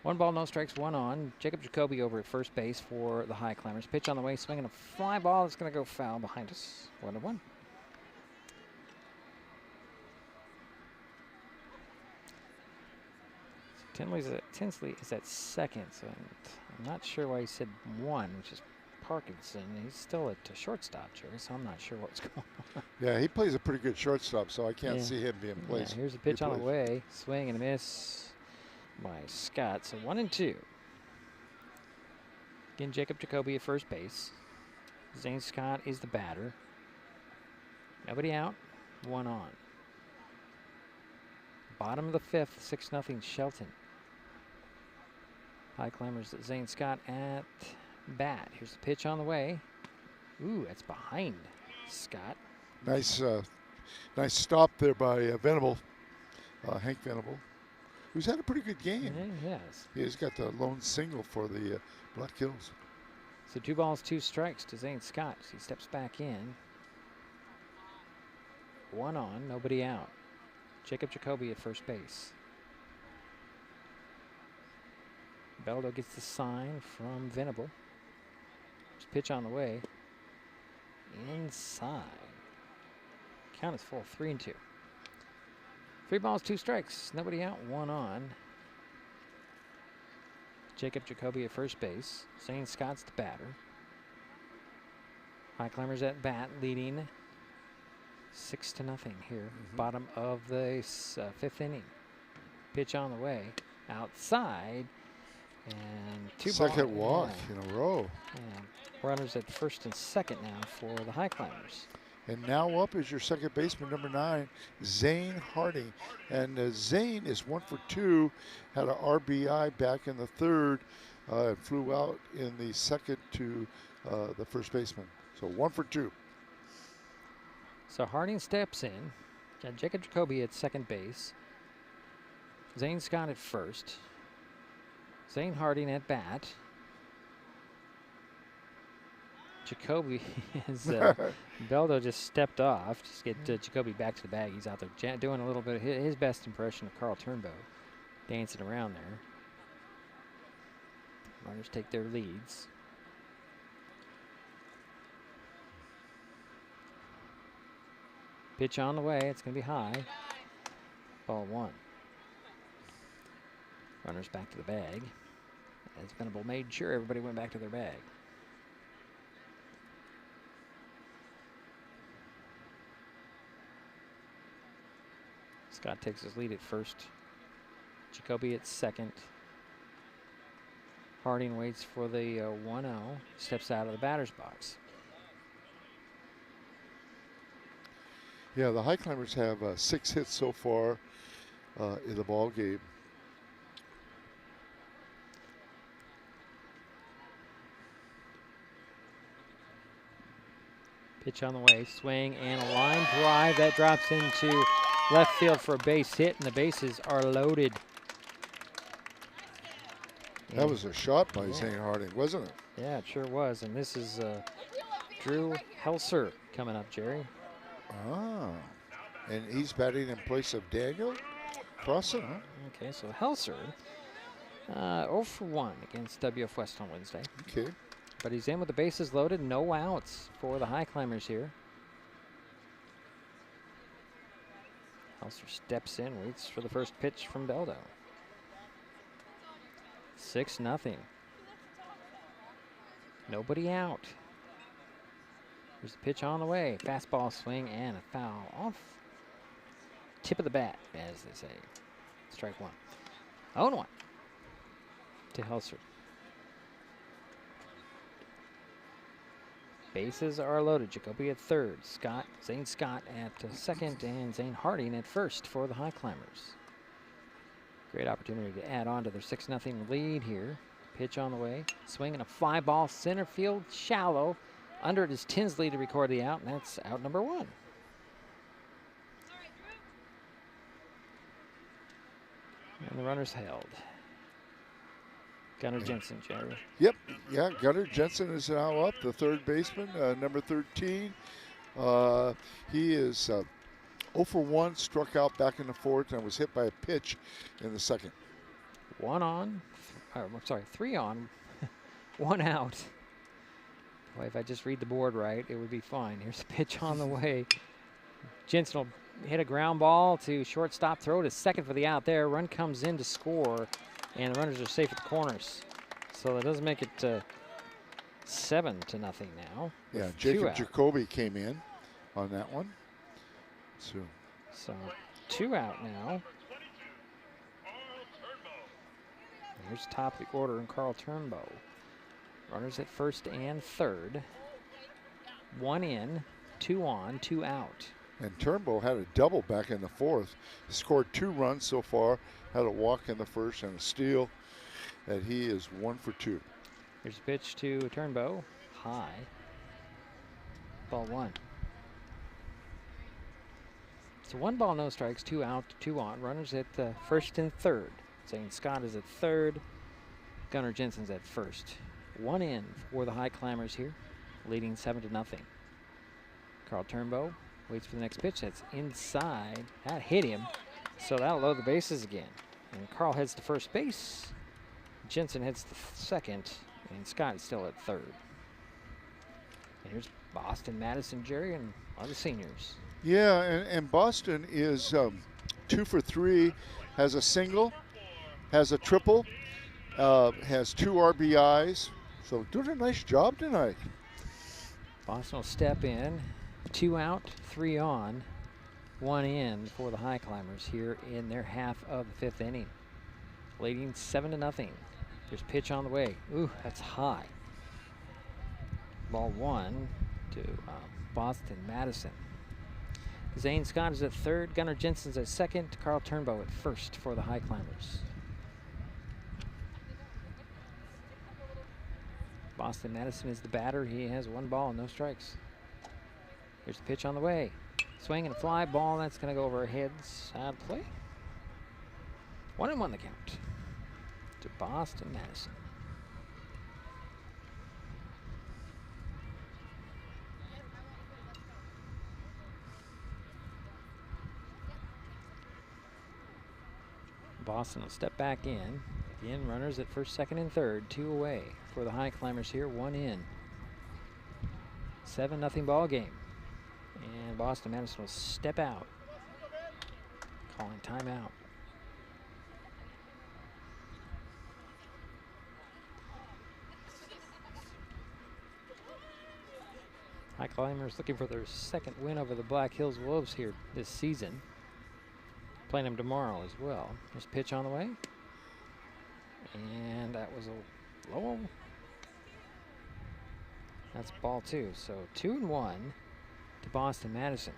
1 ball, no strikes, 1 on. Jacob Jacoby over at first base for the Highclimbers. Pitch on the way, swinging a fly ball that's going to go foul behind us. 1-1. Tinsley is at second, so I'm not sure why he said 1, which is Parkinson. He's still at shortstop, Jerry, so I'm not sure what's going on. Yeah, he plays a pretty good shortstop, so I can't see him being placed. Yeah, here's a pitch on the way. Swing and a miss by Scott. So 1-2. Again, Jacob Jacoby at first base. Zane Scott is the batter. Nobody out. 1 on. Bottom of the 5th, 6-0 Shelton. Highclimbers Zane Scott at bat. Here's the pitch on the way. Ooh, that's behind Scott. Nice stop there by Venable, Hank Venable, who's had a pretty good game. Yeah, he has. He's got the lone single for the Black Hills. So 2 balls, 2 strikes to Zane Scott. He steps back in. 1 on, nobody out. Jacob Jacoby at first base. Beldo gets the sign from Venable. Pitch on the way. Inside. Count is full, 3-2. 3 balls, 2 strikes. Nobody out, 1 on. Jacob Jacoby at first base. Zane Scott's the batter. Highclimbers at bat, leading 6-0 here. Bottom of the 5th inning. Pitch on the way. Outside. And 2 second walk in a row. And runners at first and second now for the Highclimbers. And now up is your second baseman, number 9, Zane Harding. And Zane is 1 for 2, had an RBI back in the 3rd, and flew out in the 2nd to the first baseman. So 1 for 2. So Harding steps in. Got Jacob Jacoby at second base. Zane Scott at first. Zane Harding at bat. Jacoby is Beldo just stepped off. Just get Jacoby back to the bag. He's out there doing a little bit of his best impression of Carl Turnbow, dancing around there. Runners take their leads. Pitch on the way. It's going to be high. Ball 1. Runners back to the bag. As Venable made sure everybody went back to their bag. Scott takes his lead at first. Jacoby at second. Harding waits for the 1-0. Steps out of the batter's box. Yeah, the Highclimbers have 6 hits so far in the ball game. Pitch on the way, swing and a line drive that drops into left field for a base hit, and the bases are loaded. That was a shot by Zane Harding, wasn't it? Yeah, it sure was. And this is Drew Helser coming up, Jerry. Ah, and he's batting in place of Daniel Crossan, huh? Okay, so Helser 0 for 1 against WF West on Wednesday. Okay. But he's in with the bases loaded, no outs for the Highclimbers here. Helser steps in, waits for the first pitch from Beldo. 6-0. Nobody out. There's the pitch on the way. Fastball swing and a foul off. Tip of the bat, as they say. Strike 1. 0-1 to Helser. Bases are loaded. Jacoby at third. Zane Scott at second, and Zane Harding at first for the Highclimbers. Great opportunity to add on to their 6-0 lead here. Pitch on the way. Swing and a fly ball center field, shallow. Under it is Tinsley to record the out, and that's out number 1. And the runner's held. Gunnar Jensen, Jerry. Yep, yeah, Gunnar Jensen is now up, the third baseman, number 13. He is 0 for 1, struck out back in the fourth, and was hit by a pitch in the second. 3 on, 1 out. Boy, if I just read the board right, it would be fine. Here's a pitch on the way. Jensen will hit a ground ball to shortstop, throw to second for the out there. Run comes in to score, and the runners are safe at the corners. So that does make it 7-0 now. Yeah, Jacob Jacoby came in on that one. So 2 out now. Here's top of the order and Carl Turnbow. Runners at first and third. 1 in, 2 on, 2 out. And Turnbow had a double back in the fourth. He scored 2 runs so far, had a walk in the first and a steal, and he is 1 for 2. Here's a pitch to Turnbow, high. Ball 1. So 1 ball, no strikes, 2 out, 2 on. Runners at first and third. Zane Scott is at third. Gunnar Jensen's at first. 1 in for the Highclimbers here, leading 7-0. Carl Turnbow waits for the next pitch. That's inside. That hit him, so that'll load the bases again. And Carl heads to first base. Jensen heads to second, and Scott is still at third. And here's Boston, Madison, Jerry, and all the seniors. Yeah, and Boston is 2 for 3, has a single, has a triple, has 2 RBIs. So doing a nice job tonight. Boston will step in. 2 out, 3 on, 1 in for the Highclimbers here in their half of the 5th inning. Leading 7-0. There's pitch on the way. Ooh, that's high. Ball 1 to Boston Madison. Zane Scott is at third. Gunnar Jensen's at second. Carl Turnbow at first for the Highclimbers. Boston Madison is the batter. He has 1 ball, no strikes. Here's the pitch on the way. Swing and a fly ball. That's going to go over our heads. Out of play. 1-1 the count to Boston Madison. Boston will step back in. Again, runners at first, second, and third. 2 away for the Highclimbers here. 1 in. 7-0 ball game. And Boston Madison will step out. Calling timeout. Highclimbers looking for their second win over the Black Hills Wolves here this season. Playing them tomorrow as well. There's a pitch on the way. And that was a low. That's ball 2. So 2-1 to Boston Madison.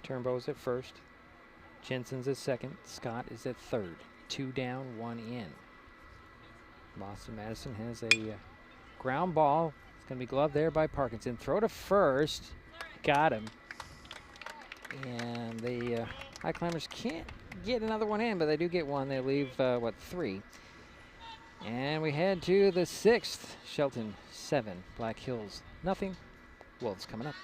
Turnbow's at first. Jensen's at second. Scott is at third. 2 down, 1 in. Boston Madison has a ground ball. It's going to be gloved there by Parkinson. Throw to first. Got him. And the Highclimbers can't get another one in, but they do get one. They leave, 3. And we head to the 6th. Shelton 7, Black Hills nothing. Wolves coming up.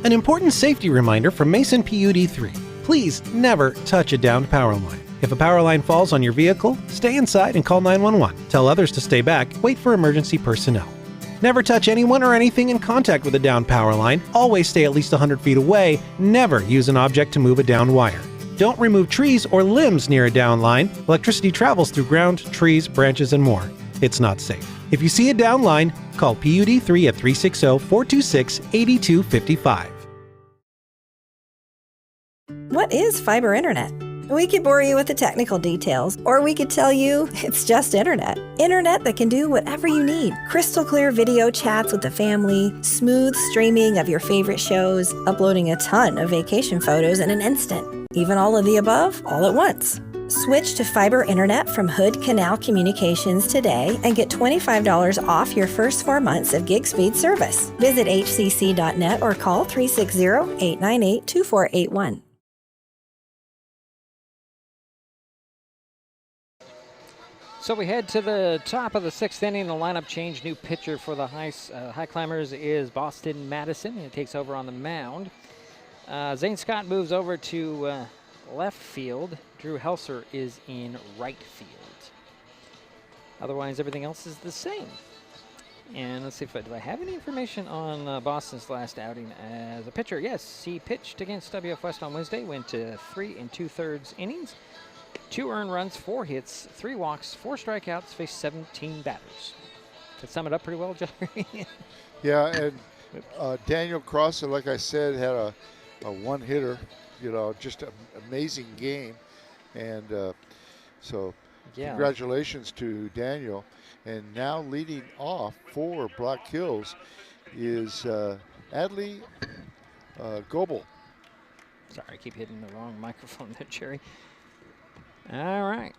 An important safety reminder from Mason PUD3. Please never touch a downed power line. If a power line falls on your vehicle, stay inside and call 911. Tell others to stay back. Wait for emergency personnel. Never touch anyone or anything in contact with a downed power line. Always stay at least 100 feet away. Never use an object to move a downed wire. Don't remove trees or limbs near a downed line. Electricity travels through ground, trees, branches, and more. It's not safe. If you see a downed line, call PUD3 at 360-426-8255. What is fiber internet? We could bore you with the technical details, or we could tell you it's just internet. Internet that can do whatever you need. Crystal clear video chats with the family, smooth streaming of your favorite shows, uploading a ton of vacation photos in an instant. even all of the above, all at once. Switch to fiber internet from Hood Canal Communications today and get $25 off your first 4 months of gig speed service. Visit hcc.net or call 360-898-2481. So we head to the top of the 6th inning. The lineup change. New pitcher for the Highclimbers is Boston Madison. He takes over on the mound. Zane Scott moves over to left field. Drew Helser is in right field. Otherwise, everything else is the same. And let's see if do I have any information on Boston's last outing as a pitcher. Yes, he pitched against WF West on Wednesday. Went to 3 2/3 innings. 2 earned runs, 4 hits, 3 walks, 4 strikeouts, faced 17 batters. Could sum it up pretty well, Jerry. Yeah, and Daniel Cross, like I said, had a one-hitter, just an amazing game. And so congratulations to Daniel. And now leading off for Black Hills is Adley Goebel. Sorry, I keep hitting the wrong microphone there, Jerry. All right.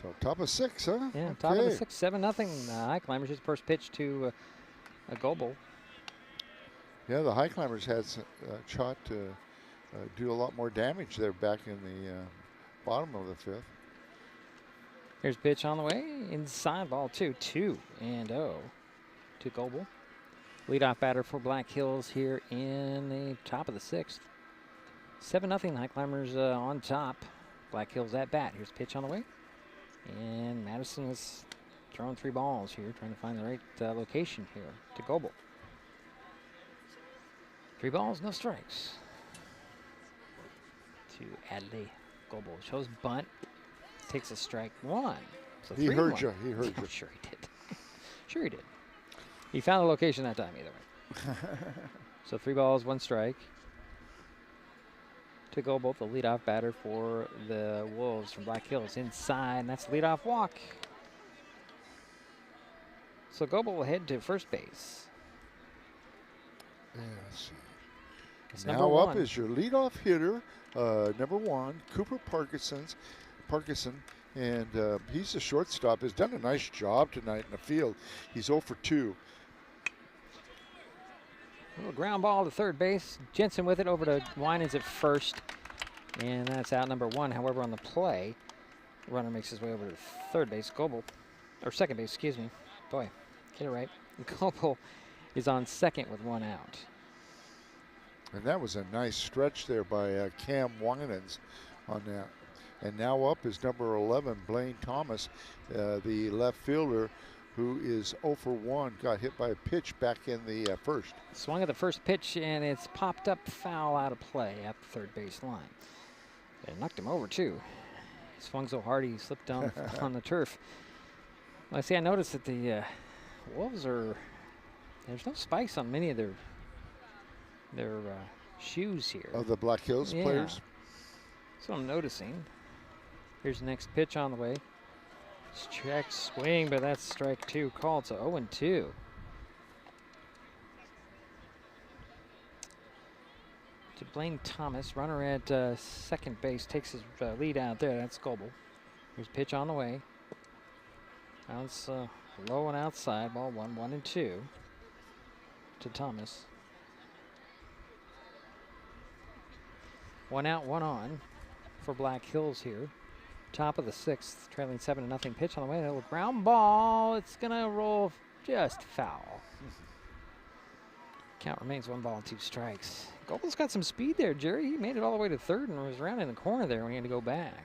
So top of 6, huh? Yeah, top of the 6, 7-0. Highclimbers, his first pitch to a Goebel. Yeah, the Highclimbers had shot to do a lot more damage there back in the bottom of the 5th. Here's pitch on the way. Inside ball 2-0 to Goebel. Leadoff batter for Black Hills here in the top of the 6th. 7-0 Highclimbers on top. Black Hills at bat. Here's pitch on the way. And Madison is throwing 3 balls here, trying to find the right location here to Goebel. 3 balls, no strikes. To Adley Goebel. Shows bunt. Takes a strike 1. So he heard you. He heard you. Sure he did. Sure he did. He found the location that time either way. So 3 balls, 1 strike. To Goebel, the leadoff batter for the Wolves from Black Hills. Inside, and that's the leadoff walk. So Goebel will head to first base. Yes. It's Now up is your leadoff hitter, number 1, Cooper Parkinson, and he's a shortstop. Has done a nice job tonight in the field. He's 0 for 2. A little ground ball to third base. Jensen with it over to Winans at first. And that's out number 1. However, on the play, the runner makes his way over to third base. Goebel, or second base, excuse me. Boy, get it right. Goebel is on second with 1 out. And that was a nice stretch there by Cam Winans on that. And now up is number 11, Blaine Thomas, the left fielder, who is 0 for 1, got hit by a pitch back in the first. Swung at the first pitch, and it's popped up foul out of play at the third base line. It knocked him over, too. He swung so hard he slipped down on the turf. Well, I noticed that the Wolves there's no spikes on many of their shoes here. Of the Black Hills players? That's what I'm noticing. Here's the next pitch on the way. Check swing, but that's strike 2 called, so 0-2. To Blaine Thomas, runner at second base, takes his lead out there. That's Goebel. Here's pitch on the way. Bounce low and outside, ball 1-2 to Thomas. 1 out, 1 on for Black Hills here. Top of the 6th, trailing 7-0. Pitch on the way. A little ground ball. It's gonna roll just foul. Count remains 1 ball, 2 strikes. Goebel's got some speed there, Jerry. He made it all the way to third and was around in the corner there when he had to go back.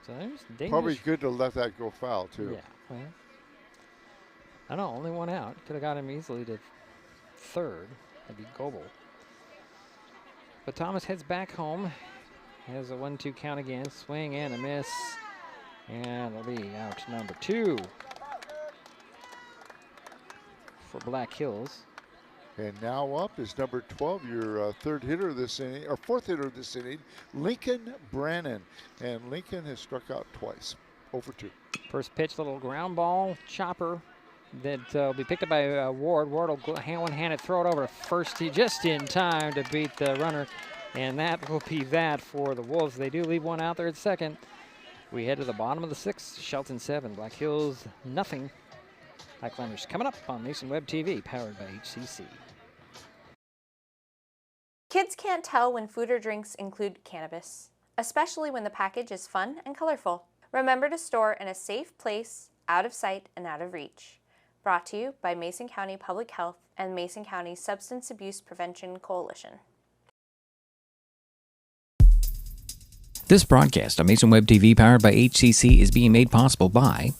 So there's dangerous. Probably good to let that go foul, too. Yeah, well, I don't know, only 1 out. Could have got him easily to third. That'd be Goebel. But Thomas heads back home. Has a 1-2 count again. Swing and a miss. And it'll be out number 2 for Black Hills. And now up is number 12, your third hitter this inning, or fourth hitter this inning, Lincoln Brannon. And Lincoln has struck out twice, 0 for 2. First pitch, little ground ball, chopper that will be picked up by Ward. Ward will one-handed throw it over to first just in time to beat the runner. And that will be that for the Wolves. They do leave one out there at second. We head to the bottom of the 6th. Shelton 7, Black Hills nothing. Highclimbers coming up on Mason Web TV, powered by HCC. Kids can't tell when food or drinks include cannabis, especially when the package is fun and colorful. Remember to store in a safe place, out of sight and out of reach. Brought to you by Mason County Public Health and Mason County Substance Abuse Prevention Coalition. This broadcast on Mason Web TV, powered by HCC, is being made possible by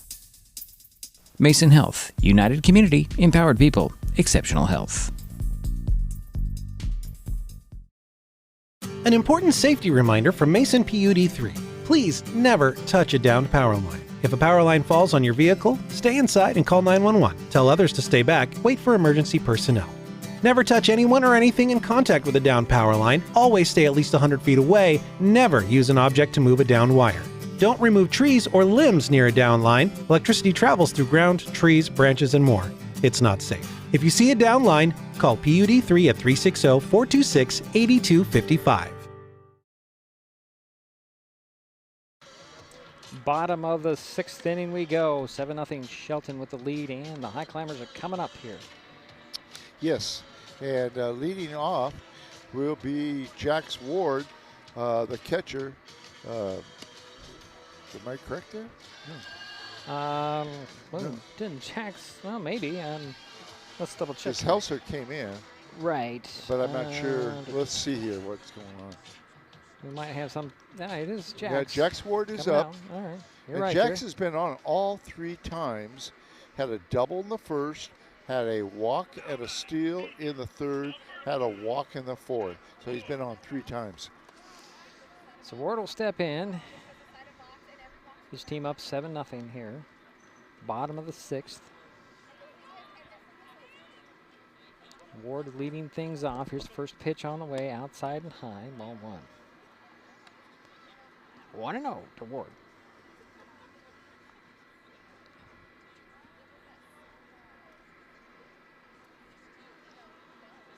Mason Health, United Community, Empowered People, Exceptional Health. An important safety reminder from Mason PUD3. Please never touch a downed power line. If a power line falls on your vehicle, stay inside and call 911. Tell others to stay back, wait for emergency personnel. Never touch anyone or anything in contact with a downed power line. Always stay at least 100 feet away. Never use an object to move a downed wire. Don't remove trees or limbs near a downed line. Electricity travels through ground, trees, branches, and more. It's not safe. If you see a downed line, call PUD3 at 360-426-8255. Bottom of the 6th inning we go. 7-0 Shelton with the lead, and the Highclimbers are coming up here. Yes, and leading off will be Jax Ward, the catcher. Am I correct there? Well, didn't Jax? Well, maybe. Let's double check. His Helser came in. Right. But I'm not sure. Let's see here what's going on. We might have some. Yeah, it is Jax. Yeah, Jax Ward is up. All right. You're and right. Jax has been on all 3 times. Had a double in the first, had a walk and a steal in the third, had a walk in the fourth. So he's been on 3 times. So Ward will step in. His team up 7-0 here. Bottom of the 6th. Ward leading things off. Here's the first pitch on the way, outside and high, ball 1. 1-0 to Ward.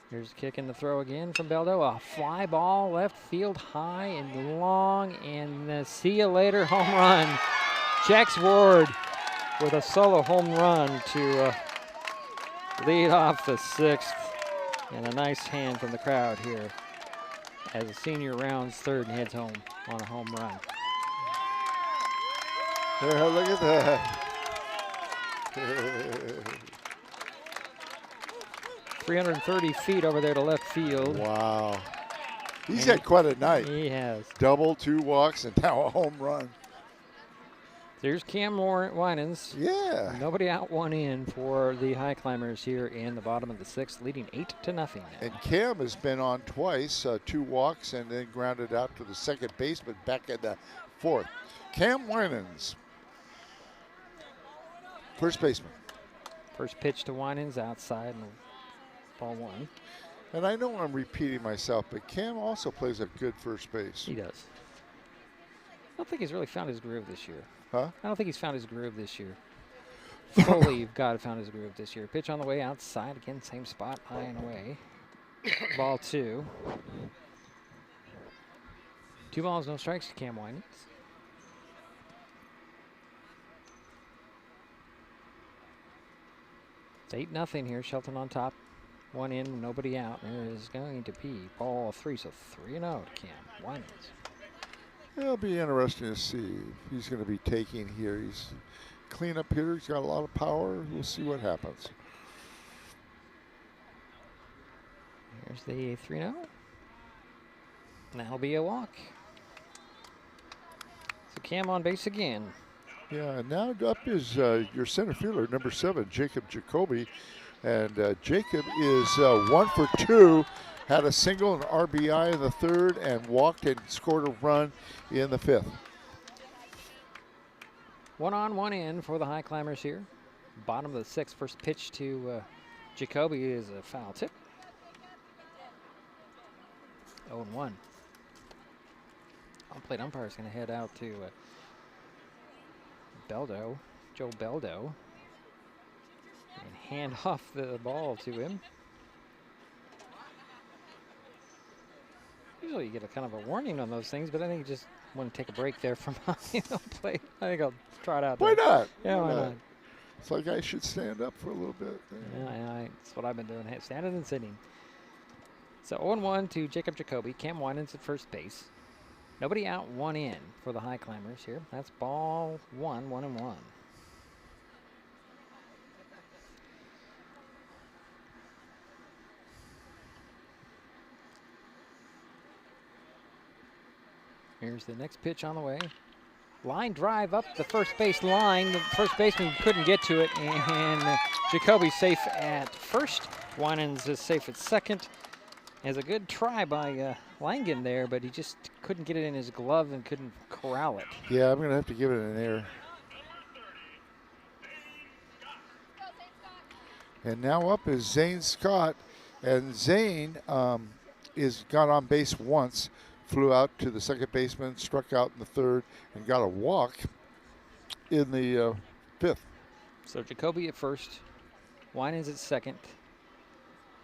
Here's the kick and the throw again from Beldo. A fly ball left field high and long, and see you later home run. Jax Ward with a solo home run to lead off the 6th. And a nice hand from the crowd here as the senior rounds 3rd and heads home on a home run. Yeah, look at that. 330 feet over there to left field. Wow. He's had quite a night. He has. Double, 2 walks, and now a home run. There's Cam Winans. Yeah. Nobody out, 1 in for the Highclimbers here in the bottom of the 6th, leading 8-0 now. And Cam has been on twice, 2 walks, and then grounded out to the second baseman back at the 4th. Cam Winans, first baseman. First pitch to Winans outside, and ball 1. And I know I'm repeating myself, but Cam also plays a good first base. He does. I don't think he's really found his groove this year. Huh? I don't think he's found his groove this year. Fully got to found his groove this year. Pitch on the way outside again, same spot, high and away. Ball 2. 2 balls, no strikes to Cam Winans. It's 8-0 here. Shelton on top. 1 in, nobody out. There is going to be ball 3, so 3-0 to Cam Winans. It'll be interesting to see if he's going to be taking here. He's clean up hitter. He's got a lot of power. We'll see what happens. Here's the 3-0. That'll be a walk. So Cam on base again. Yeah, and now up is your center fielder, number 7, Jacob Jacoby. And Jacob is 1 for 2. Had a single and RBI in the 3rd and walked and scored a run in the 5th. 1 on, 1 in for the Highclimbers here. Bottom of the 6th. First pitch to Jacoby is a foul tip. 0-1. On-plate umpire is going to head out to Joe Beldo. hand off the ball to him. Usually you get a kind of a warning on those things, but I think you just want to take a break there from play. I think I'll try it out there. Why not? Yeah, why not? It's like I should stand up for a little bit. Yeah, that's what I've been doing, standing and sitting. So 0-1 to Jacob Jacoby. Cam Winans at first base. Nobody out, one in for the Highclimbers here. That's ball 1-1. Here's the next pitch on the way. Line drive up the first base line. The first baseman couldn't get to it, and Jacoby's safe at first. Winans is safe at second. Has a good try by Langen there, but he just couldn't get it in his glove and couldn't corral it. Yeah, I'm going to have to give it an error. And now up is Zane Scott. And Zane is got on base once, flew out to the second baseman, struck out in the third, and got a walk in the fifth. So Jacoby at first, Winans at second,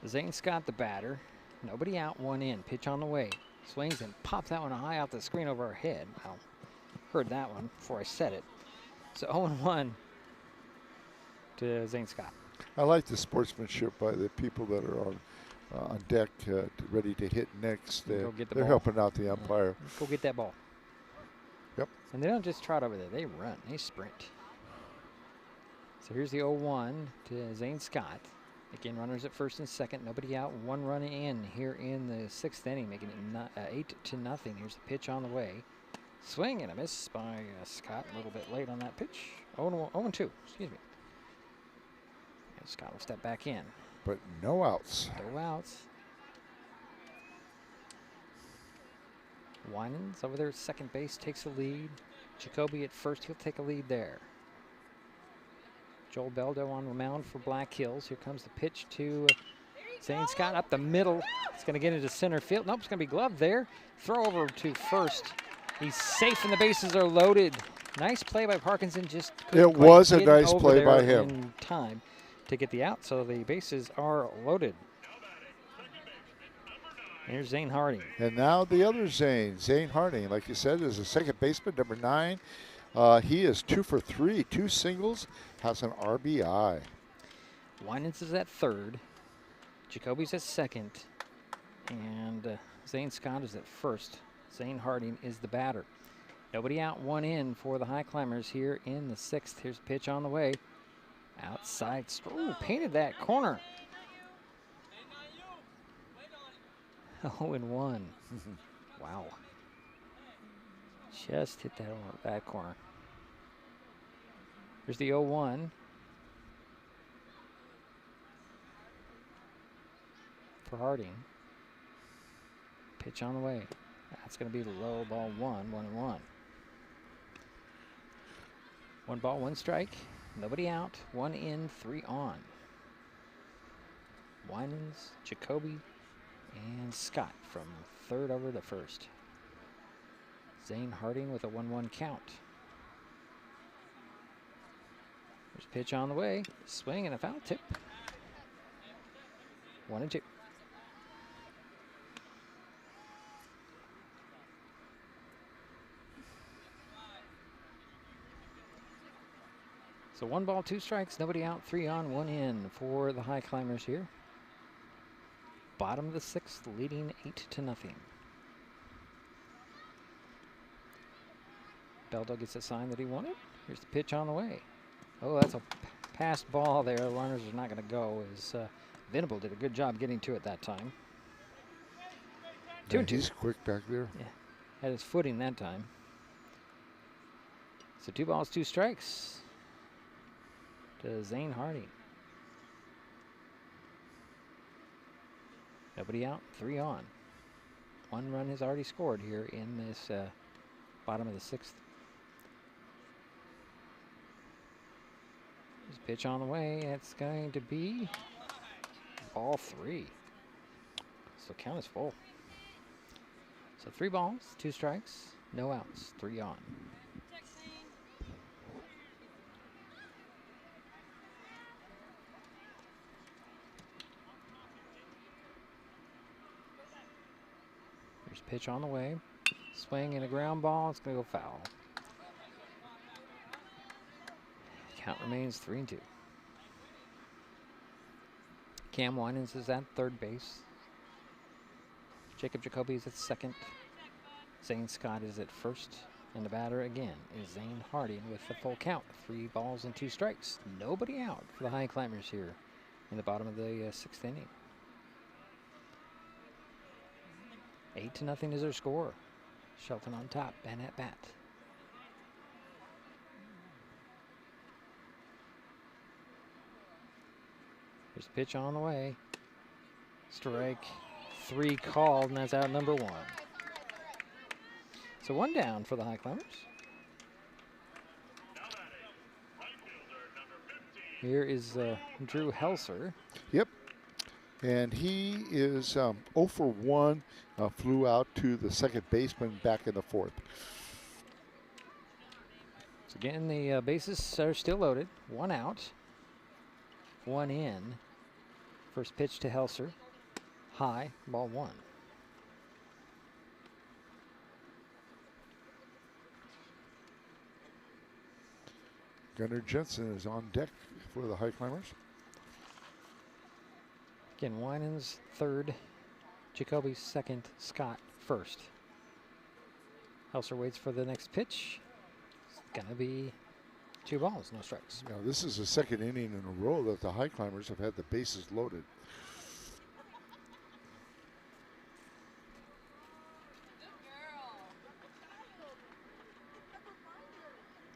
Zane Scott the batter. Nobody out, one in. Pitch on the way. Swings and pops that one high out the screen over our head. Well, heard that one before I said it. So 0-1 to Zane Scott. I like the sportsmanship by the people that are on deck, ready to hit next. Go get the they're ball. helping out the umpire. Go get that ball. Yep. And they don't just trot over there. They run. They sprint. So here's the 0-1 to Zane Scott. Again, runners at first and second. Nobody out. One run in here in the sixth inning, making it 8-0. Here's the pitch on the way. Swing and a miss by Scott. A little bit late on that pitch. 0-2. Excuse me. And Scott will step back in. But no outs. No outs. Winans over there at second base takes the lead. Jacoby at first. He'll take a lead there. Joel Beldo on the mound for Black Hills. Here comes the pitch to Zane Scott up the middle. It's going to get into center field. Nope, it's going to be gloved there. Throw over to first. He's safe and the bases are loaded. Nice play by Parkinson. Just it was a nice play by him. In time to get the out, so the bases are loaded. Here's Zane Harding. And now the other Zane, Zane Harding, like you said, is a second baseman, number 9. He is 2 for 3, 2 singles, has an RBI. Winans is at third. Jacoby's at second. And Zane Scott is at first. Zane Harding is the batter. Nobody out, one in for the Highclimbers here in the sixth. Here's a pitch on the way. Outside. Ooh, painted that corner. 0-1. Wow. Just hit that corner. Here's the 0-1. For Harding. Pitch on the way. That's going to be the low ball 1-1. 1 ball, 1 strike. Nobody out. 1 in, 3 on. Winans, Jacoby, and Scott from third over to first. Zane Harding with a 1-1 count. There's a pitch on the way. Swing and a foul tip. 1-2. So 1 ball, 2 strikes, nobody out, 3 on, 1 in for the Highclimbers here. Bottom of the sixth, leading 8-0. Beldo gets a sign that he wanted. Here's the pitch on the way. Oh, that's a passed ball there. The runners are not going to go. As Venable did a good job getting to it that time. 2-2. He's quick back there. Yeah, had his footing that time. So 2 balls, 2 strikes to Zane Harding. Nobody out, 3 on. 1 run has already scored here in this bottom of the sixth. There's a pitch on the way. It's going to be ball 3. So count is full. So 3 balls, 2 strikes, no outs, 3 on. First pitch on the way. Swing and a ground ball. It's going to go foul. Count remains 3-2. Cam Winans is at third base. Jacob Jacoby is at second. Zane Scott is at first. And the batter again is Zane Harding with the full count. 3 balls and 2 strikes. Nobody out for the Highclimbers here in the bottom of the 6th inning. 8-0 is their score. Shelton on top and at bat. Here's the pitch on the way. Strike 3 called, and that's out number 1. So 1 down for the Highclimbers. Here is Drew Helser. Yep. And he is 0 for 1, flew out to the second baseman back in the 4th. So again, the bases are still loaded. 1 out, 1 in. First pitch to Helser. High, ball 1. Gunnar Jensen is on deck for the Highclimbers. Again, Winans third, Jacoby second, Scott first. Helser waits for the next pitch. It's gonna be 2 balls, no strikes. Now, this is the second inning in a row that the Highclimbers have had the bases loaded.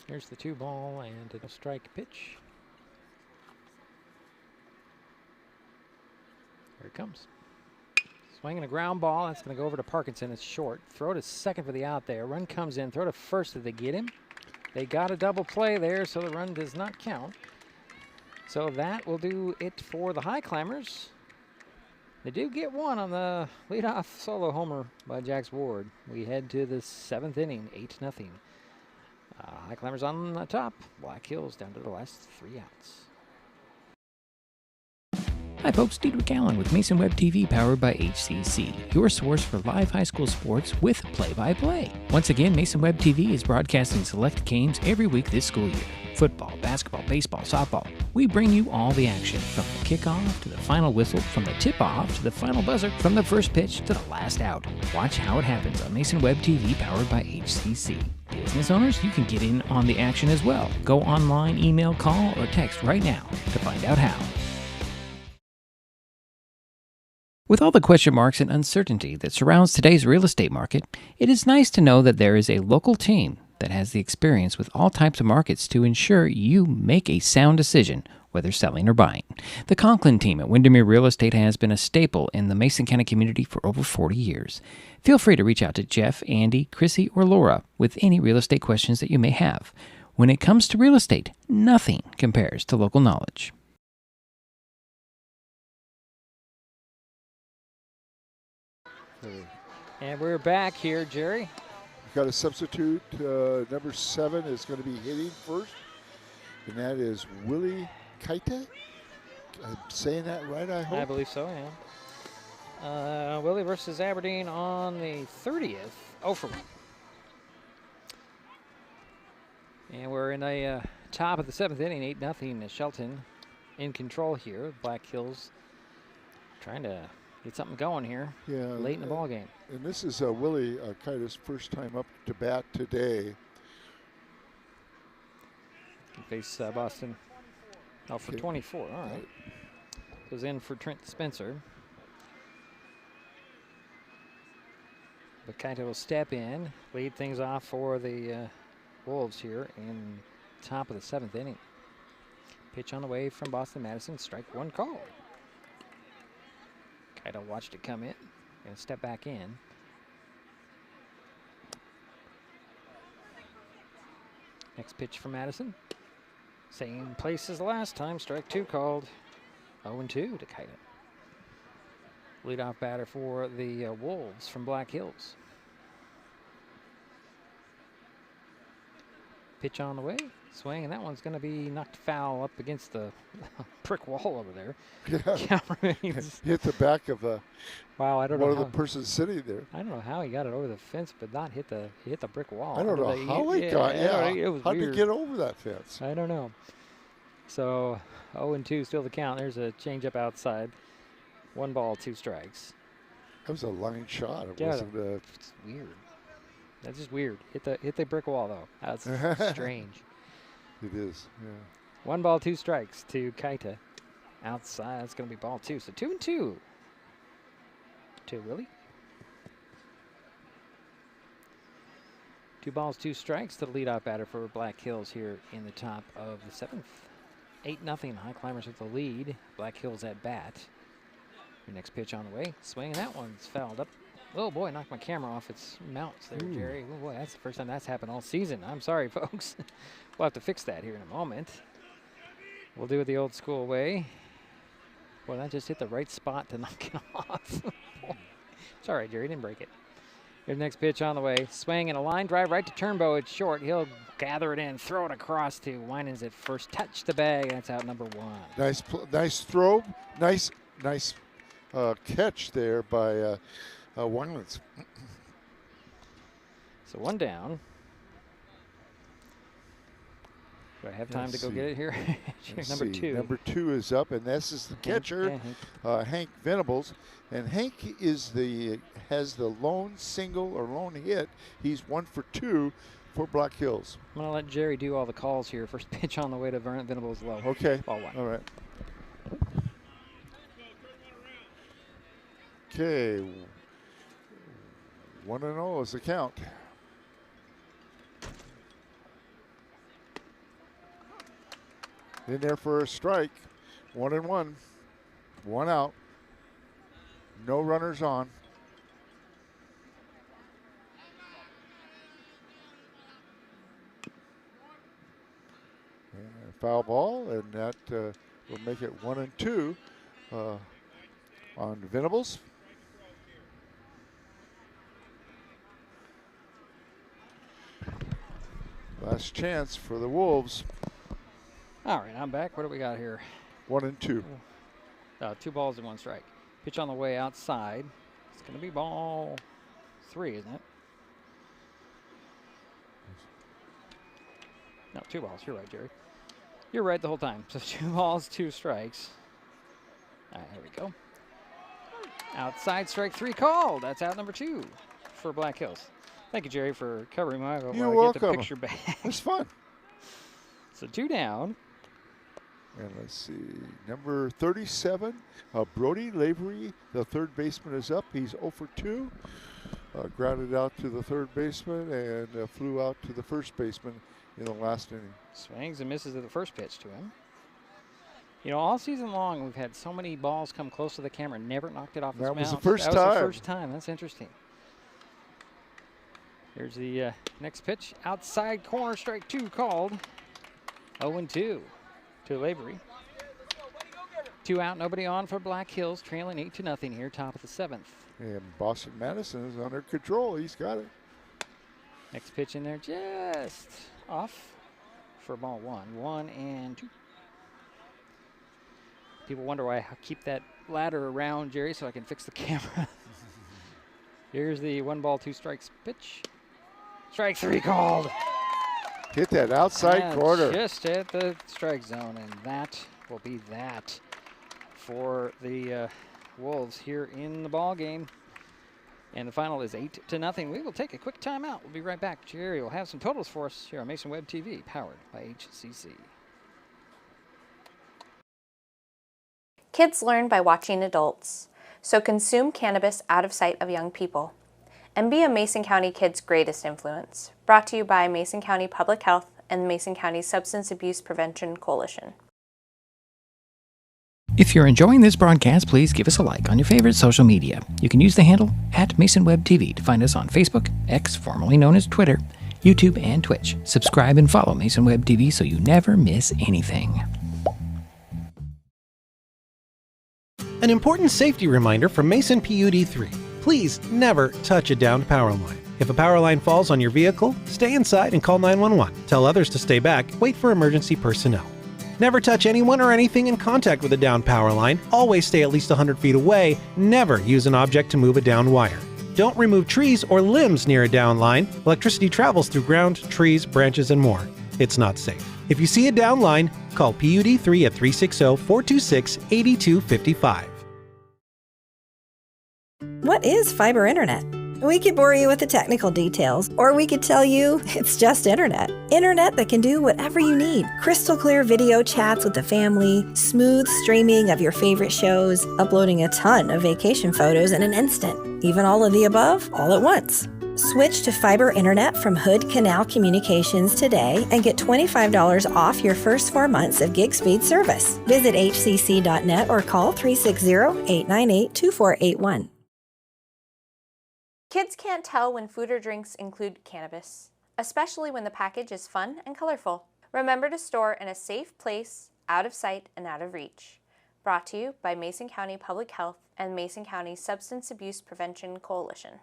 Here's the 2 ball and a strike pitch. Here it comes. Swinging a ground ball. That's going to go over to Parkinson. It's short. Throw to second for the out there. Run comes in. Throw to first. Did they get him? They got a double play there, so the run does not count. So that will do it for the Highclimbers. They do get 1 on the leadoff solo homer by Jax Ward. We head to the 7th inning, 8-0. Highclimbers on the top. Black Hills down to the last 3 outs. Hi folks, Diedrich Allen with Mason Web TV powered by HCC, your source for live high school sports with play-by-play. Once again, Mason Web TV is broadcasting select games every week this school year. Football, basketball, baseball, softball. We bring you all the action, from the kickoff to the final whistle, from the tip-off to the final buzzer, from the first pitch to the last out. Watch how it happens on Mason Web TV powered by HCC. Business owners, you can get in on the action as well. Go online, email, call, or text right now to find out how. With all the question marks and uncertainty that surrounds today's real estate market, it is nice to know that there is a local team that has the experience with all types of markets to ensure you make a sound decision, whether selling or buying. The Conklin team at Windermere Real Estate has been a staple in the Mason County community for over 40 years. Feel free to reach out to Jeff, Andy, Chrissy, or Laura with any real estate questions that you may have. When it comes to real estate, nothing compares to local knowledge. And we're back here, Jerry. We've got a substitute. Number 7 is going to be hitting first, and that is Willie Kaite. I'm saying that right, I hope? I believe so, yeah. Willie versus Aberdeen on the 30th. 0 for 1. And we're in the top of the 7th inning, 8-0. Shelton in control here. Black Hills trying to get something going here late in the ball game. And this is Willie Kaite's first time up to bat today. Can face Boston. Oh, for 24. All right. Goes in for Trent Spencer. But Kaite will step in, lead things off for the Wolves here in top of the 7th inning. Pitch on the way from Boston Madison. Strike 1 call. Kaite watched it come in. Going to step back in. Next pitch from Madison. Same place as the last time. Strike 2 called. 0-2 to Kaite. Leadoff batter for the Wolves from Black Hills. Pitch on the way. Swing, and that one's going to be knocked foul up against the brick wall over there. Yeah. Hit the back of wow, I don't one know of the persons sitting there. I don't know how he got it over the fence, but not hit the brick wall. I don't know how he got. Yeah, it was how'd weird. he get over that fence? I don't know. So 0-2 still the count. There's a changeup outside. 1 ball, 2 strikes. That was a line shot. It Yeah, wasn't. It's weird. That's just weird. Hit the brick wall though. That's strange. It is. Yeah. 1 ball, 2 strikes to Kaita. Outside, it's going to be ball 2. So 2-2. 2 Willie. 2 balls, 2 strikes to the leadoff batter for Black Hills here in the top of the 7th. 8-0. High Climbers with the lead. Black Hills at bat. Your next pitch on the way. Swing, and that one's fouled up. Oh boy, knocked my camera off its mounts there, Jerry. Oh boy, that's the first time that's happened all season. I'm sorry, folks. We'll have to fix that here in a moment. We'll do it the old school way. Boy, that just hit the right spot to knock it off. It's all right, Jerry, didn't break it. Here's the next pitch on the way. Swing and a line drive right to Turnbow. It's short. He'll gather it in, throw it across to Winans at first. Touch the bag. That's out number 1. Nice throw. Nice catch there by Winans. So 1 down. Do I have time to go get it here? Number 2. Number 2 is up, and this is the catcher, Hank Venables. And Hank has the lone single or lone hit. He's 1 for 2 for Black Hills. I'm going to let Jerry do all the calls here. First pitch on the way to Venables low. Okay. Ball 1. All right. Okay. 1-0 is the count. In there for a strike. 1-1. 1 out. No runners on. And a foul ball, and that will make it 1-2 on Venables. Last chance for the Wolves. All right, I'm back. What do we got here? 1-2. 2 balls and 1 strike. Pitch on the way outside. It's going to be ball 3, isn't it? No, 2 balls. You're right, Jerry. You're right the whole time. So 2 balls, 2 strikes. All right, here we go. Outside, strike 3 called. That's out number 2 for Black Hills. Thank you, Jerry, for covering my You're welcome. Get the picture back. It's fun. So 2 down. And let's see, number 37, Brody Lavery, the third baseman, is up. He's 0 for 2. Grounded out to the third baseman and flew out to the first baseman in the last inning. Swings and misses at the first pitch to him. You know, all season long, we've had so many balls come close to the camera, never knocked it off its mount. That was the first time. That was the first time. That's interesting. Here's the next pitch. Outside corner, strike 2 called. 0-2 to Lavery. 2 out, nobody on for Black Hills, trailing 8-0 here, top of the 7th. And Boston Madison is under control. He's got it. Next pitch in there, just off for ball 1. 1-2. People wonder why I keep that ladder around, Jerry, so I can fix the camera. Here's the 1 ball, 2 strikes pitch. Strike 3 called. Hit that outside corner. Just at the strike zone, and that will be that for the Wolves here in the ball game. And the final is 8-0. We will take a quick timeout. We'll be right back. Jerry will have some totals for us here on Mason Web TV, powered by HCC. Kids learn by watching adults, so consume cannabis out of sight of young people. And be a Mason County kid's greatest influence. Brought to you by Mason County Public Health and the Mason County Substance Abuse Prevention Coalition. If you're enjoying this broadcast, please give us a like on your favorite social media. You can use the handle @MasonWebTV to find us on Facebook, X, formerly known as Twitter, YouTube, and Twitch. Subscribe and follow Mason Web TV so you never miss anything. An important safety reminder from Mason PUD 3. Please never touch a downed power line. If a power line falls on your vehicle, stay inside and call 911. Tell others to stay back. Wait for emergency personnel. Never touch anyone or anything in contact with a downed power line. Always stay at least 100 feet away. Never use an object to move a downed wire. Don't remove trees or limbs near a downed line. Electricity travels through ground, trees, branches, and more. It's not safe. If you see a downed line, call PUD3 at 360-426-8255. What is fiber internet? We could bore you with the technical details, or we could tell you it's just internet. Internet that can do whatever you need. Crystal clear video chats with the family, smooth streaming of your favorite shows, uploading a ton of vacation photos in an instant. Even all of the above, all at once. Switch to fiber internet from Hood Canal Communications today and get $25 off your first 4 months of gig speed service. Visit hcc.net or call 360-898-2481. Kids can't tell when food or drinks include cannabis, especially when the package is fun and colorful. Remember to store in a safe place, out of sight and out of reach. Brought to you by Mason County Public Health and Mason County Substance Abuse Prevention Coalition.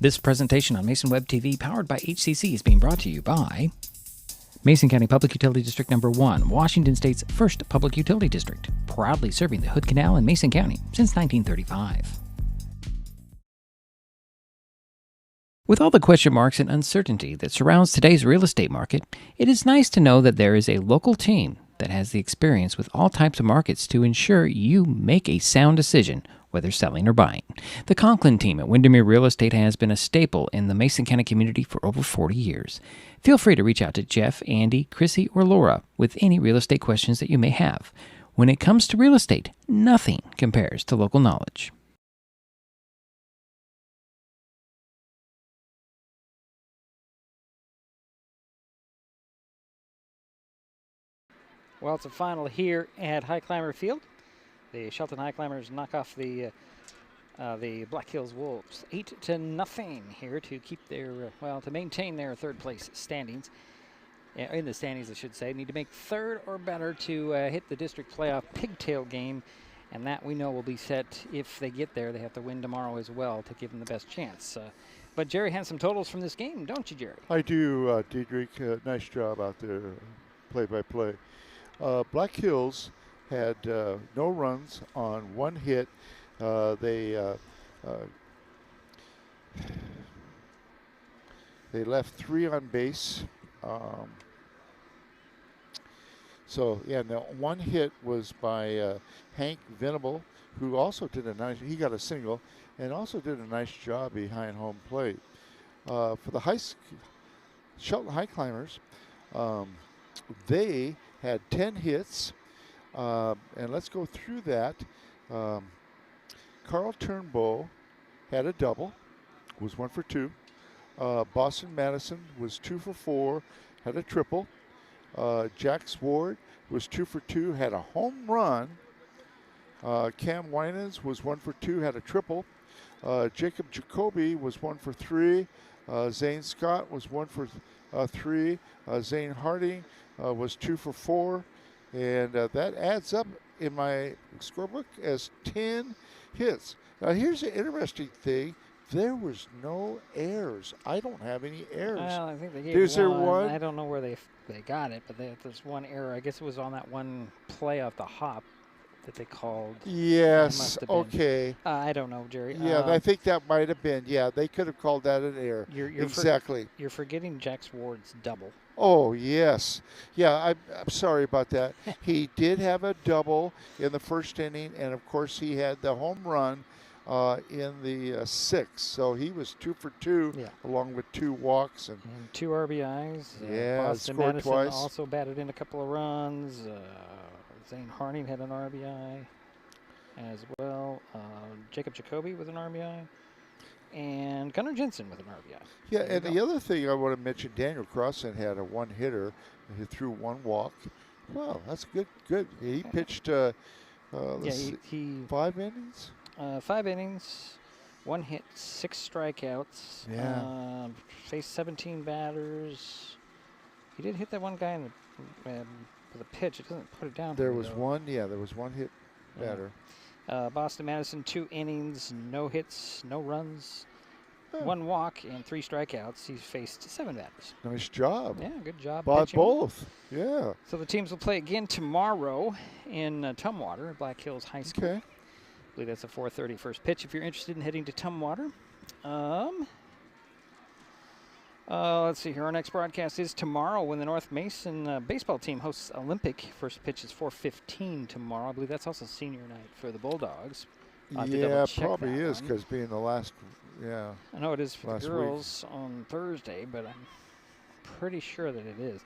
This presentation on Mason Web TV, powered by HCC, is being brought to you by Mason County Public Utility District Number 1, Washington State's first public utility district, proudly serving the Hood Canal in Mason County since 1935. With all the question marks and uncertainty that surrounds today's real estate market, it is nice to know that there is a local team that has the experience with all types of markets to ensure you make a sound decision, whether selling or buying. The Conklin team at Windermere Real Estate has been a staple in the Mason County community for over 40 years. Feel free to reach out to Jeff, Andy, Chrissy, or Laura with any real estate questions that you may have. When it comes to real estate, nothing compares to local knowledge. Well, it's a final here at Highclimber Field. The Shelton Highclimbers knock off the Black Hills Wolves 8-0 here to keep their, to maintain their third place standings. In the standings, I should say. Need to make third or better to hit the district playoff pigtail game, and that we know will be set if they get there. They have to win tomorrow as well to give them the best chance. But Jerry has some totals from this game, don't you, Jerry? I do, Diedrich. Nice job out there, play-by-play. Black Hills had no runs on one hit. They left 3 on base. So, yeah, now one hit was by Hank Venable, who also did he got a single and also did a nice job behind home plate. For the Shelton Highclimbers, they had 10 hits, and let's go through that. Carl Turnbow had a double, was 1 for 2. Boston Madison was 2 for 4, had a triple. Jax Ward was 2 for 2, had a home run. Cam Winans was 1 for 2, had a triple. Jacob Jacoby was 1 for 3. Zane Scott was 1 for 3. Zane Harding was 2 for 4. And that adds up in my scorebook as 10 hits. Now, here's the interesting thing. There was no errors. I don't have any errors. Well, I think they gave Is there one? I don't know where they got it, but there's one error. I guess it was on that one play off the hop that they called. Yes, okay. I don't know, Jerry. Yeah, I think that might have been. Yeah, they could have called that an error. Exactly. You're forgetting Jax Ward's double. Oh, yes. Yeah, I'm sorry about that. He did have a double in the first inning, and, of course, he had the home run in the 6th. So he was 2 for 2, along with 2 walks. And 2 RBIs. Yeah, Boston scored Madison twice. Also batted in a couple of runs. Zane Harding had an RBI as well. Jacob Jacoby with an RBI. And Gunnar Jensen with an RBI. Yeah, and the other thing I want to mention, Daniel Crossan had a 1-hitter. He threw 1 walk. Wow, that's good. He pitched, 5 innings? 5 innings, 1 hit, 6 strikeouts. Yeah. Faced 17 batters. He did hit that one guy in the, with a pitch. It doesn't put it down. There was one hit batter. Boston Madison, 2 innings, no hits, no runs, 1 walk, and 3 strikeouts. He's faced 7 batters. Nice job. Yeah, good job. Bought pitching. both. Yeah. So the teams will play again tomorrow in Tumwater at Black Hills High School. Okay. I believe that's a 4:30 first pitch if you're interested in heading to Tumwater. Let's see here. Our next broadcast is tomorrow when the North Mason baseball team hosts Olympic. First pitch is 4:15 tomorrow. I believe that's also senior night for the Bulldogs. Yeah, probably is because being the last, I know it is for the last girls on Thursday, but I'm pretty sure that it is.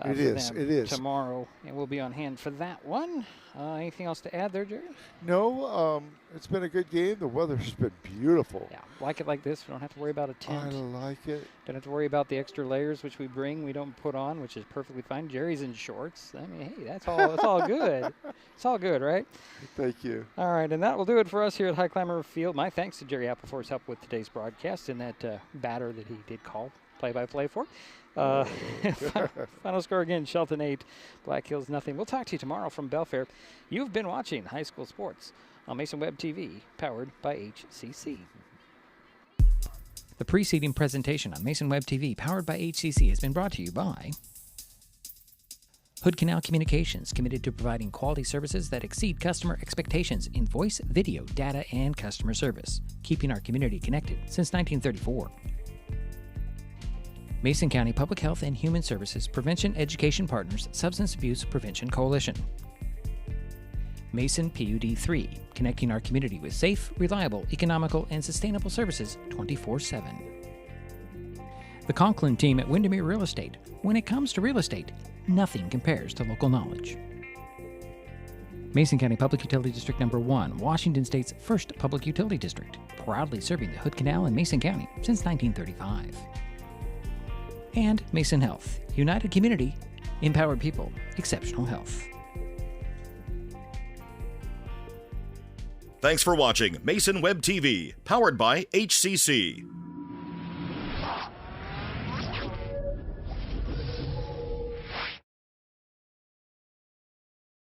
It is. Tomorrow, and we'll be on hand for that one. Anything else to add there, Jerry? No, it's been a good game. The weather's been beautiful. Yeah, like it like this. We don't have to worry about a tent. I like it. Don't have to worry about the extra layers which we bring. We don't put on, which is perfectly fine. Jerry's in shorts. I mean, hey, that's all. It's all good. It's all good, right? Thank you. All right, and that will do it for us here at Highclimber Field. My thanks to Jerry Apple for his help with today's broadcast and that batter that he did call play-by-play for. Final score again, Shelton 8, Black Hills nothing. We'll talk to you tomorrow from Belfair. You've been watching High School Sports on Mason Web TV, powered by HCC. The preceding presentation on Mason Web TV, powered by HCC, has been brought to you by Hood Canal Communications, committed to providing quality services that exceed customer expectations in voice, video, data, and customer service, keeping our community connected since 1934. Mason County Public Health and Human Services Prevention Education Partners Substance Abuse Prevention Coalition. Mason PUD 3, connecting our community with safe, reliable, economical, and sustainable services 24/7. The Conklin team at Windermere Real Estate. When it comes to real estate, nothing compares to local knowledge. Mason County Public Utility District Number 1, Washington State's first public utility district, proudly serving the Hood Canal in Mason County since 1935. And Mason Health, united community, empowered people, exceptional health. Thanks for watching Mason Web TV, powered by HCC.